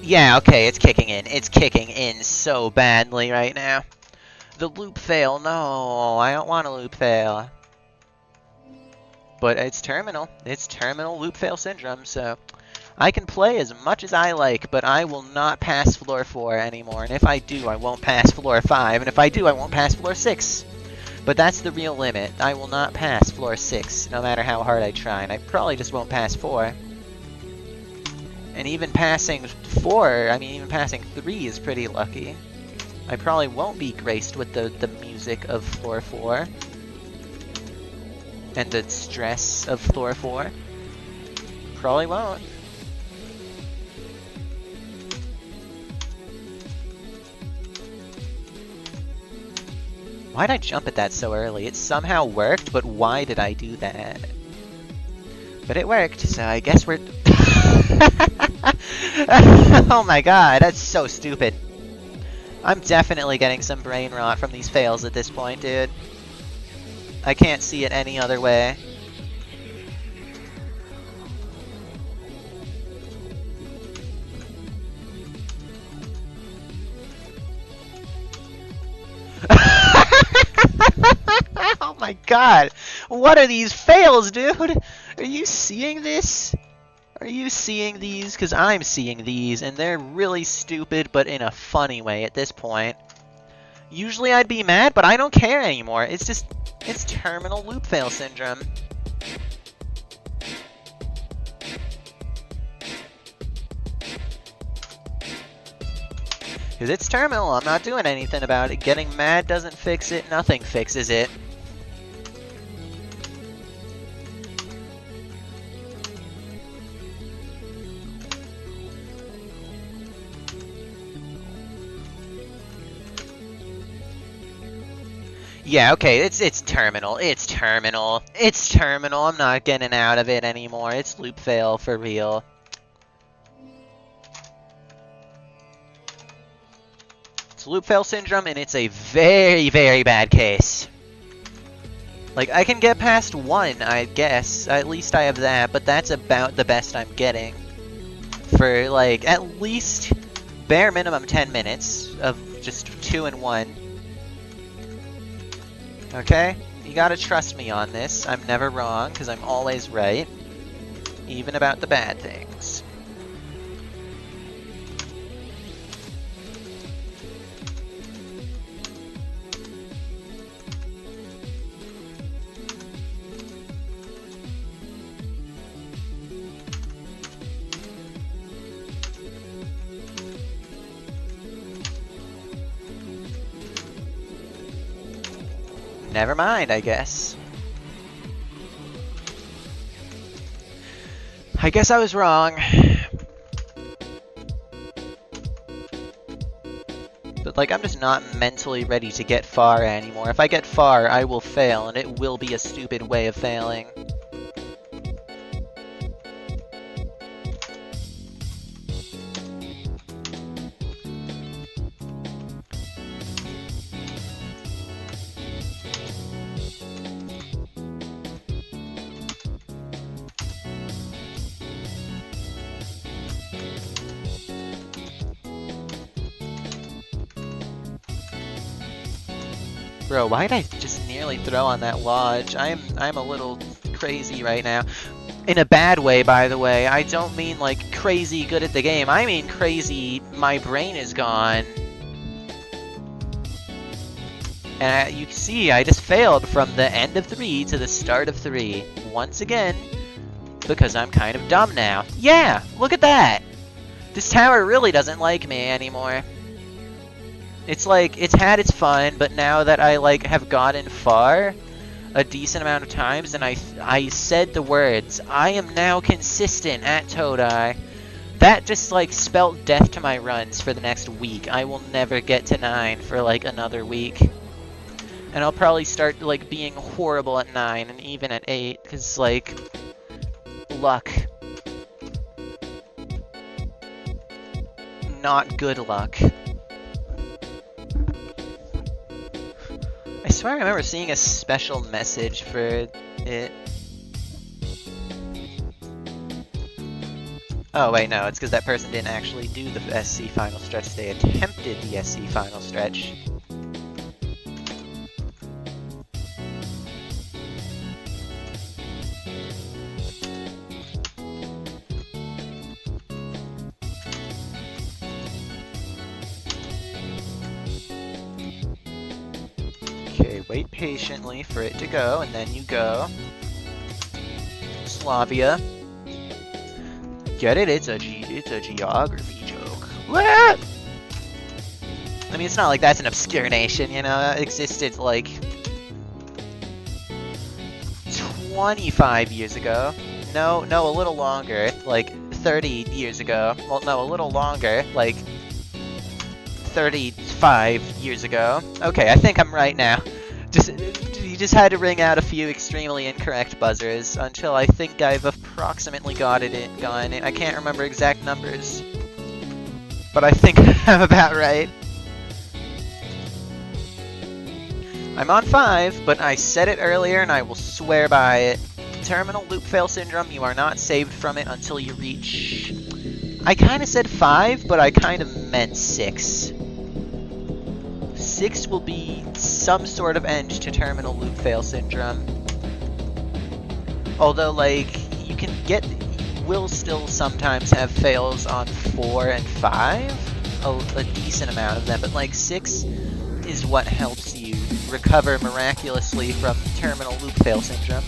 Yeah, okay, it's kicking in. It's kicking in so badly right now. The loop fail, no, I don't want a loop fail. But it's terminal. It's terminal loop fail syndrome, so I can play as much as I like, but I will not pass floor 4 anymore. And if I do, I won't pass floor 5. And if I do, I won't pass floor 6. But that's the real limit. I will not pass floor 6, no matter how hard I try. And I probably just won't pass 4. And even passing 4, I mean, even passing 3 is pretty lucky. I probably won't be graced with the music of floor 4. And the stress of floor 4. Probably won't. Why'd I jump at that so early? It somehow worked, but why did I do that? But it worked, so I guess we're... Oh my god, that's so stupid. I'm definitely getting some brain rot from these fails at this point, dude. I can't see it any other way. Oh my god! What are these fails, dude? Are you seeing this? Are you seeing these? Because I'm seeing these, and they're really stupid, but in a funny way at this point. Usually I'd be mad, but I don't care anymore. It's just... it's terminal loop fail syndrome. Because it's terminal, I'm not doing anything about it. Getting mad doesn't fix it, nothing fixes it. Yeah, okay, it's terminal, it's terminal, it's terminal, I'm not getting out of it anymore, it's loop fail for real. It's loop fail syndrome, and it's a very, very bad case. Like, I can get past 1, I guess, at least I have that, but that's about the best I'm getting. For, like, at least bare minimum 10 minutes of just 2 and 1. Okay? You gotta trust me on this. I'm never wrong, because I'm always right. Even about the bad things. Never mind, I guess. I guess I was wrong. But, like, I'm just not mentally ready to get far anymore. If I get far, I will fail, and it will be a stupid way of failing. Bro, why'd I just nearly throw on that lodge? I'm a little crazy right now. In a bad way, by the way. I don't mean like crazy good at the game. I mean crazy, my brain is gone. And you can see I just failed from the end of 3 to the start of 3. Once again, because I'm kind of dumb now. Yeah, look at that! This tower really doesn't like me anymore. It's like, it's had its fun, but now that I like have gotten far a decent amount of times, and I said the words, I am now consistent at Todai. That just like spelt death to my runs for the next week. I will never get to 9 for like another week. And I'll probably start like being horrible at 9 and even at 8, because like, luck. Not good luck. I swear I remember seeing a special message for it. Oh wait, no, it's because that person didn't actually do the SC final stretch, they attempted the SC final stretch. Okay, wait patiently for it to go, and then you go. Slavia. Get it? It's a geography joke. What? I mean, it's not like that's an obscure nation, you know? It existed like 25 years ago. No, a little longer. Like 30 years ago. Well, no, a little longer. Like 35 years ago. Okay, I think I'm right now. You just had to ring out a few extremely incorrect buzzers until I think I've approximately gotten it. I can't remember exact numbers, but I think I'm about right. I'm on 5, but I said it earlier and I will swear by it. Terminal loop fail syndrome, you are not saved from it until you reach... I kind of said 5, but I kind of meant 6. 6 will be some sort of end to terminal loop fail syndrome. Although, like, you will still sometimes have fails on 4 and 5, a decent amount of them, but like 6 is what helps you recover miraculously from terminal loop fail syndrome.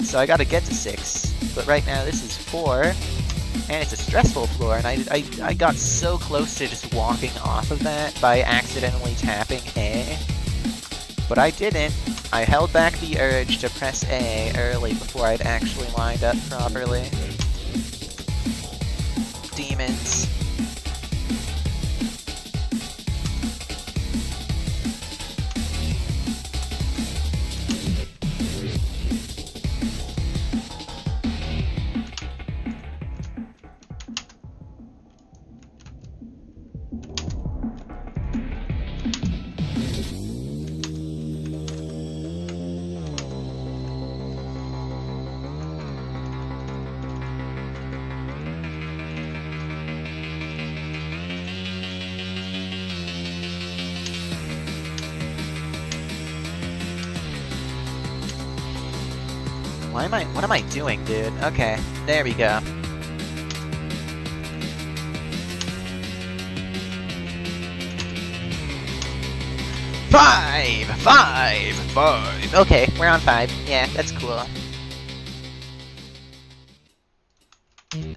So I gotta get to 6, but right now this is 4. And it's a stressful floor, and I got so close to just walking off of that by accidentally tapping A. But I didn't. I held back the urge to press A early before I'd actually lined up properly. Demons. What am I doing, dude? Okay, there we go. Five! Okay, we're on 5. Yeah, that's cool.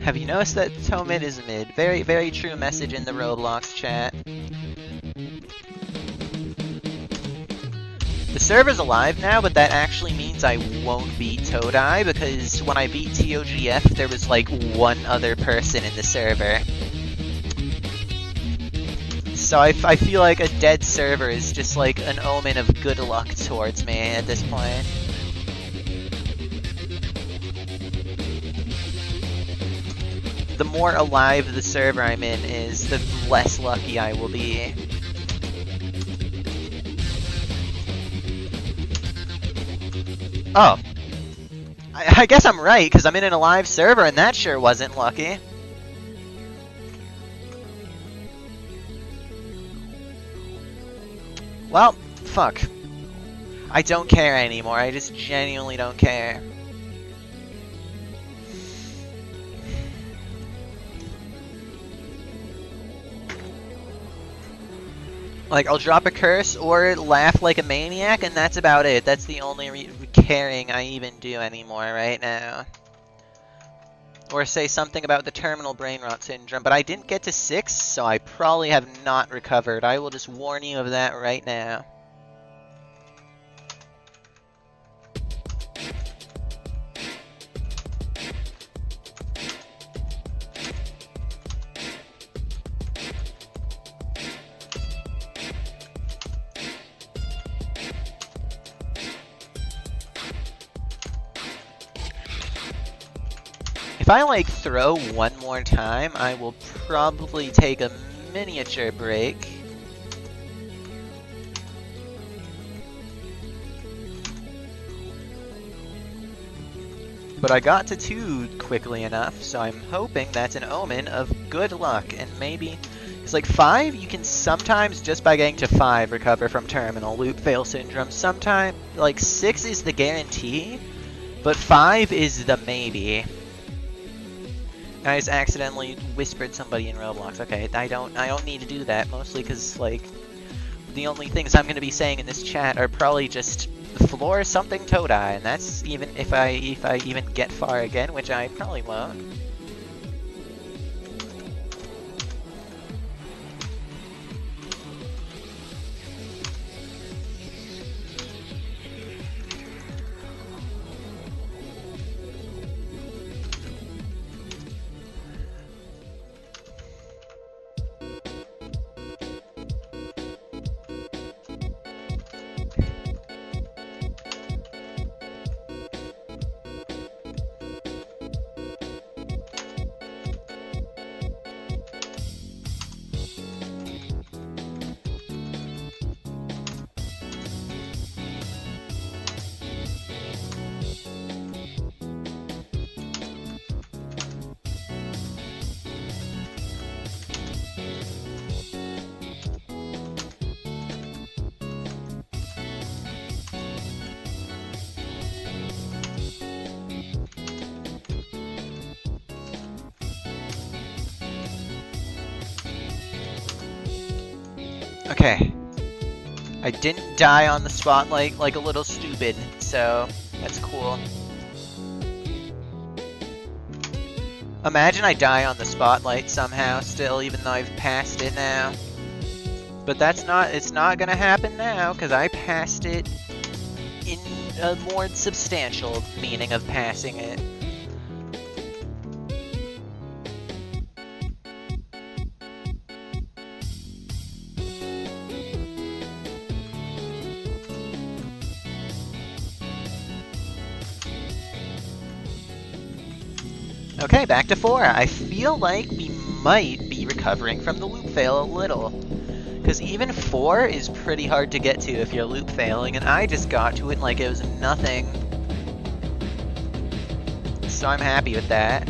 Have you noticed that Tomid is mid? Very, very true message in the Roblox chat. The server's alive now, but that actually means I won't beat Todai, because when I beat TOGF, there was like one other person in the server. So I feel like a dead server is just like an omen of good luck towards me at this point. The more alive the server I'm in is, the less lucky I will be. Oh. I guess I'm right, because I'm in an alive server, and that sure wasn't lucky. Well, fuck. I don't care anymore, I just genuinely don't care. Like, I'll drop a curse or laugh like a maniac, and that's about it. That's the only caring I even do anymore right now. Or say something about the terminal brain rot syndrome, but I didn't get to 6, so I probably have not recovered. I will just warn you of that right now. If I, like, throw one more time, I will probably take a miniature break. But I got to 2 quickly enough, so I'm hoping that's an omen of good luck, and maybe... It's like 5, you can sometimes, just by getting to 5, recover from terminal loop fail syndrome. Sometimes, like, 6 is the guarantee, but 5 is the maybe. I just accidentally whispered somebody in Roblox. Okay, I don't need to do that, mostly because, like, the only things I'm going to be saying in this chat are probably just the floor something Todai, and that's even if I even get far again, which I probably won't. Okay. I didn't die on the spotlight like a little stupid, so that's cool. Imagine I die on the spotlight somehow still, even though I've passed it now. But it's not gonna happen now, because I passed it in a more substantial meaning of passing it. Okay, back to 4. I feel like we might be recovering from the loop fail a little. Because even 4 is pretty hard to get to if you're loop failing, and I just got to it like it was nothing. So I'm happy with that.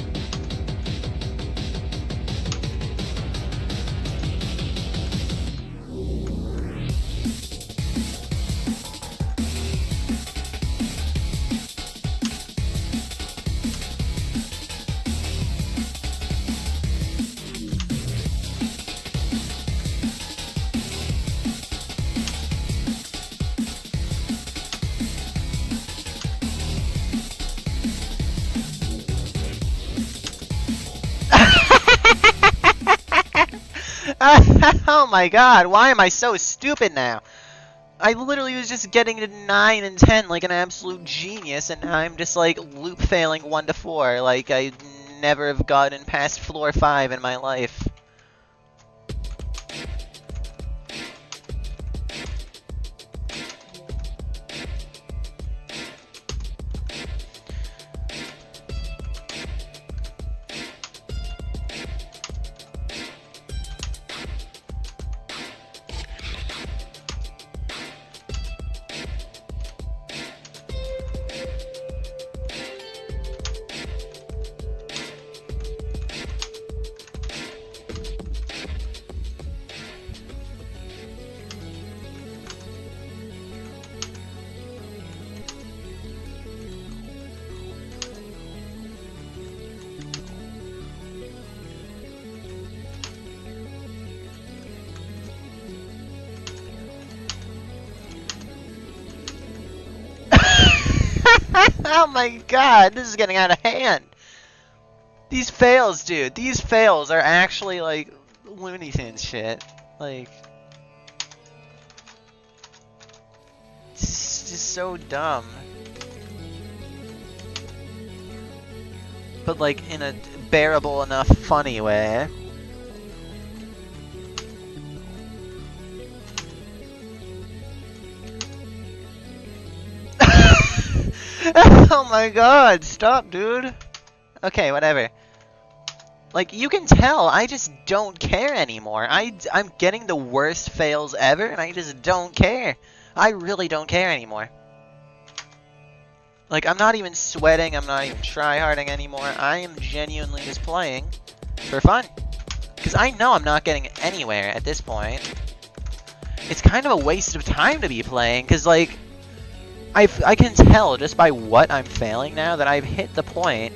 Oh my god, why am I so stupid now? I literally was just getting to 9 and 10 like an absolute genius, and now I'm just like loop failing 1 to 4 like I never have gotten past floor 5 in my life. Oh my god, this is getting out of hand. These fails, dude. These fails are actually, like, Looney Tunes shit. Like... It's just so dumb. But, like, in a bearable enough funny way. Oh my god, stop, dude. Okay, whatever. Like, you can tell, I just don't care anymore. I'm getting the worst fails ever, and I just don't care. I really don't care anymore. Like, I'm not even sweating, I'm not even tryharding anymore. I am genuinely just playing for fun. Because I know I'm not getting anywhere at this point. It's kind of a waste of time to be playing, because, like, I can tell just by what I'm failing now that I've hit the point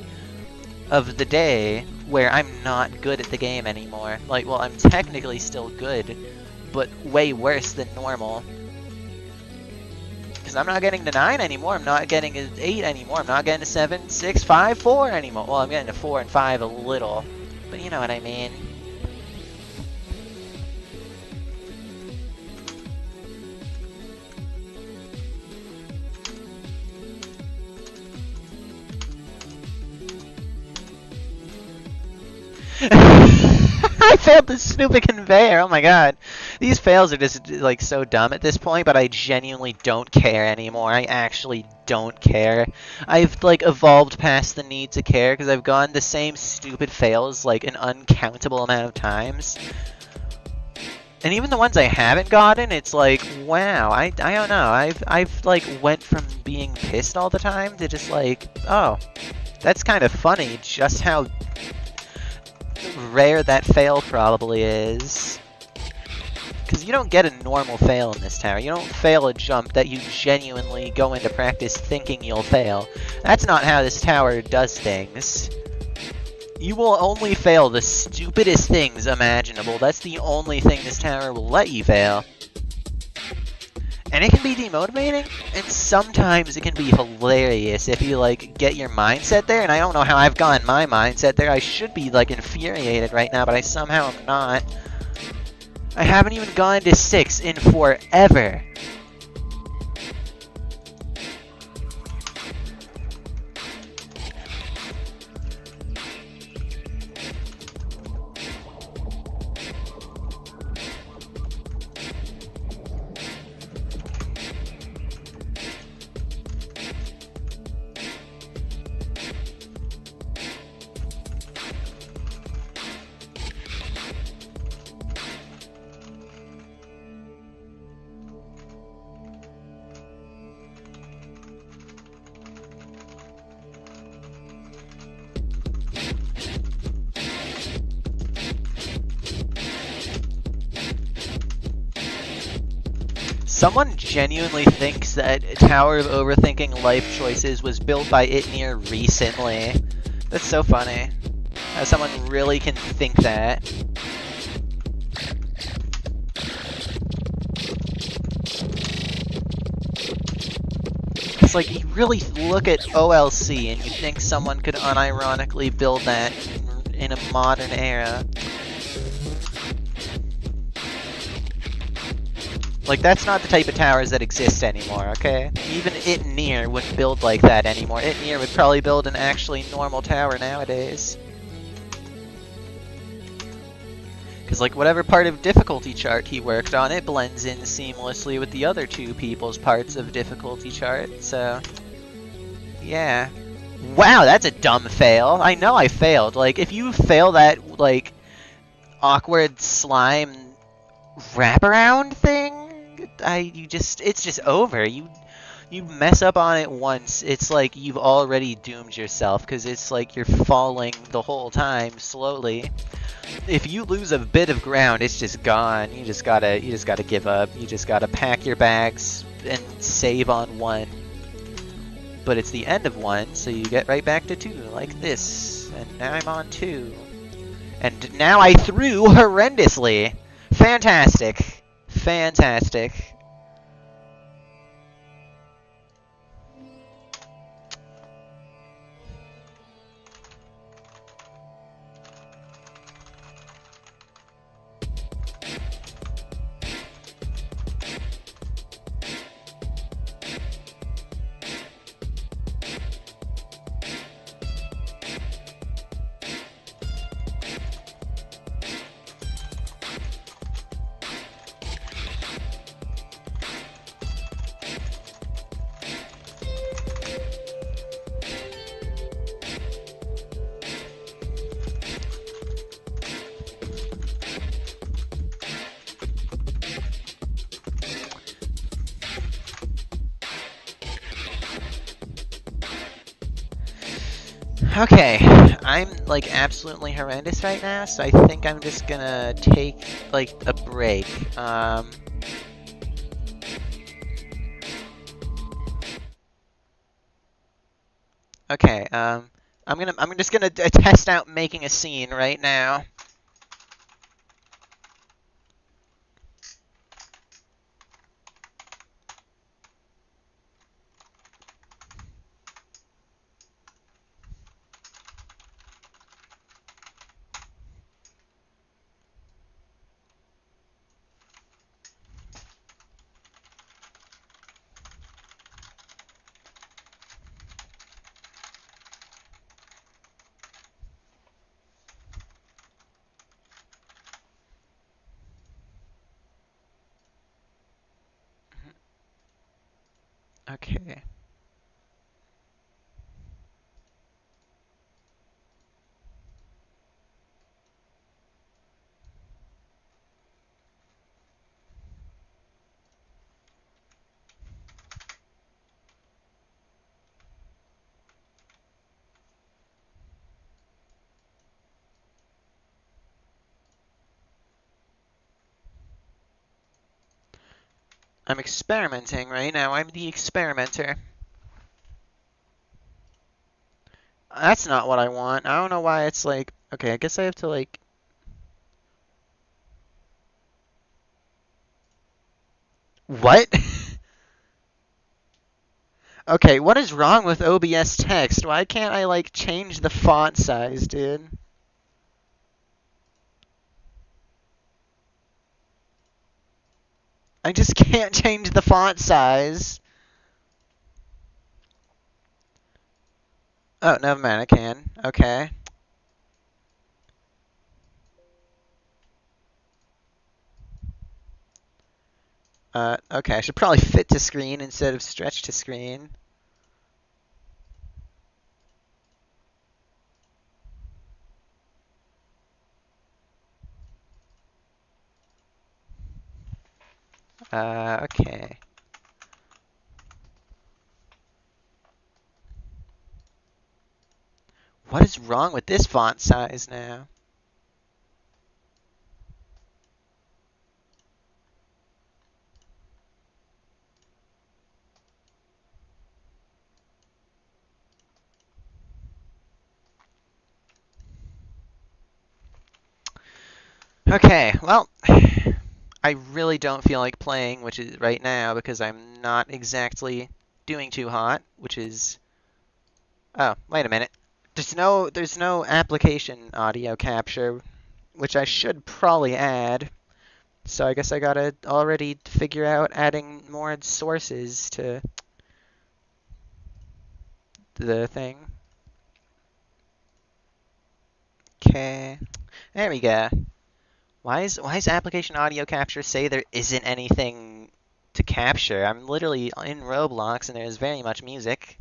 of the day where I'm not good at the game anymore. Like, well, I'm technically still good, but way worse than normal. Because I'm not getting to 9 anymore, I'm not getting to 8 anymore, I'm not getting to 7, 6, 5, 4 anymore. Well, I'm getting to 4 and 5 a little, but you know what I mean. I failed the stupid conveyor, oh my god. These fails are just, like, so dumb at this point, but I genuinely don't care anymore. I actually don't care. I've, like, evolved past the need to care, because I've gone the same stupid fails, like, an uncountable amount of times. And even the ones I haven't gotten, it's like, wow, I don't know. I've, like, went from being pissed all the time to just, like, oh, that's kind of funny, just how rare that fail probably is. Because you don't get a normal fail in this tower. You don't fail a jump that you genuinely go into practice thinking you'll fail. That's not how this tower does things. You will only fail the stupidest things imaginable. That's the only thing this tower will let you fail. And it can be demotivating, and sometimes it can be hilarious if you, like, get your mindset there, and I don't know how I've gotten my mindset there. I should be, like, infuriated right now, but I somehow am not. I haven't even gone to 6 in forever. Someone genuinely thinks that Tower of Overthinking Life Choices was built by itnear recently. That's so funny. How someone really can think that. It's like, you really look at OLC and you think someone could unironically build that in a modern era. Like, that's not the type of towers that exist anymore, okay? Even itnear wouldn't build like that anymore. Itnear would probably build an actually normal tower nowadays. Because, like, whatever part of difficulty chart he worked on, it blends in seamlessly with the other two people's parts of difficulty chart, so... yeah. Wow, that's a dumb fail. I know I failed. Like, if you fail that, like, awkward slime wraparound thing, it's just over. You mess up on it once, it's like you've already doomed yourself, because it's like you're falling the whole time slowly. If you lose a bit of ground, it's just gone. You just gotta give up. You just gotta pack your bags and save on 1. But it's the end of 1, so you get right back to 2, like this. And now I'm on 2. And now I threw horrendously. Fantastic. Fantastic. Okay, I'm like absolutely horrendous right now, so I think I'm just gonna take like a break. Okay, I'm just gonna test out making a scene right now. Okay. I'm experimenting right now. I'm the experimenter. That's not what I want. I don't know why it's like... Okay, I guess I have to like... What? Okay, what is wrong with OBS text? Why can't I like change the font size, dude? I just can't change the font size. Oh, never mind, I can. Okay. Okay, I should probably fit to screen instead of stretch to screen. Okay. What is wrong with this font size now? Okay, well, I really don't feel like playing, which is right now because I'm not exactly doing too hot, which is... Oh, wait a minute. There's no application audio capture, which I should probably add. So I guess I gotta already figure out adding more sources to the thing. Okay, there we go. Why is application audio capture say there isn't anything to capture? I'm literally in Roblox and there's very much music.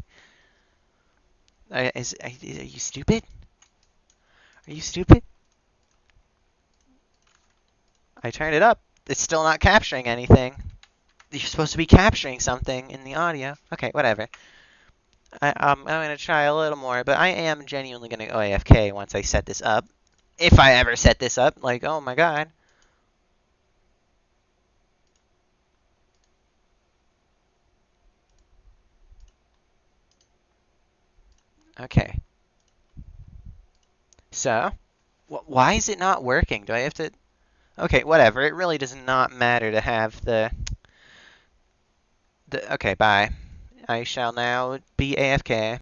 Are you stupid? Are you stupid? I turned it up. It's still not capturing anything. You're supposed to be capturing something in the audio. Okay, whatever. I'm gonna try a little more, but I am genuinely gonna go AFK once I set this up. If I ever set this up, like, oh my god. Okay. So, why is it not working? Do I have to... Okay, whatever. It really does not matter to have the... Okay, bye. I shall now be AFK.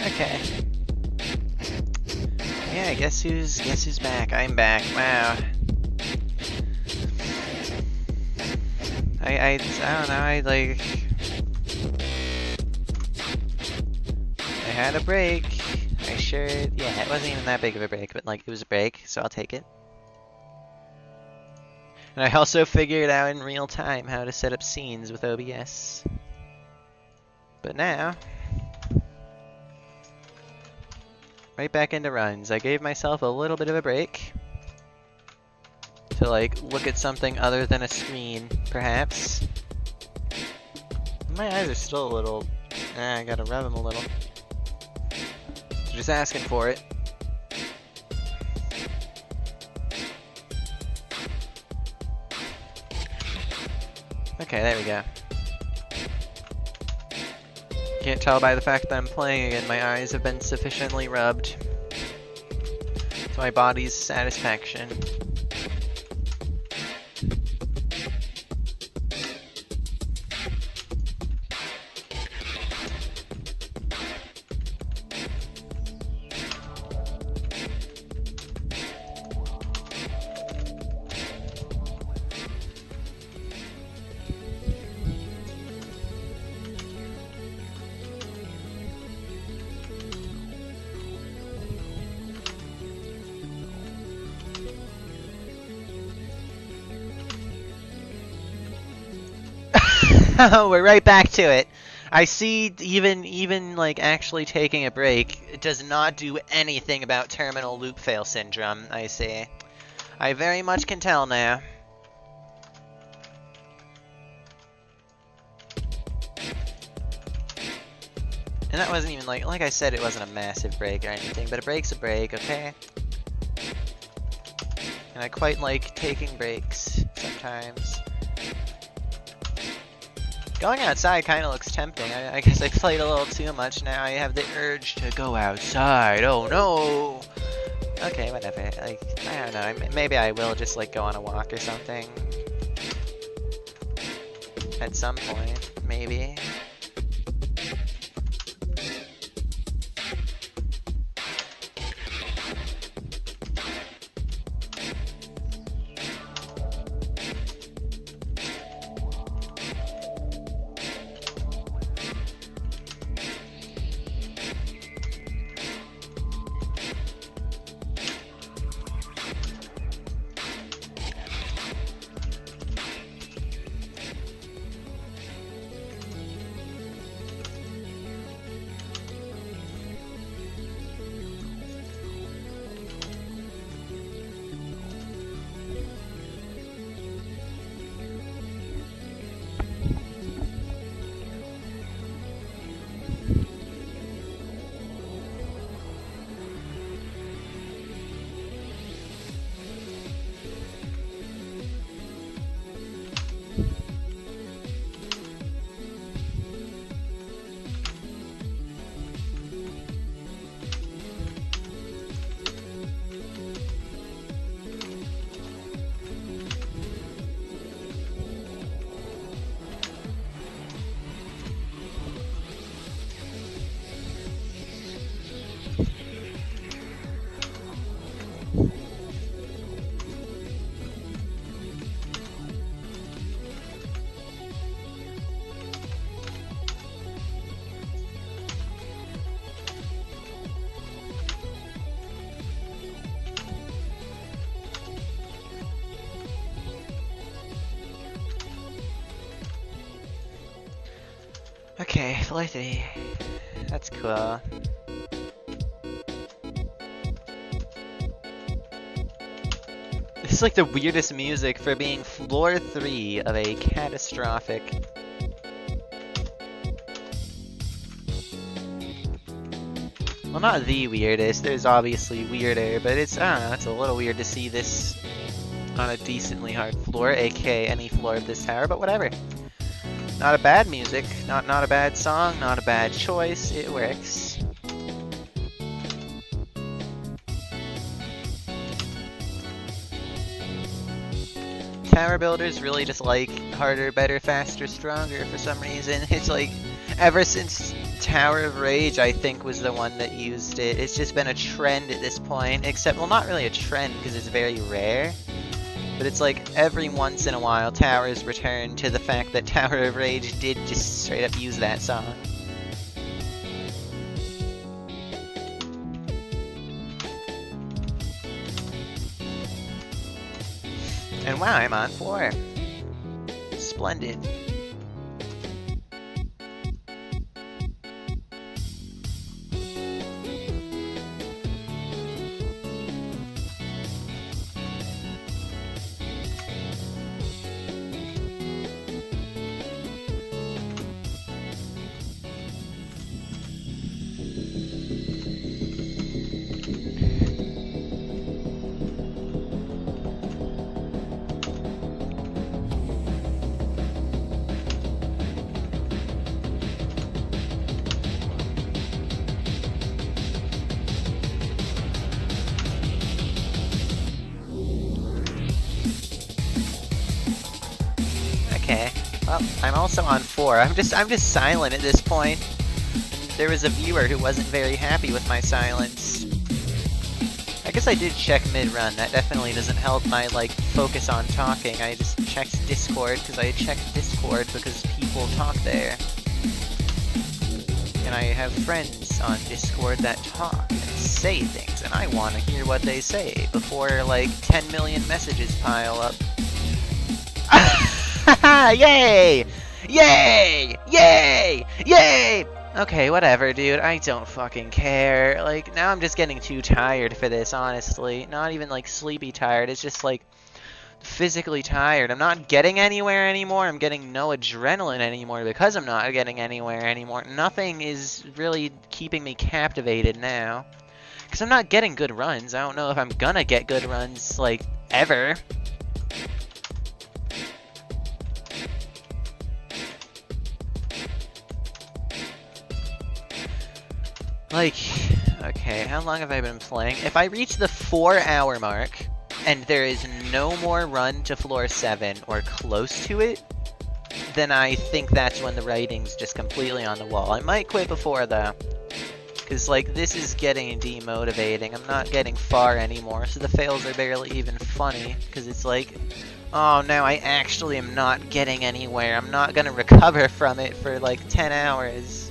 Okay. Yeah, guess who's back? I'm back. Wow. I don't know, I had a break. Yeah, it wasn't even that big of a break, but like, it was a break, so I'll take it. And I also figured out in real time how to set up scenes with OBS. But now, right back into runs. I gave myself a little bit of a break to like look at something other than a screen, perhaps. My eyes are still a little, I gotta rub them a little. So just asking for it. Okay, there we go. Can't tell by the fact that I'm playing again, my eyes have been sufficiently rubbed to my body's satisfaction. We're right back to it. I see even like actually taking a break, it does not do anything about terminal loop fail syndrome, I see. I very much can tell now. And that wasn't even like I said, it wasn't a massive break or anything, but a break's a break, okay? And I quite like taking breaks sometimes. Going outside kind of looks tempting. I guess I played a little too much now. I have the urge to go outside. Oh no! Okay, whatever. Like, I don't know. Maybe I will just like go on a walk or something. At some point, maybe. Okay, floor 3. That's cool. This is like the weirdest music for being floor 3 of a catastrophic. Well, not the weirdest. There's obviously weirder, but it's, I don't know, it's a little weird to see this on a decently hard floor, aka any floor of this tower, but whatever. Not a bad music, not a bad song, not a bad choice, it works. tower builders really just like harder, better, faster, stronger for some reason. It's like, ever since Tower of Rage, I think, was the one that used it. It's just been a trend at this point, except, well, not really a trend because it's very rare. But it's like every once in a while, towers return to the fact that Tower of Rage did just straight up use that song. And wow, I'm on 4. Splendid. Well, I'm also on 4. I'm just silent at this point. There was a viewer who wasn't very happy with my silence. I guess I did check mid-run. That definitely doesn't help my, like, focus on talking. I just checked Discord because I checked Discord because people talk there. And I have friends on Discord that talk and say things, and I want to hear what they say before, like, 10 million messages pile up. Yay! Yay! Yay! Yay! Okay, whatever, dude. I don't fucking care. Like, now I'm just getting too tired for this, honestly. Not even, like, sleepy tired. It's just, like, physically tired. I'm not getting anywhere anymore. I'm getting no adrenaline anymore because I'm not getting anywhere anymore. Nothing is really keeping me captivated now. Because I'm not getting good runs. I don't know if I'm gonna get good runs, like, ever. Like, okay, how long have I been playing? If I reach the 4-hour mark, and there is no more run to floor 7 or close to it, then I think that's when the writing's just completely on the wall. I might quit before, though. Because, like, this is getting demotivating. I'm not getting far anymore, so the fails are barely even funny. Because it's like, oh, now I actually am not getting anywhere. I'm not gonna recover from it for, like, 10 hours.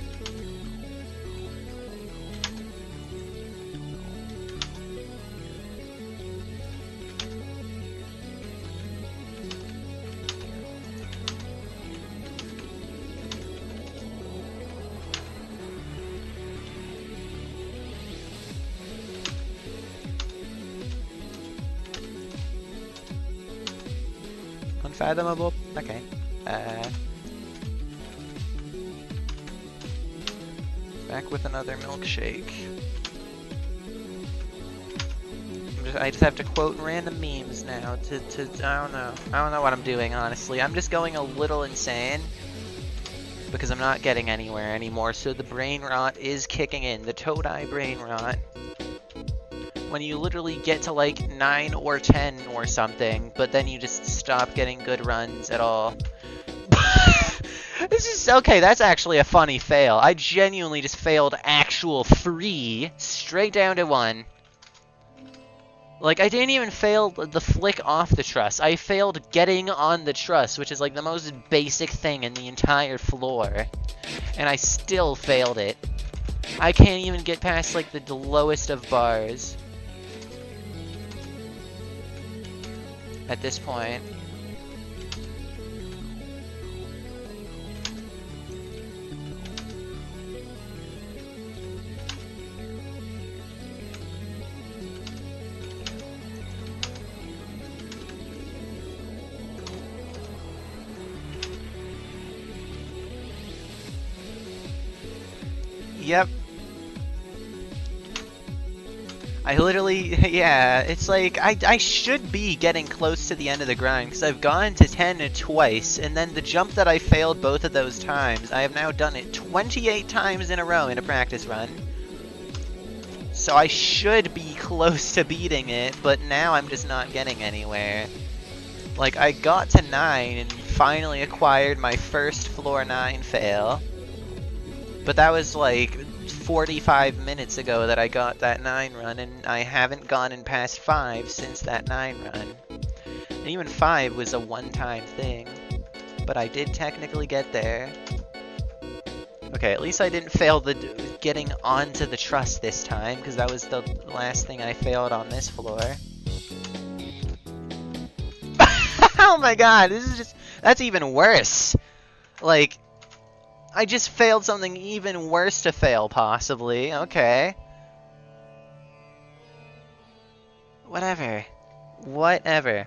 Unfathomable? Okay. Back with another milkshake. I just have to quote random memes now to I don't know. I don't know what I'm doing, honestly. I'm just going a little insane because I'm not getting anywhere anymore, so the brain rot is kicking in. The Todai brain rot. When you literally get to like 9 or 10 or something, but then you just stop getting good runs at all. This is okay, that's actually a funny fail. I genuinely just failed actual 3 straight down to 1. Like, I didn't even fail the flick off the truss. I failed getting on the truss, which is like the most basic thing in the entire floor. And I still failed it. I can't even get past like the lowest of bars. At this point. Yep. I literally, yeah, it's like, I should be getting close to the end of the grind, because I've gone to 10 twice, and then the jump that I failed both of those times, I have now done it 28 times in a row in a practice run. So I should be close to beating it, but now I'm just not getting anywhere. Like, I got to 9 and finally acquired my first floor 9 fail. But that was like 45 minutes ago that I got that 9 run, and I haven't gone past 5 since that 9 run. And even 5 was a one-time thing. But I did technically get there. Okay, at least I didn't fail the getting onto the truss this time, because that was the last thing I failed on this floor. Oh my god, this is just... that's even worse! Like, I just failed something even worse to fail, possibly. Okay. Whatever. Whatever.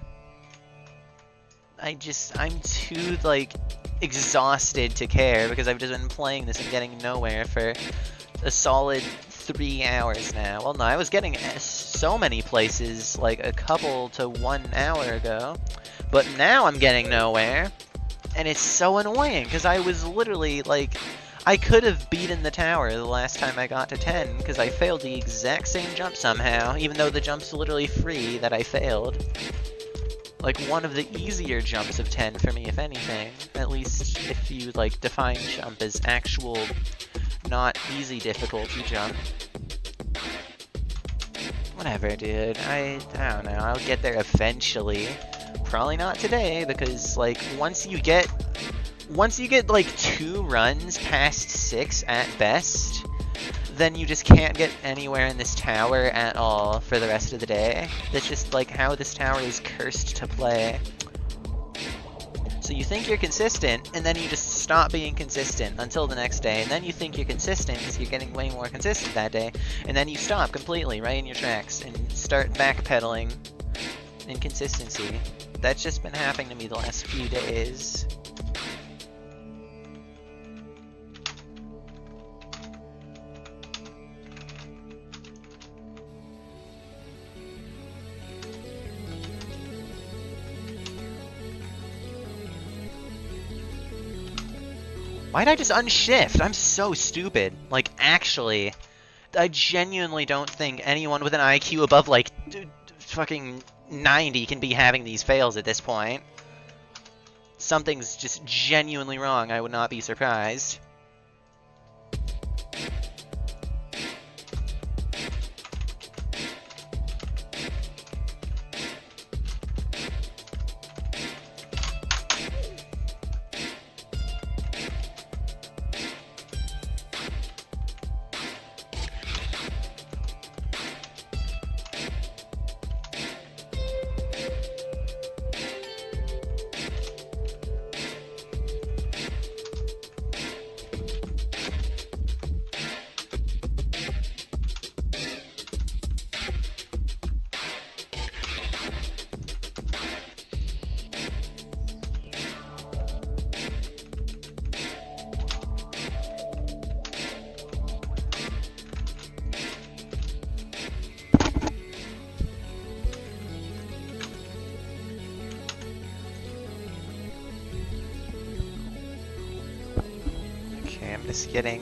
I'm too, like, exhausted to care, because I've just been playing this and getting nowhere for a solid 3 hours now. Well, no, I was getting so many places, like, a couple to 1 hour ago. But now I'm getting nowhere. And it's so annoying, because I was literally, like, I could have beaten the tower the last time I got to 10, because I failed the exact same jump somehow, even though the jump's literally free that I failed. Like, one of the easier jumps of 10 for me, if anything. At least if you, like, define jump as actual, not easy difficulty jump. Whatever, dude. I don't know. I'll get there eventually. Probably not today, because, like, once you get, like, 2 runs past 6 at best, then you just can't get anywhere in this tower at all for the rest of the day. That's just, like, how this tower is cursed to play. So you think you're consistent, and then you just stop being consistent until the next day, and then you think you're consistent because you're getting way more consistent that day, and then you stop completely right in your tracks and start backpedaling inconsistency. That's just been happening to me the last few days. Why'd I just unshift? I'm so stupid. Like, actually, I genuinely don't think anyone with an IQ above, like, fucking 90 can be having these fails at this point. Something's just genuinely wrong. I would not be surprised. Just getting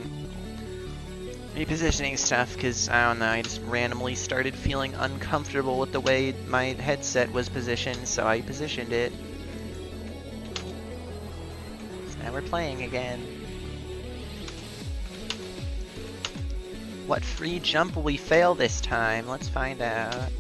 repositioning stuff because I don't know, I just randomly started feeling uncomfortable with the way my headset was positioned, so I positioned it. So now we're playing again. What free jump will we fail this time? Let's find out.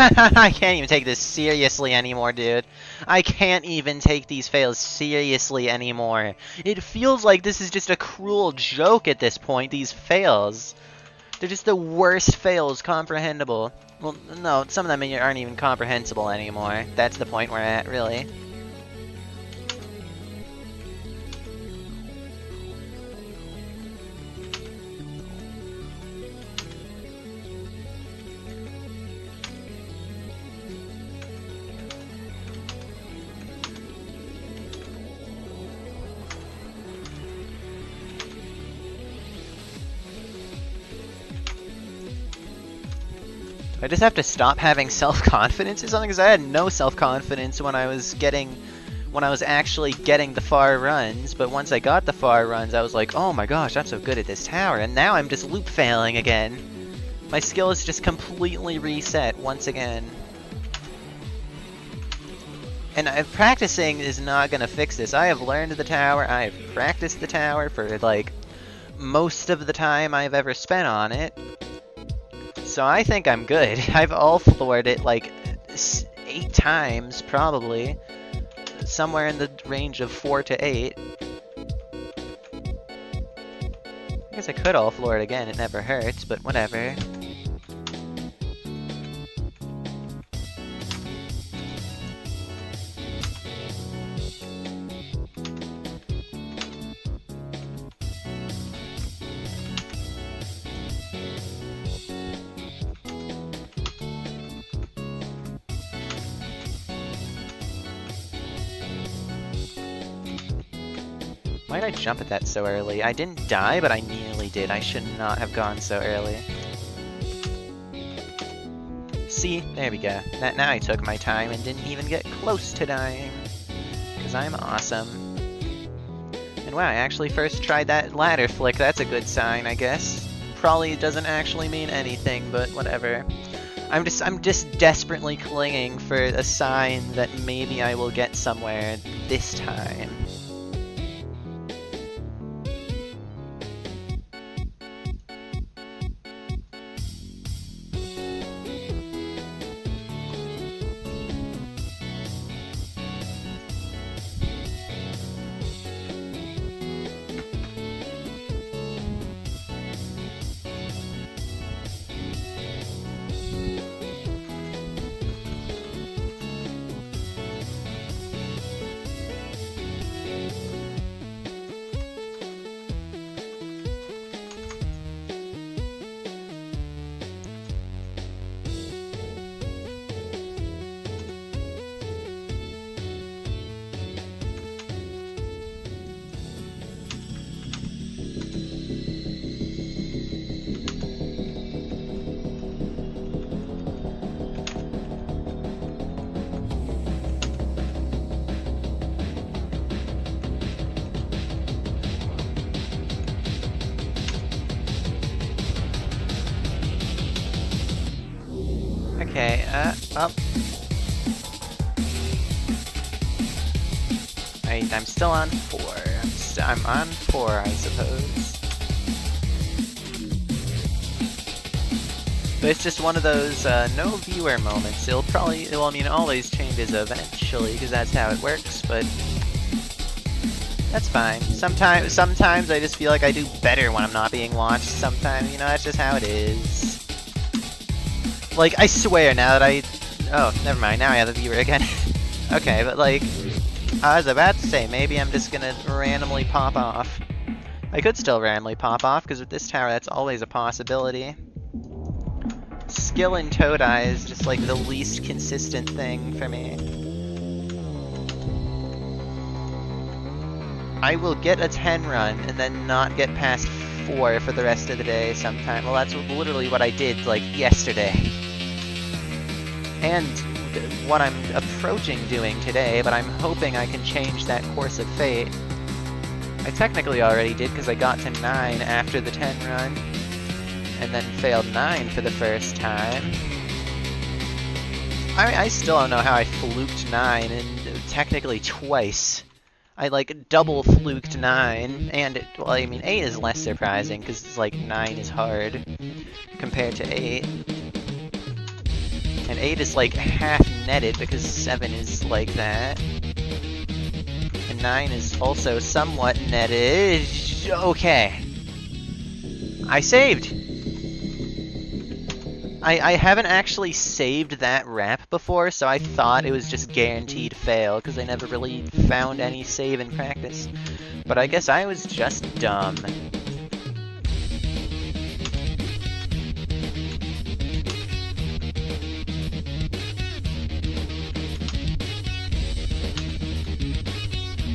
I can't even take this seriously anymore, dude. I can't even take these fails seriously anymore. It feels like this is just a cruel joke at this point, these fails. They're just the worst fails comprehensible. Well, no, some of them aren't even comprehensible anymore. That's the point we're at, really. I just have to stop having self-confidence or something, because I had no self-confidence when I was actually getting the far runs, but once I got the far runs, I was like, oh my gosh, I'm so good at this tower, and now I'm just loop failing again. My skill is just completely reset once again. And practicing is not gonna fix this. I have learned the tower, I have practiced the tower for like most of the time I've ever spent on it. So I think I'm good. I've all floored it like 8 times, probably. Somewhere in the range of 4 to 8. I guess I could all floor it again, it never hurts, but whatever. Why did I jump at that so early? I didn't die, but I nearly did. I should not have gone so early. See? There we go. Now I took my time and didn't even get close to dying. Because I'm awesome. And wow, I actually first tried that ladder flick. That's a good sign, I guess. Probably doesn't actually mean anything, but whatever. I'm just desperately clinging for a sign that maybe I will get somewhere this time. Okay, up. I'm still on 4. I'm on 4, I suppose. But it's just one of those no viewer moments. It'll probably, well, I mean, it always changes eventually, because that's how it works, but that's fine. Sometimes I just feel like I do better when I'm not being watched. Sometimes, you know, that's just how it is. Like, I swear now that oh, never mind, now I have a viewer again. Okay, but like, I was about to say, maybe I'm just gonna randomly pop off. I could still randomly pop off, because with this tower, that's always a possibility. Skill in Toadeye is just like the least consistent thing for me. I will get a 10 run, and then not get past 4 for the rest of the day sometime. Well, that's literally what I did, like, yesterday. And what I'm approaching doing today, but I'm hoping I can change that course of fate. I technically already did, because I got to 9 after the 10 run, and then failed 9 for the first time. I still don't know how I fluked 9, and technically twice. I, like, double fluked 9, and, well, I mean, 8 is less surprising, because it's like 9 is hard compared to 8. And 8 is like half netted because 7 is like that. And 9 is also somewhat netted. Okay. I saved! I haven't actually saved that rep before, so I thought it was just guaranteed fail, because I never really found any save in practice. But I guess I was just dumb.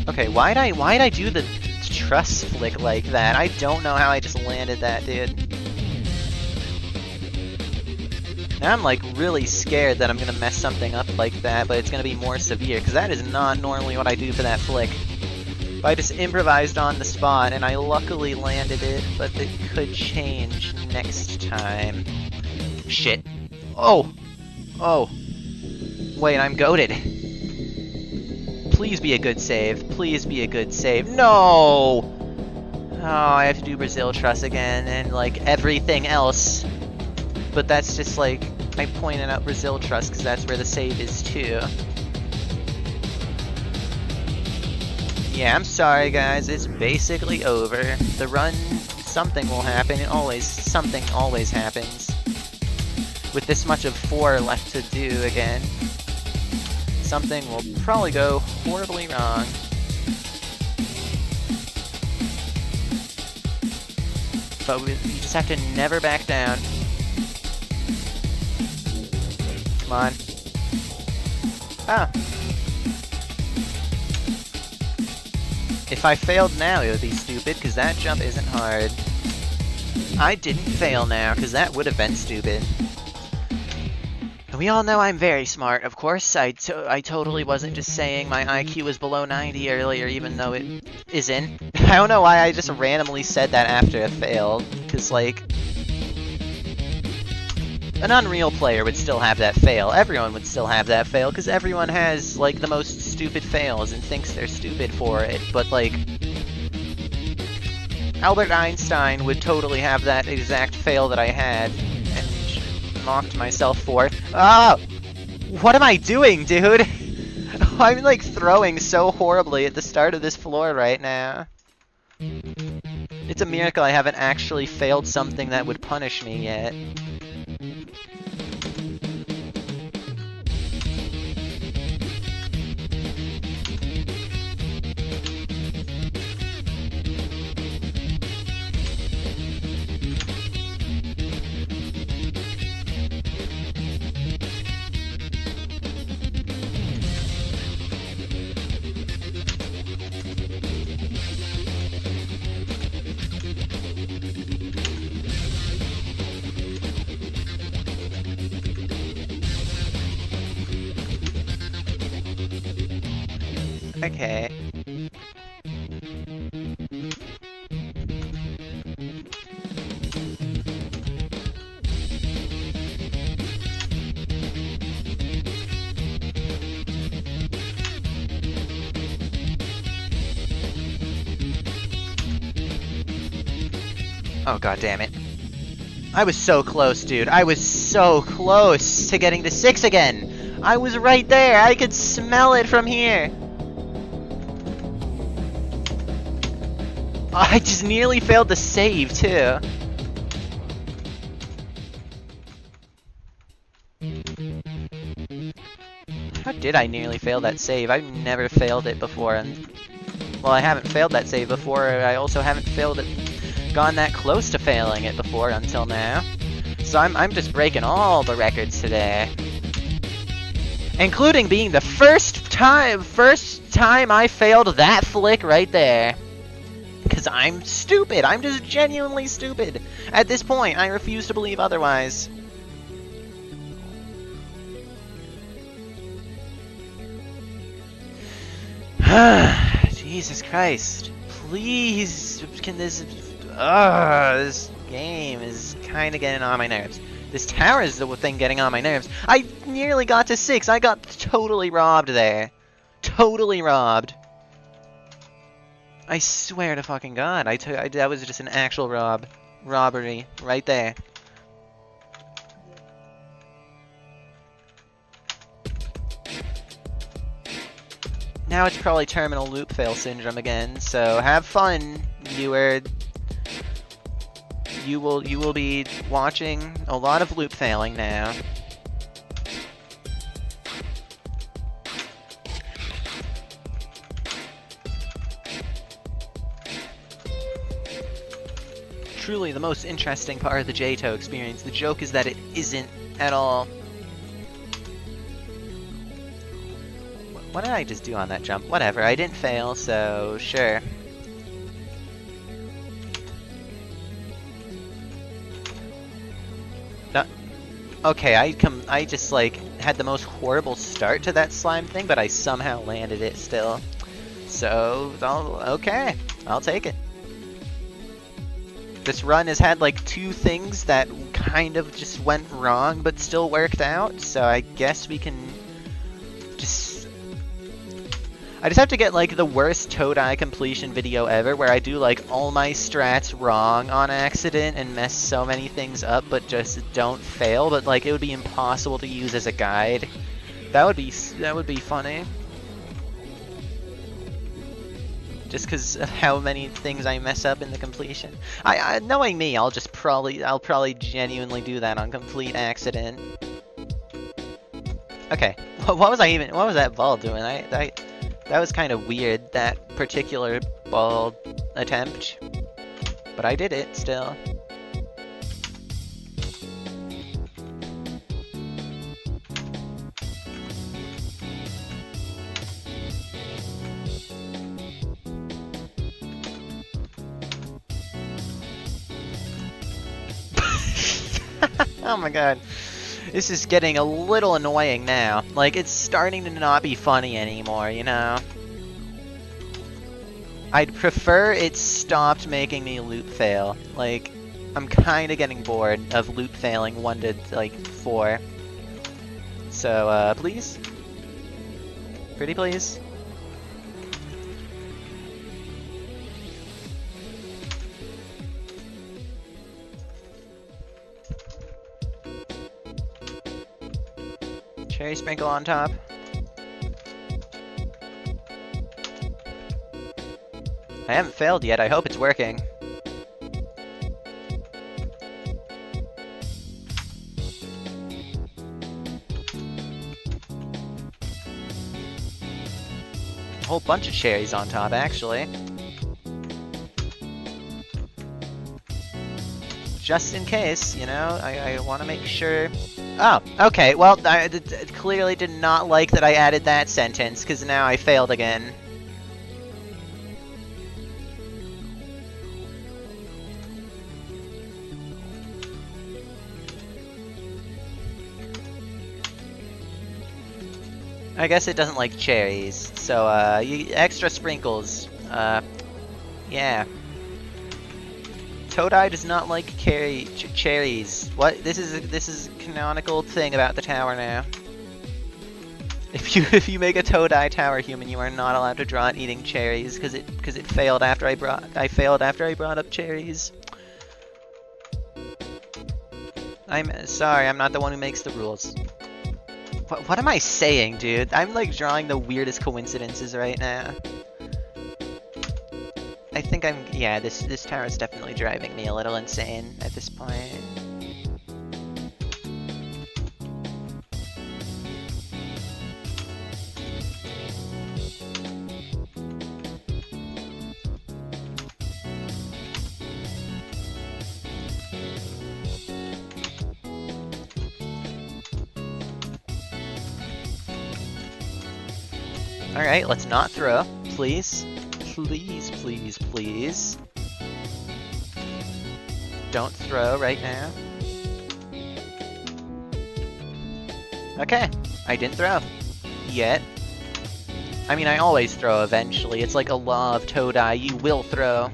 Okay, why'd I do the truss flick like that? I don't know how I just landed that, dude. And I'm like really scared that I'm gonna mess something up like that, but it's gonna be more severe, because that is not normally what I do for that flick. But I just improvised on the spot, and I luckily landed it, but it could change next time. Shit. Oh! Oh. Wait, I'm goated. Please be a good save. Please be a good save. No! Oh, I have to do Brazil Truss again, and like everything else. But that's just like, I pointed out Brazil Truss because that's where the save is too. Yeah, I'm sorry guys, it's basically over. The run, something will happen, something always happens. With this much of 4 left to do again, something will probably go horribly wrong. But we just have to never back down. Come on. Ah. If I failed now, it would be stupid, because that jump isn't hard. I didn't fail now, because that would have been stupid. And we all know I'm very smart, of course. I totally wasn't just saying my IQ was below 90 earlier, even though it isn't. I don't know why I just randomly said that after it failed, because, like, an Unreal player would still have that fail. Everyone would still have that fail, because everyone has, like, the most stupid fails and thinks they're stupid for it. But, like, Albert Einstein would totally have that exact fail that I had, and mocked myself for. Ah! What am I doing, dude? I'm, like, throwing so horribly at the start of this floor right now. It's a miracle I haven't actually failed something that would punish me yet. Okay. Oh, god damn it. I was so close, dude. I was so close to getting to 6 again. I was right there. I could smell it from here. I just nearly failed the save, too. How did I nearly fail that save? I've never failed it before, and... well, I haven't failed that save before. I also haven't failed it... gone that close to failing it before until now. So I'm just breaking all the records today. Including being the first time I failed that flick right there. Because I'm stupid. I'm just genuinely stupid. At this point, I refuse to believe otherwise. Jesus Christ. Please, can this game is kind of getting on my nerves. This tower is the thing getting on my nerves. I nearly got to 6. I got totally robbed there. Totally robbed. I swear to fucking God, that was just an actual robbery right there. Now it's probably terminal loop fail syndrome again, so have fun, viewer. You will be watching a lot of loop failing now. Truly the most interesting part of the JTO experience. The joke is that it isn't at all. What did I just do on that jump? Whatever, I didn't fail, so sure. No. Okay, I just like had the most horrible start to that slime thing, but I somehow landed it still. So, okay, I'll take it. This run has had like 2 things that kind of just went wrong, but still worked out. So I guess we can just... I just have to get like the worst Toadeye completion video ever, where I do like all my strats wrong on accident and mess so many things up, but just don't fail. But like it would be impossible to use as a guide. That would be funny. Just because of how many things I mess up in the completion. Knowing me, I'll probably genuinely do that on complete accident. Okay, what was that ball doing? That was kind of weird, that particular ball attempt. But I did it still. Oh my god. This is getting a little annoying now. Like, it's starting to not be funny anymore, you know? I'd prefer it stopped making me loop fail. Like, I'm kinda getting bored of loop failing 1 to, like, 4. So, please? Pretty please? Cherry sprinkle on top. I haven't failed yet, I hope it's working. A whole bunch of cherries on top, actually. Just in case, you know, I want to make sure... Oh, okay, well, I clearly did not like that I added that sentence, because now I failed again. I guess it doesn't like cherries, so, extra sprinkles. Yeah. Toadeye does not like cherries. What? This is a canonical thing about the tower now. If you make a Toadeye tower human, you are not allowed to draw it eating cherries because it failed after I brought up cherries. I'm sorry, I'm not the one who makes the rules. What am I saying, dude? I'm like drawing the weirdest coincidences right now. I think yeah, this tower is definitely driving me a little insane at this point. Alright, let's not throw, please. Please, please, please. Don't throw right now. Okay, I didn't throw. Yet. I mean, I always throw eventually. It's like a law of Toadeye. You will throw.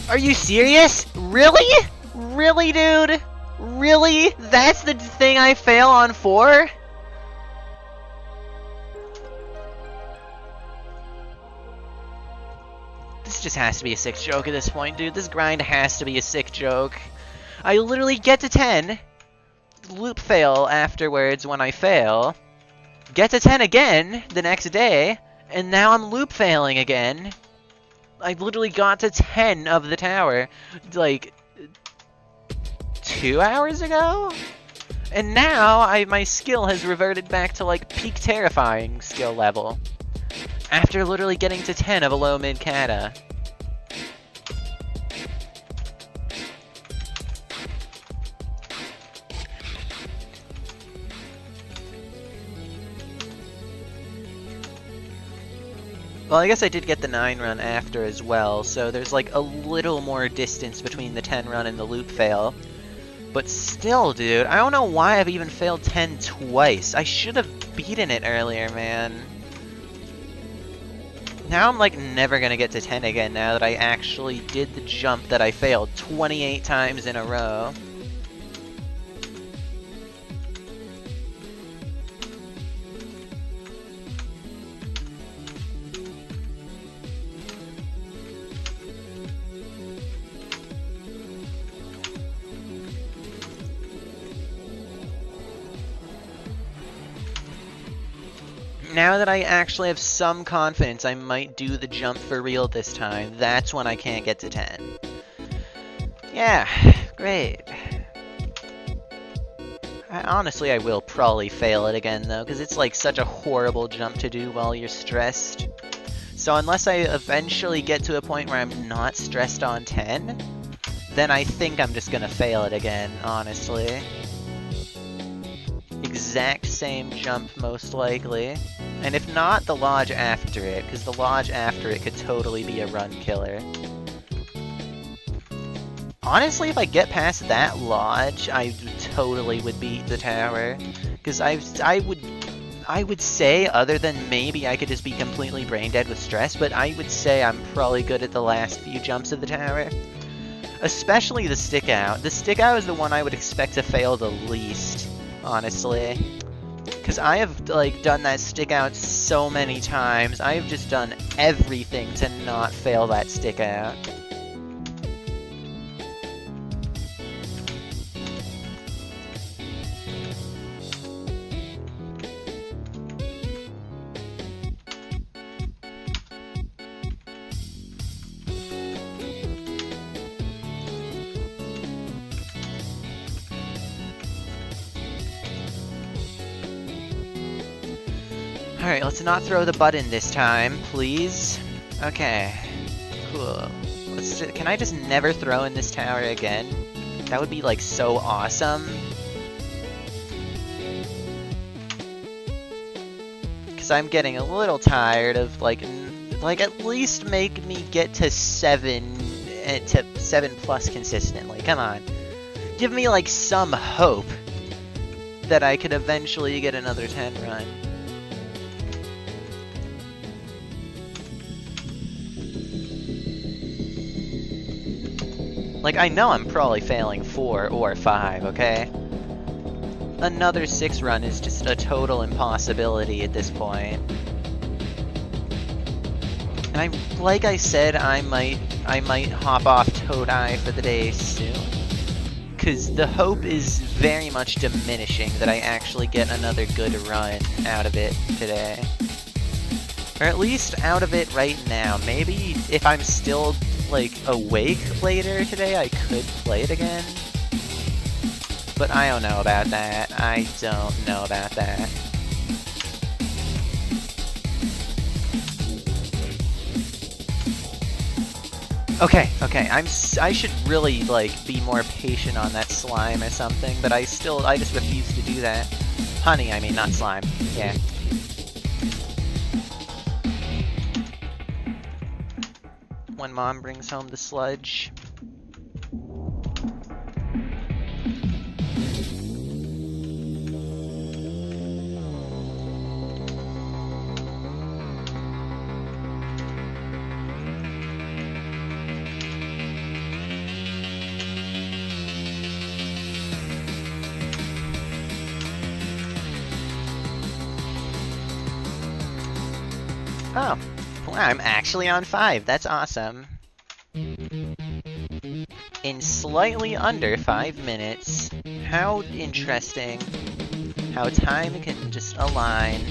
Are you serious? Really? Really, dude? Really? That's the thing I fail on 4? This just has to be a sick joke at this point, dude. This grind has to be a sick joke. I literally get to 10, loop fail afterwards when I fail, get to 10 again the next day, and now I'm loop failing again. I literally got to 10 of the tower, like, 2 hours ago? And now my skill has reverted back to, like, peak terrifying skill level. After literally getting to 10 of a low mid kata. Well, I guess I did get the 9 run after as well, so there's like a little more distance between the 10 run and the loop fail. But still, dude, I don't know why I've even failed 10 twice. I should have beaten it earlier, man. Now I'm like never gonna get to 10 again now that I actually did the jump that I failed 28 times in a row. Now that I actually have some confidence I might do the jump for real this time, that's when I can't get to 10. Yeah, great. Honestly, I will probably fail it again, though, because it's like such a horrible jump to do while you're stressed. So unless I eventually get to a point where I'm not stressed on 10, then I think I'm just gonna fail it again, honestly. Exact same jump, most likely. And if not, the lodge after it, because the lodge after it could totally be a run killer. Honestly, if I get past that lodge, I totally would beat the tower. Because I would say, other than maybe I could just be completely brain dead with stress, but I would say I'm probably good at the last few jumps of the tower. Especially the stick out. The stick out is the one I would expect to fail the least, honestly. Because I have, like, done that stick out so many times. I have just done everything to not fail that stick out. Alright, let's not throw the button this time, please. Okay, cool. Can I just never throw in this tower again? That would be, like, so awesome. Because I'm getting a little tired of, like, at least make me get to 7 plus consistently. Come on. Give me, like, some hope that I could eventually get another 10 run. Like, I know I'm probably failing 4 or 5, okay? Another 6 run is just a total impossibility at this point. And like I said, I might hop off Todai for the day soon. Cause the hope is very much diminishing that I actually get another good run out of it today. Or at least out of it right now. Maybe if I'm still, like, awake later today, I could play it again. But I don't know about that. I don't know about that. Okay, I should really, like, be more patient on that slime or something, but I just refuse to do that. Honey, I mean, not slime. Yeah. When Mom brings home the sludge. Oh, wow, I'm actually on 5. That's awesome. In slightly under 5 minutes. How interesting. How time can just align.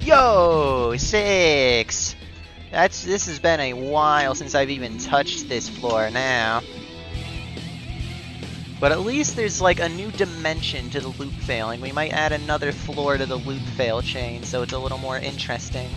Yo, 6! This has been a while since I've even touched this floor now. But at least there's like a new dimension to the loop failing. We might add another floor to the loop fail chain, so it's a little more interesting.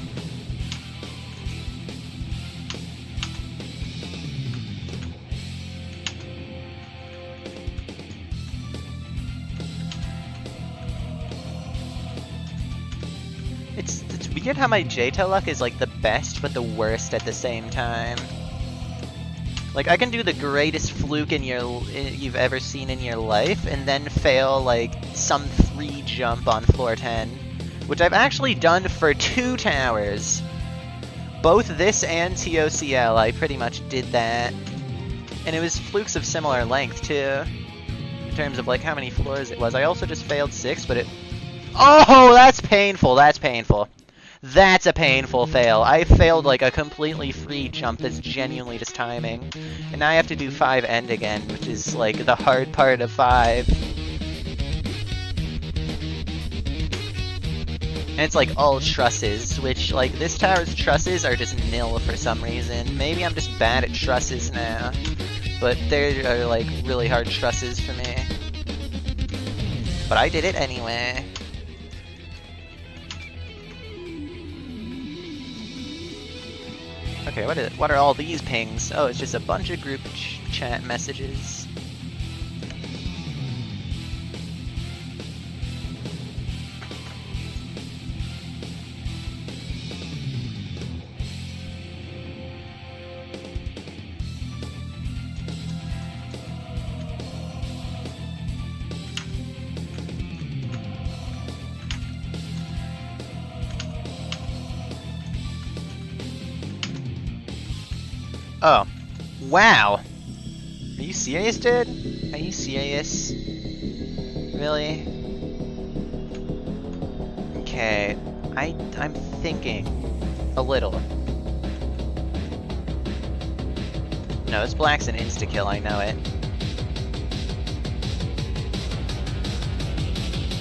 It's weird how my JTO luck is like the best but the worst at the same time. Like, I can do the greatest fluke you've ever seen in your life, and then fail, like, some free jump on floor 10. Which I've actually done for 2 towers. Both this and TOCL, I pretty much did that. And it was flukes of similar length, too. In terms of, like, how many floors it was. I also just failed 6, but it... Oh, that's painful, that's painful. That's a painful fail. I failed like a completely free jump that's genuinely just timing. And now I have to do 5 end again, which is like the hard part of 5. And it's like all trusses, which like this tower's trusses are just nil for some reason. Maybe I'm just bad at trusses now. But they are like really hard trusses for me. But I did it anyway. Okay, what are all these pings? Oh, it's just a bunch of group chat messages. Oh. Wow! Are you serious, dude? Are you serious? Really? Okay. I'm thinking a little. No, this black's an insta-kill, I know it.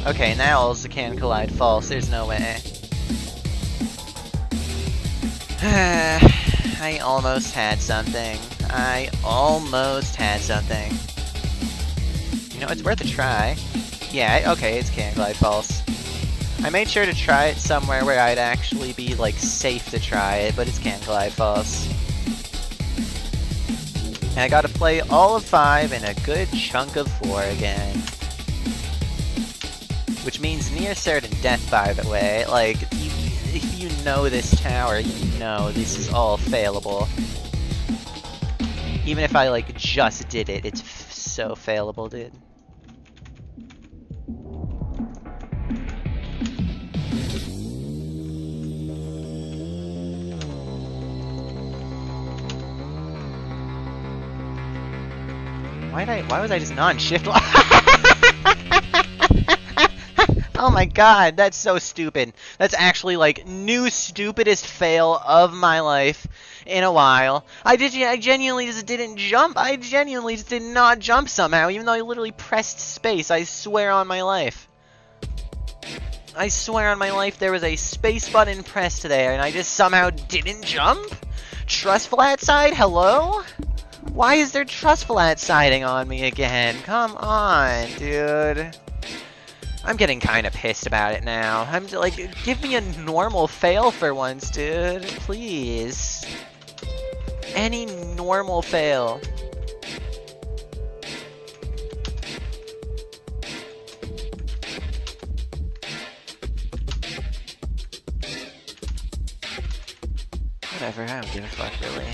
Okay, now all can collide false, there's no way. I almost had something. I almost had something. You know, it's worth a try. Yeah, okay, it's can glide false. I made sure to try it somewhere where I'd actually be, like, safe to try it, but it's can glide false. And I gotta play all of 5 and a good chunk of 4 again. Which means near certain death, by the way. Like, if you know this tower, you know this is all failable. Even if I, like, just did it, it's so failable, dude. Why was I just non-shift? Oh my god, that's so stupid. That's actually, like, new stupidest fail of my life in a while. I genuinely just didn't jump. I genuinely just did not jump somehow, even though I literally pressed space. I swear on my life. I swear on my life there was a space button pressed there, and I just somehow didn't jump? Trust flat side? Hello? Why is there truss flat siding on me again? Come on, dude. I'm getting kind of pissed about it now. I'm like, give me a normal fail for once, dude. Please. Any normal fail. Whatever, I don't give a fuck, really.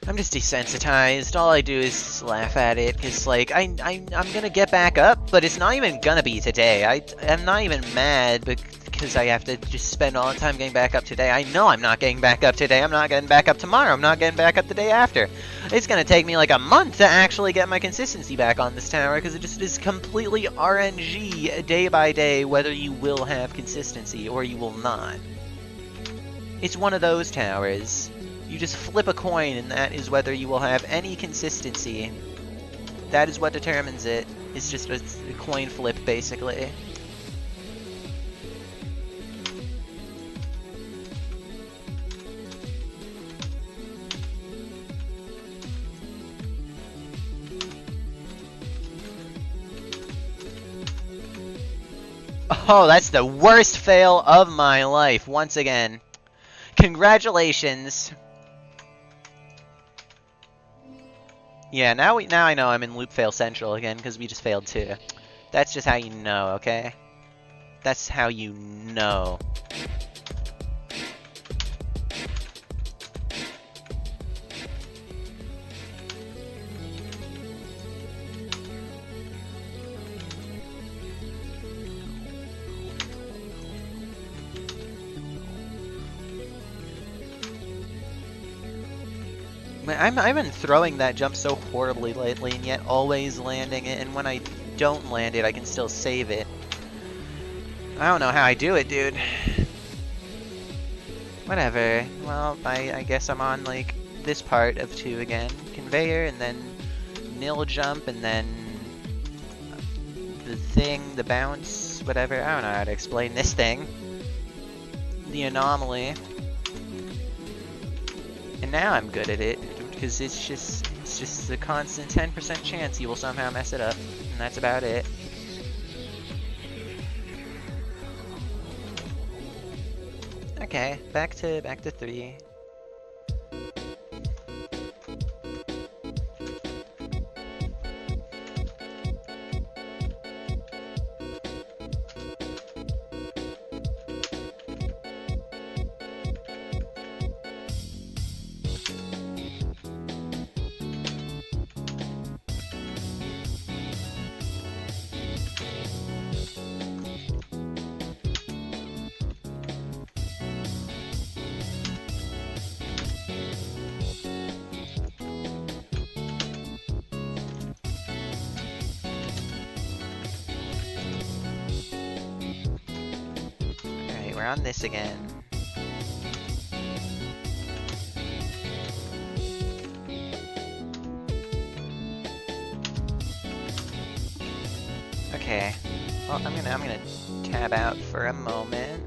I'm just desensitized. All I do is laugh at it, because, like, I'm gonna get back up, but it's not even gonna be today. I'm not even mad because I have to just spend all the time getting back up today. I know I'm not getting back up today. I'm not getting back up tomorrow. I'm not getting back up the day after. It's gonna take me, like, a month to actually get my consistency back on this tower, because it just is completely RNG day by day whether you will have consistency or you will not. It's one of those towers. You just flip a coin, and that is whether you will have any consistency. That is what determines it. It's just a coin flip, basically. Oh, that's the worst fail of my life, once again. Congratulations. Yeah, now I know I'm in loop fail central again because we just failed 2. That's just how you know, okay? That's how you know. I've been throwing that jump so horribly lately, and yet always landing it, and when I don't land it, I can still save it. I don't know how I do it, dude. Whatever. Well, I guess I'm on, like, this part of 2 again. Conveyor, and then nil jump, and then the thing, the bounce, whatever. I don't know how to explain this thing. The anomaly. And now I'm good at it, because it's just a constant 10% chance you will somehow mess it up, and that's about it. Okay, back to 3. We're on this again. Okay. Well, I'm gonna tab out for a moment.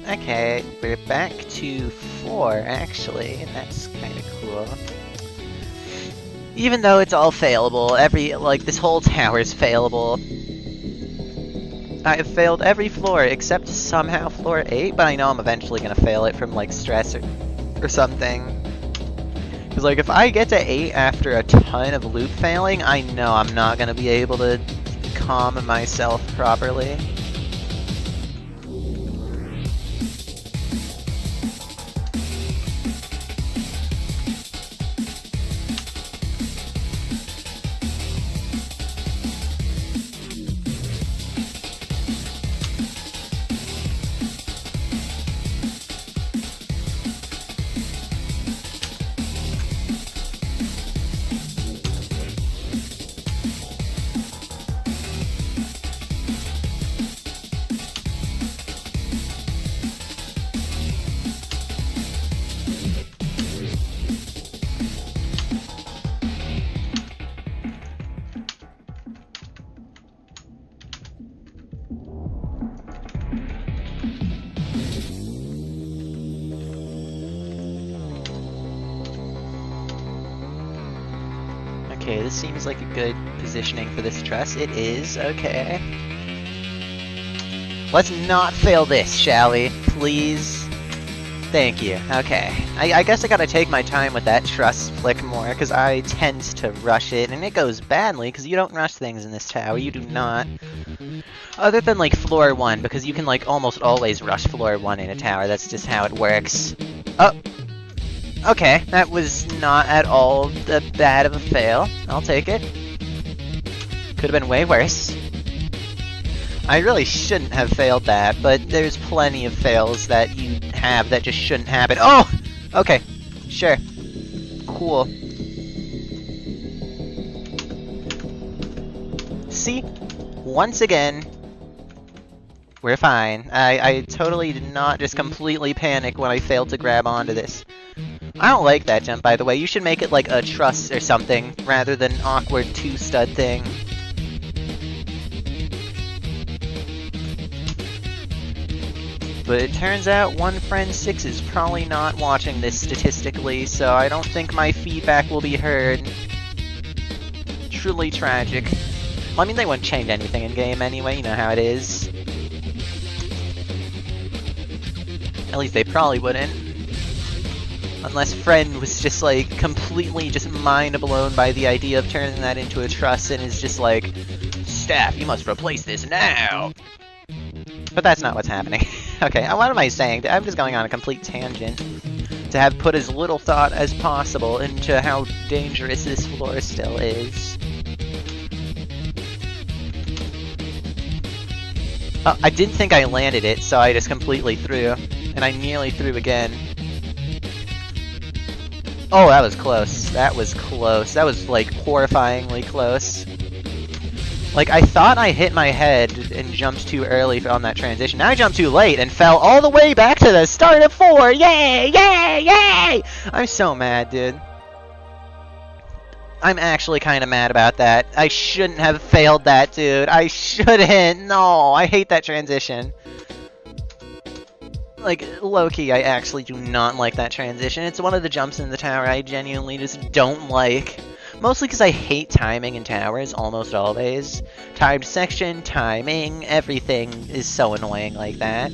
Okay, we're back to 4, actually, and that's kind of cool. Even though it's all failable, this whole tower is failable. I have failed every floor except somehow floor 8, but I know I'm eventually gonna fail it from, like, stress or something. Because, like, if I get to 8 after a ton of loop failing, I know I'm not gonna be able to calm myself properly. This seems like a good positioning for this truss. It is, okay. Let's not fail this, shall we? Please? Thank you. Okay. I guess I gotta take my time with that truss flick more, because I tend to rush it, and it goes badly, because you don't rush things in this tower. You do not. Other than, like, floor 1, because you can, like, almost always rush floor 1 in a tower. That's just how it works. Oh! Okay, that was not at all that bad of a fail. I'll take it. Could have been way worse. I really shouldn't have failed that, but there's plenty of fails that you have that just shouldn't happen. Oh! Okay. Sure. Cool. See? Once again, we're fine. I totally did not just completely panic when I failed to grab onto this. I don't like that jump, by the way. You should make it like a truss or something, rather than an awkward two-stud thing. But it turns out one friend 6 is probably not watching this statistically, so I don't think my feedback will be heard. Truly tragic. Well, I mean, they wouldn't change anything in-game anyway, you know how it is. At least they probably wouldn't. Unless friend was just, like, completely just mind-blown by the idea of turning that into a truss and is just like, Staff, you must replace this now! But that's not what's happening. Okay, what am I saying? I'm just going on a complete tangent to have put as little thought as possible into how dangerous this floor still is. Oh, I didn't think I landed it, so I just completely threw. And I nearly threw again. Oh, that was close. That was close. That was, like, horrifyingly close. Like, I thought I hit my head and jumped too early on that transition. Now I jumped too late and fell all the way back to the start of 4! Yay! Yay! Yay! I'm so mad, dude. I'm actually kind of mad about that. I shouldn't have failed that, dude. I shouldn't! No! I hate that transition. Like, low-key, I actually do not like that transition. It's one of the jumps in the tower I genuinely just don't like. Mostly because I hate timing in towers, almost always. Timed section, timing, everything is so annoying like that.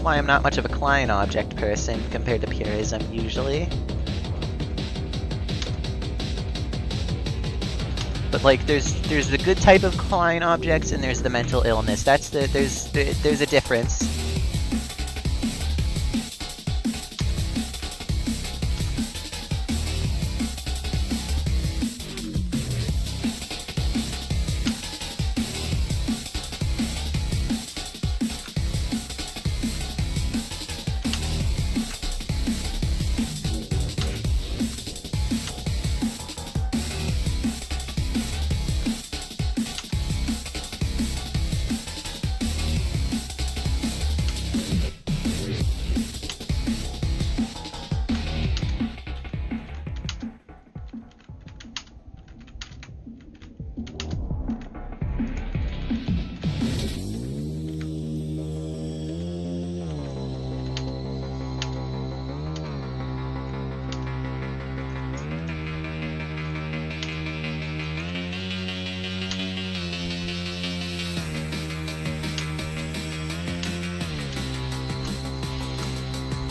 Why I'm not much of a client object person compared to purism usually. But like, there's the good type of client objects and there's the mental illness. That's there's a difference.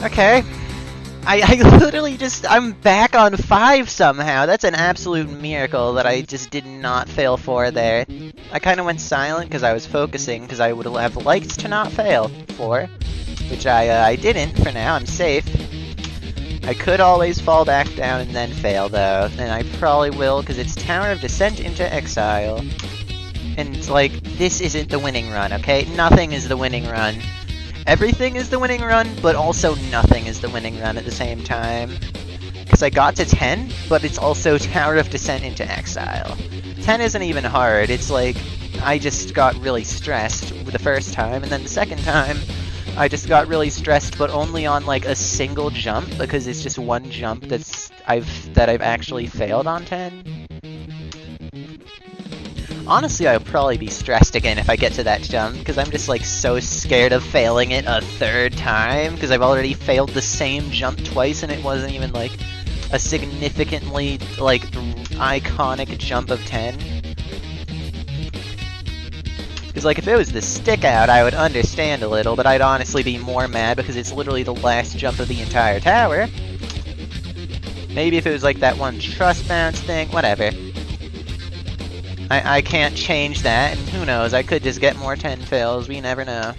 Okay. I literally just, I'm back on 5 somehow. That's an absolute miracle that I just did not fail 4 there. I kind of went silent because I was focusing, because I would have liked to not fail 4. Which I didn't for now, I'm safe. I could always fall back down and then fail though, and I probably will because it's Tower of Descent into Exile. And it's like, this isn't the winning run, okay? Nothing is the winning run. Everything is the winning run, but also nothing is the winning run at the same time. Because I got to 10, but it's also Tower of Descent into Exile. 10 isn't even hard, it's like, I just got really stressed the first time, and then the second time, I just got really stressed, but only on like a single jump, because it's just one jump that I've actually failed on 10. Honestly, I'll probably be stressed again if I get to that jump, because I'm just like so scared of failing it a third time, because I've already failed the same jump twice and it wasn't even like a significantly like iconic jump of 10. Because like if it was the stick out, I would understand a little, but I'd honestly be more mad because it's literally the last jump of the entire tower. Maybe if it was like that one trust bounce thing, whatever. I can't change that, and who knows, I could just get more 10 fails, we never know.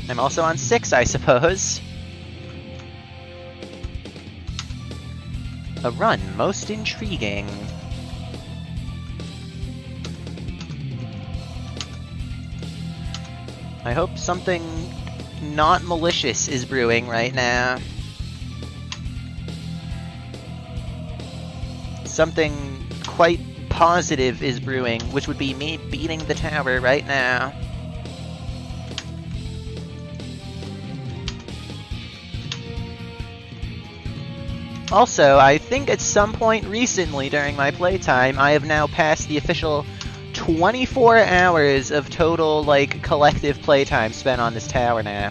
I'm also on 6, I suppose. A run most intriguing. I hope something not malicious is brewing right now. Something quite positive is brewing, which would be me beating the tower right now. Also, I think at some point recently during my playtime, I have now passed the official 24 hours of total, like, collective playtime spent on this tower now.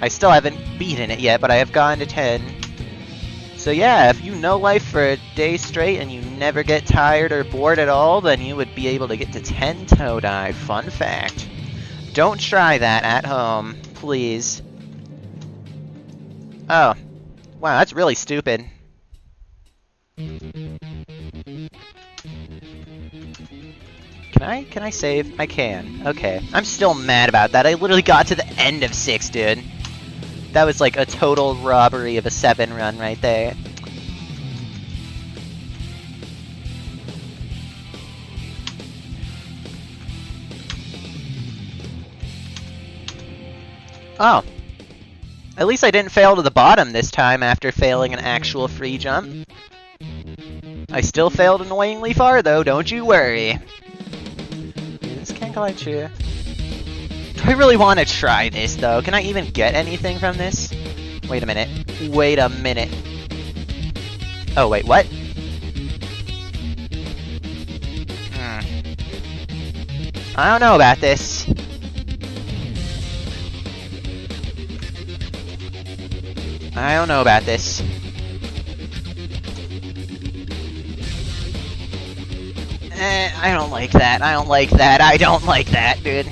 I still haven't beaten it yet, but I have gotten to 10. So yeah, if you know life for a day straight and you never get tired or bored at all, then you would be able to get to 10 toe dive. Fun fact. Don't try that at home, please. Oh. Wow, that's really stupid. Can I save? I can. Okay. I'm still mad about that. I literally got to the end of 6, dude. That was like a total robbery of a 7 run right there. Oh. At least I didn't fail to the bottom this time after failing an actual free jump. I still failed annoyingly far though, don't you worry. This can't go like true. Do I really want to try this though? Can I even get anything from this? Wait a minute. Wait a minute. Oh wait, what? I don't know about this. I don't know about this. I don't like that. I don't like that. I don't like that, dude.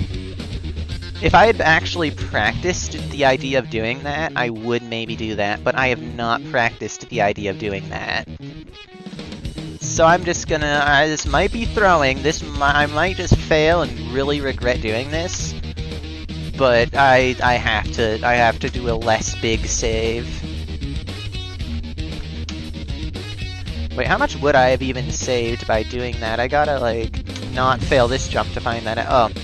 If I had actually practiced the idea of doing that, I would maybe do that, but I have not practiced the idea of doing that. So I'm just gonna, this might be throwing, I might just fail and really regret doing this, but I have to do a less big save. Wait, how much would I have even saved by doing that? I gotta, like, not fail this jump to find that out. Oh.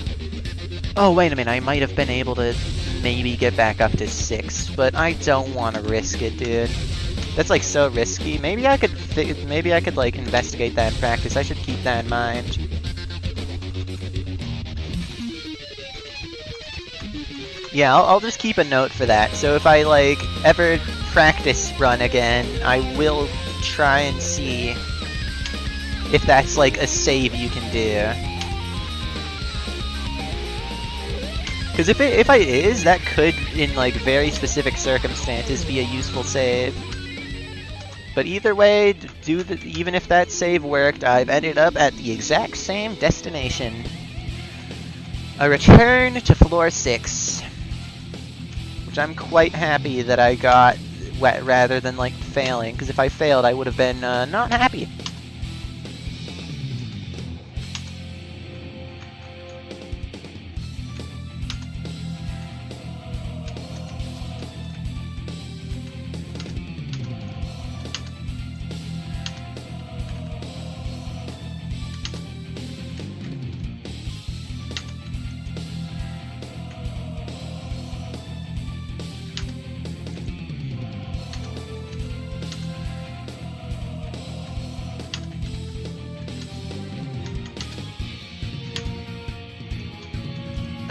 Oh, wait a minute, I might have been able to maybe get back up to 6, but I don't want to risk it, dude. That's, like, so risky. Maybe I could, like, investigate that in practice. I should keep that in mind. Yeah, I'll just keep a note for that. So if I, like, ever practice run again, I will try and see if that's, like, a save you can do. Because if it is, that could, in, like, very specific circumstances, be a useful save. But either way, even if that save worked, I've ended up at the exact same destination. A return to floor 6. Which I'm quite happy that I got rather than, like, failing. Because if I failed, I would have been not happy.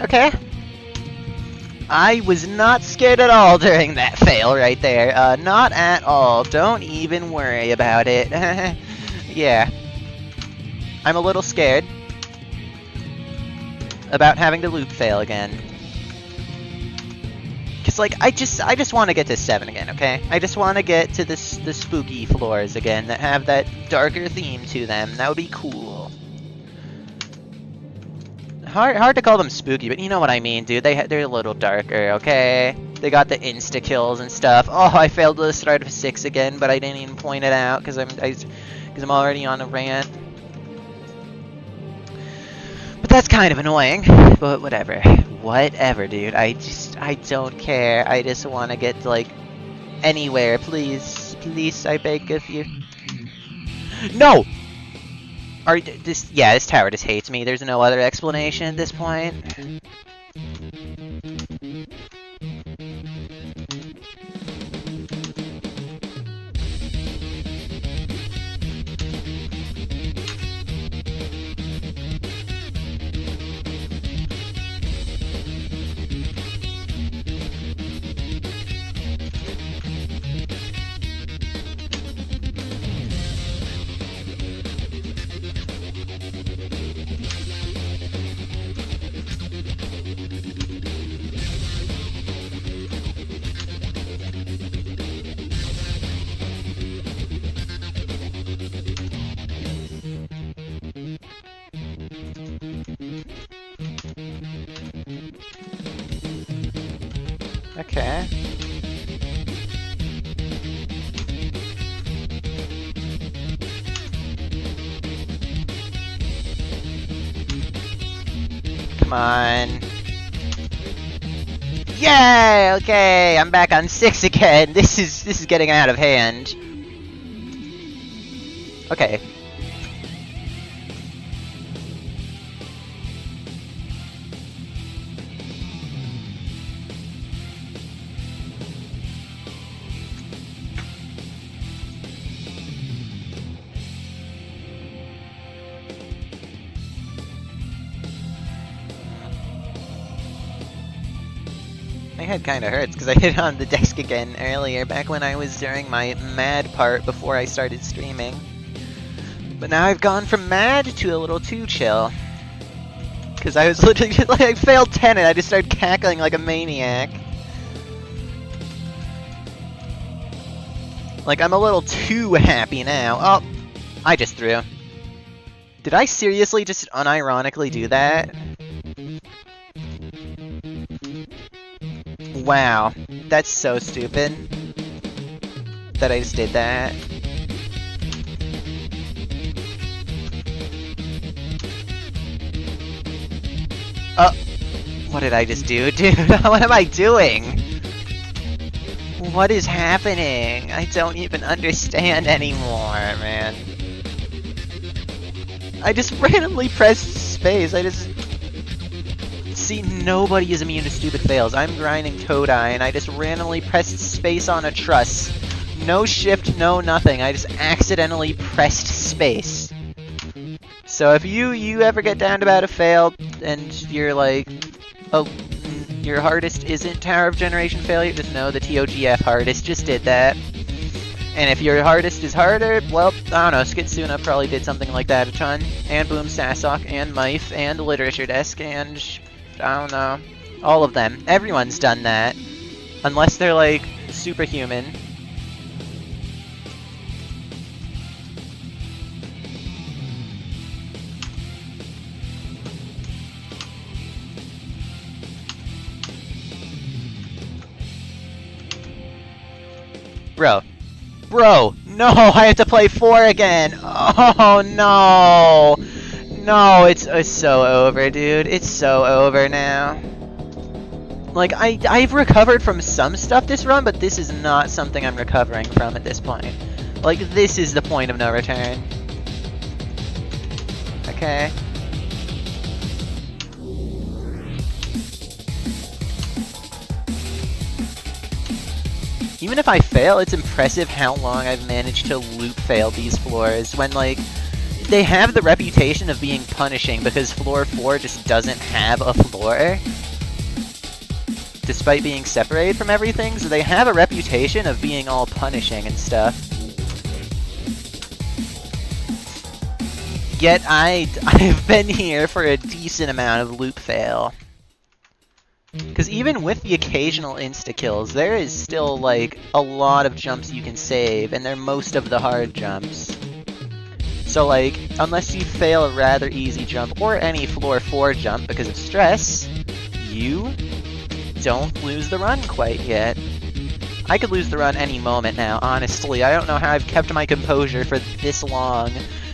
Okay. I was not scared at all during that fail right there. Not at all. Don't even worry about it. Yeah. I'm a little scared about having the loop fail again. Cause like I just want to get to 7 again, okay? I just want to get to the spooky floors again that have that darker theme to them. That would be cool. Hard to call them spooky, but you know what I mean, dude. They're a little darker, okay? They got the insta kills and stuff. Oh, I failed the start of 6 again, but I didn't even point it out because I'm already on a rant. But that's kind of annoying. But whatever, whatever, dude. I don't care. I just want to get like anywhere, please, please. I beg of you. No. This tower just hates me. There's no other explanation at this point. Okay. Come on. Yay! Okay, I'm back on 6 again. This is getting out of hand. Okay. My head kind of hurts because I hit on the desk again earlier, back when I was during my mad part before I started streaming. But now I've gone from mad to a little too chill. Because I was literally just like, I failed 10 and I just started cackling like a maniac. Like, I'm a little too happy now. Oh, I just threw. Did I seriously just unironically do that? Wow, that's so stupid that I just did that. What did I just do, dude? What am I doing? What is happening? I don't even understand anymore, man. I just randomly pressed space. I just... See, nobody is immune to stupid fails. I'm grinding Todai, and I just randomly pressed space on a truss. No shift, no nothing. I just accidentally pressed space. So if you ever get down to about a fail, and you're like, oh, your hardest isn't Tower of Generation failure, just know the TOGF hardest just did that. And if your hardest is harder, well, I don't know, Skitsuna probably did something like that a ton. And Boom Sasok, and Mife, and Literature Desk, and... I don't know. All of them. Everyone's done that. Unless they're, like, superhuman. Bro. Bro! No! I have to play 4 again! Oh, no! No, it's so over, dude. It's so over now. Like, I've recovered from some stuff this run, but this is not something I'm recovering from at this point. Like, this is the point of no return. Okay. Even if I fail, it's impressive how long I've managed to loop fail these floors when, like, they have the reputation of being punishing because floor 4 just doesn't have a floor. Despite being separated from everything, so they have a reputation of being all punishing and stuff. Yet I've been here for a decent amount of loop fail. Because even with the occasional insta-kills, there is still, like, a lot of jumps you can save, and they're most of the hard jumps. So, like, unless you fail a rather easy jump, or any floor 4 jump because of stress, you don't lose the run quite yet. I could lose the run any moment now, honestly. I don't know how I've kept my composure for this long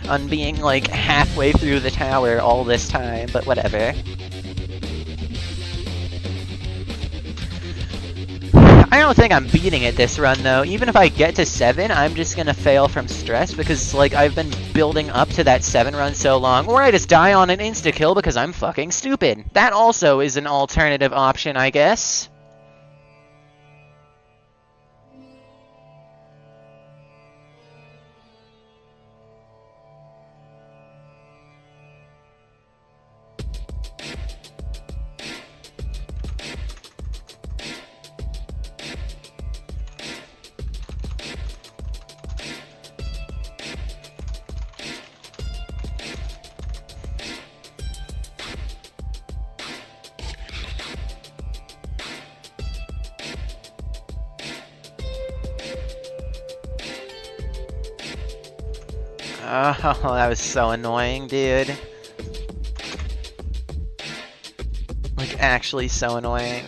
on being, like, halfway through the tower all this time, but whatever. I don't think I'm beating it this run, though. Even if I get to 7, I'm just gonna fail from stress because, like, I've been building up to that 7 run so long. Or I just die on an insta-kill because I'm fucking stupid. That also is an alternative option, I guess. Oh, that was so annoying, dude. Like, actually so annoying.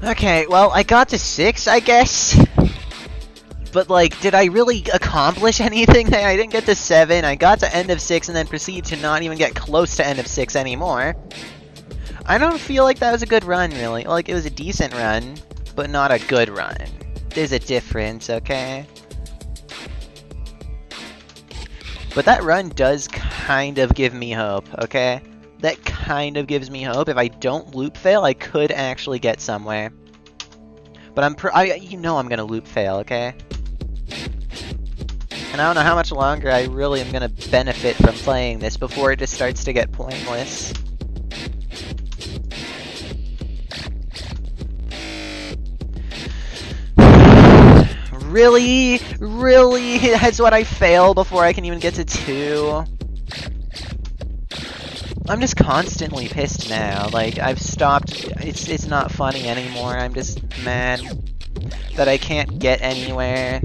Okay, well, I got to 6, I guess. But, like, did I really accomplish anything there? I didn't get to 7, I got to end of 6, and then proceed to not even get close to end of 6 anymore. I don't feel like that was a good run, really. Like, it was a decent run, but not a good run. There's a difference, okay? But that run does kind of give me hope, okay? That kind of gives me hope. If I don't loop fail, I could actually get somewhere. But you know I'm gonna loop fail, okay? And I don't know how much longer I really am gonna benefit from playing this before it just starts to get pointless. Really? Really? That's what I fail before I can even get to 2? I'm just constantly pissed now. Like, I've stopped. It's not funny anymore. I'm just mad that I can't get anywhere.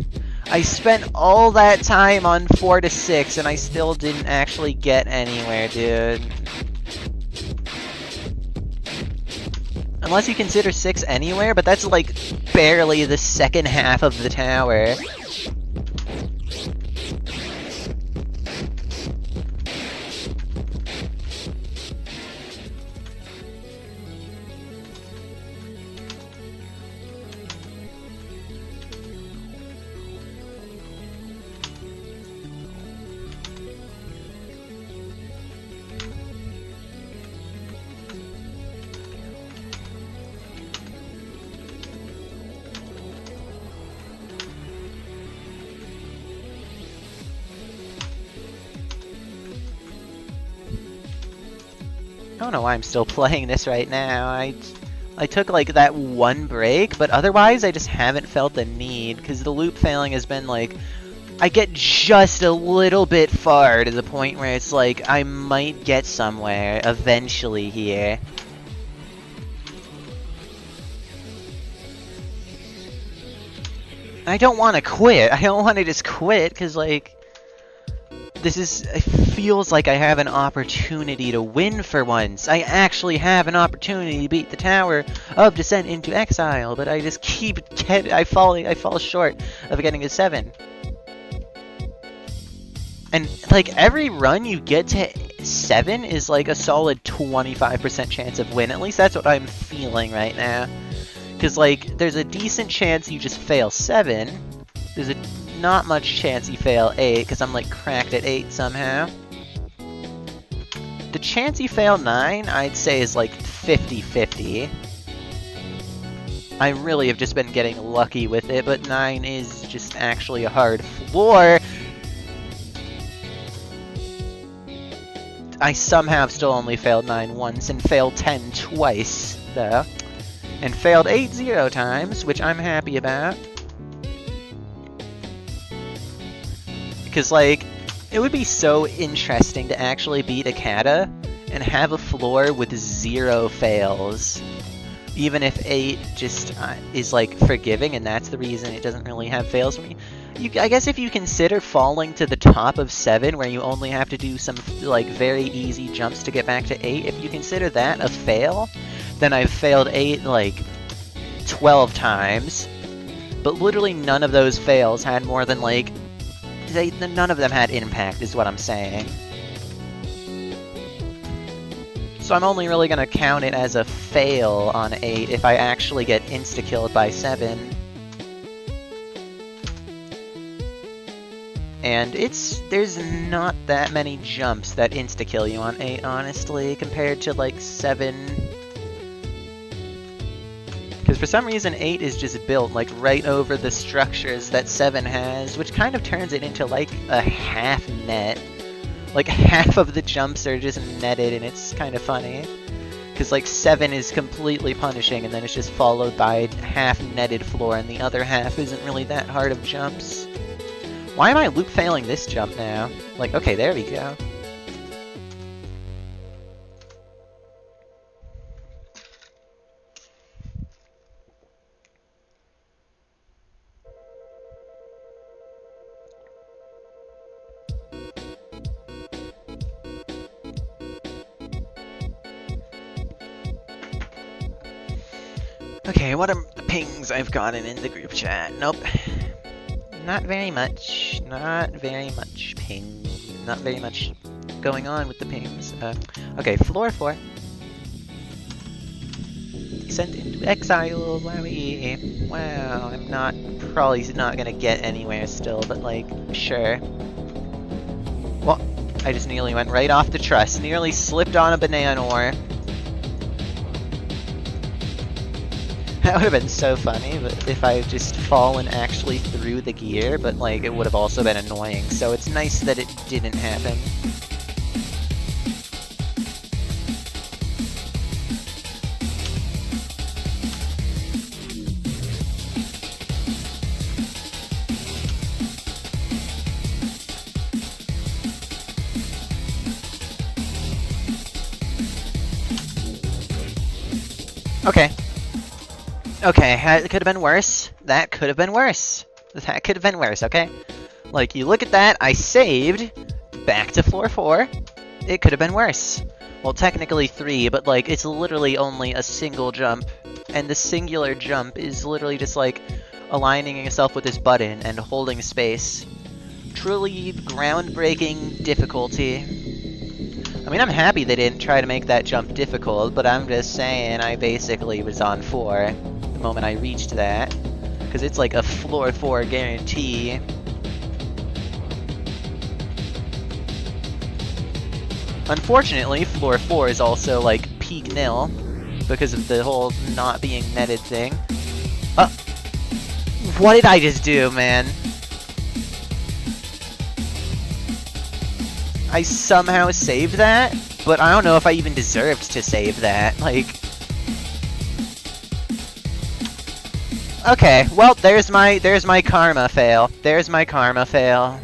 I spent all that time on 4 to 6 and I still didn't actually get anywhere, dude. Unless you consider 6 anywhere, but that's like barely the second half of the tower. I don't know why I'm still playing this right now. I took like that one break, but otherwise I just haven't felt the need, because the loop failing has been like, I get just a little bit far to the point where it's like, I might get somewhere eventually here. I don't want to quit. I don't want to just quit, because like, it feels like I have an opportunity to win for once. I actually have an opportunity to beat the Tower of Descent into Exile, but I just I fall short of getting a 7. And like every run you get to 7 is like a solid 25% chance of win. At least that's what I'm feeling right now. Because like there's a decent chance you just fail 7. There's a not much chance you fail 8, because I'm like cracked at 8 somehow. The chance you fail 9, I'd say is like 50-50. I really have just been getting lucky with it, but 9 is just actually a hard floor. I somehow have still only failed 9 once and failed 10 twice, though. And failed 8 0 times, which I'm happy about. Because, like, it would be so interesting to actually beat a kata and have a floor with 0 fails. Even if 8 just is, like, forgiving, and that's the reason it doesn't really have fails for me. I guess if you consider falling to the top of 7, where you only have to do some, like, very easy jumps to get back to 8, if you consider that a fail, then I've failed 8, like, 12 times. But literally none of those fails had more than, like, none of them had impact, is what I'm saying. So I'm only really going to count it as a fail on 8 if I actually get insta-killed by 7. And there's not that many jumps that insta-kill you on 8, honestly, compared to, like, 7. Because for some reason 8 is just built, like, right over the structures that 7 has, which kind of turns it into, like, a half net. Like, half of the jumps are just netted, and it's kind of funny. Because, like, 7 is completely punishing, and then it's just followed by half netted floor, and the other half isn't really that hard of jumps. Why am I loop failing this jump now? Like, okay, there we go. Okay, what are the pings I've gotten in the group chat? Nope. Not very much. Not very much ping. Not very much going on with the pings. Okay, floor 4. Sent into exile, wowie. Wow, I'm probably not gonna get anywhere still, but like, sure. Well, I just nearly went right off the truss. Nearly slipped on a banana ore. That would have been so funny, but if I had just fallen actually through the gear, but like it would have also been annoying, so it's nice that it didn't happen. Okay. Okay, that could have been worse. That could have been worse. That could have been worse, okay? Like, you look at that, I saved, back to floor 4. It could have been worse. Well, technically 3, but, like, it's literally only a single jump. And the singular jump is literally just, like, aligning yourself with this button and holding space. Truly groundbreaking difficulty. I mean, I'm happy they didn't try to make that jump difficult, but I'm just saying I basically was on 4 the moment I reached that. Because it's like a floor 4 guarantee. Unfortunately, floor 4 is also like peak nil because of the whole not being netted thing. What did I just do, man? I somehow saved that, but I don't know if I even deserved to save that. Like, okay, well, there's my karma fail. There's my karma fail.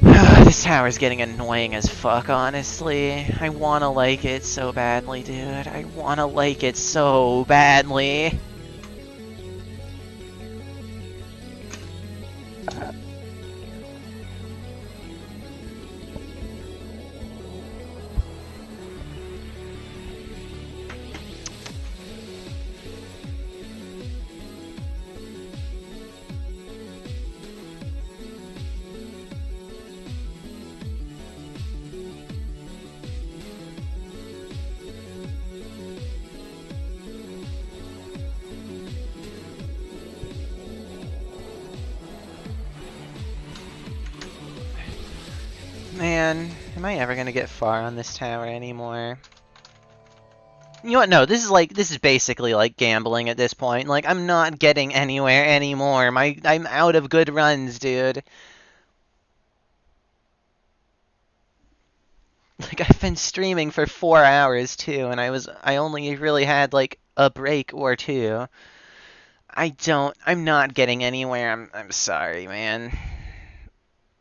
This tower's getting annoying as fuck, honestly. I wanna like it so badly, dude. I wanna like it so badly. man. Am I ever gonna get far on this tower anymore? You know what? No, this is basically like gambling at this point. Like, I'm not getting anywhere anymore. I'm out of good runs, dude. Like, I've been streaming for 4 hours too, and I only really had like a break or two. I'm not getting anywhere. I'm sorry, man.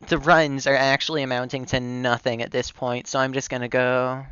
The runs are actually amounting to nothing at this point, so I'm just gonna go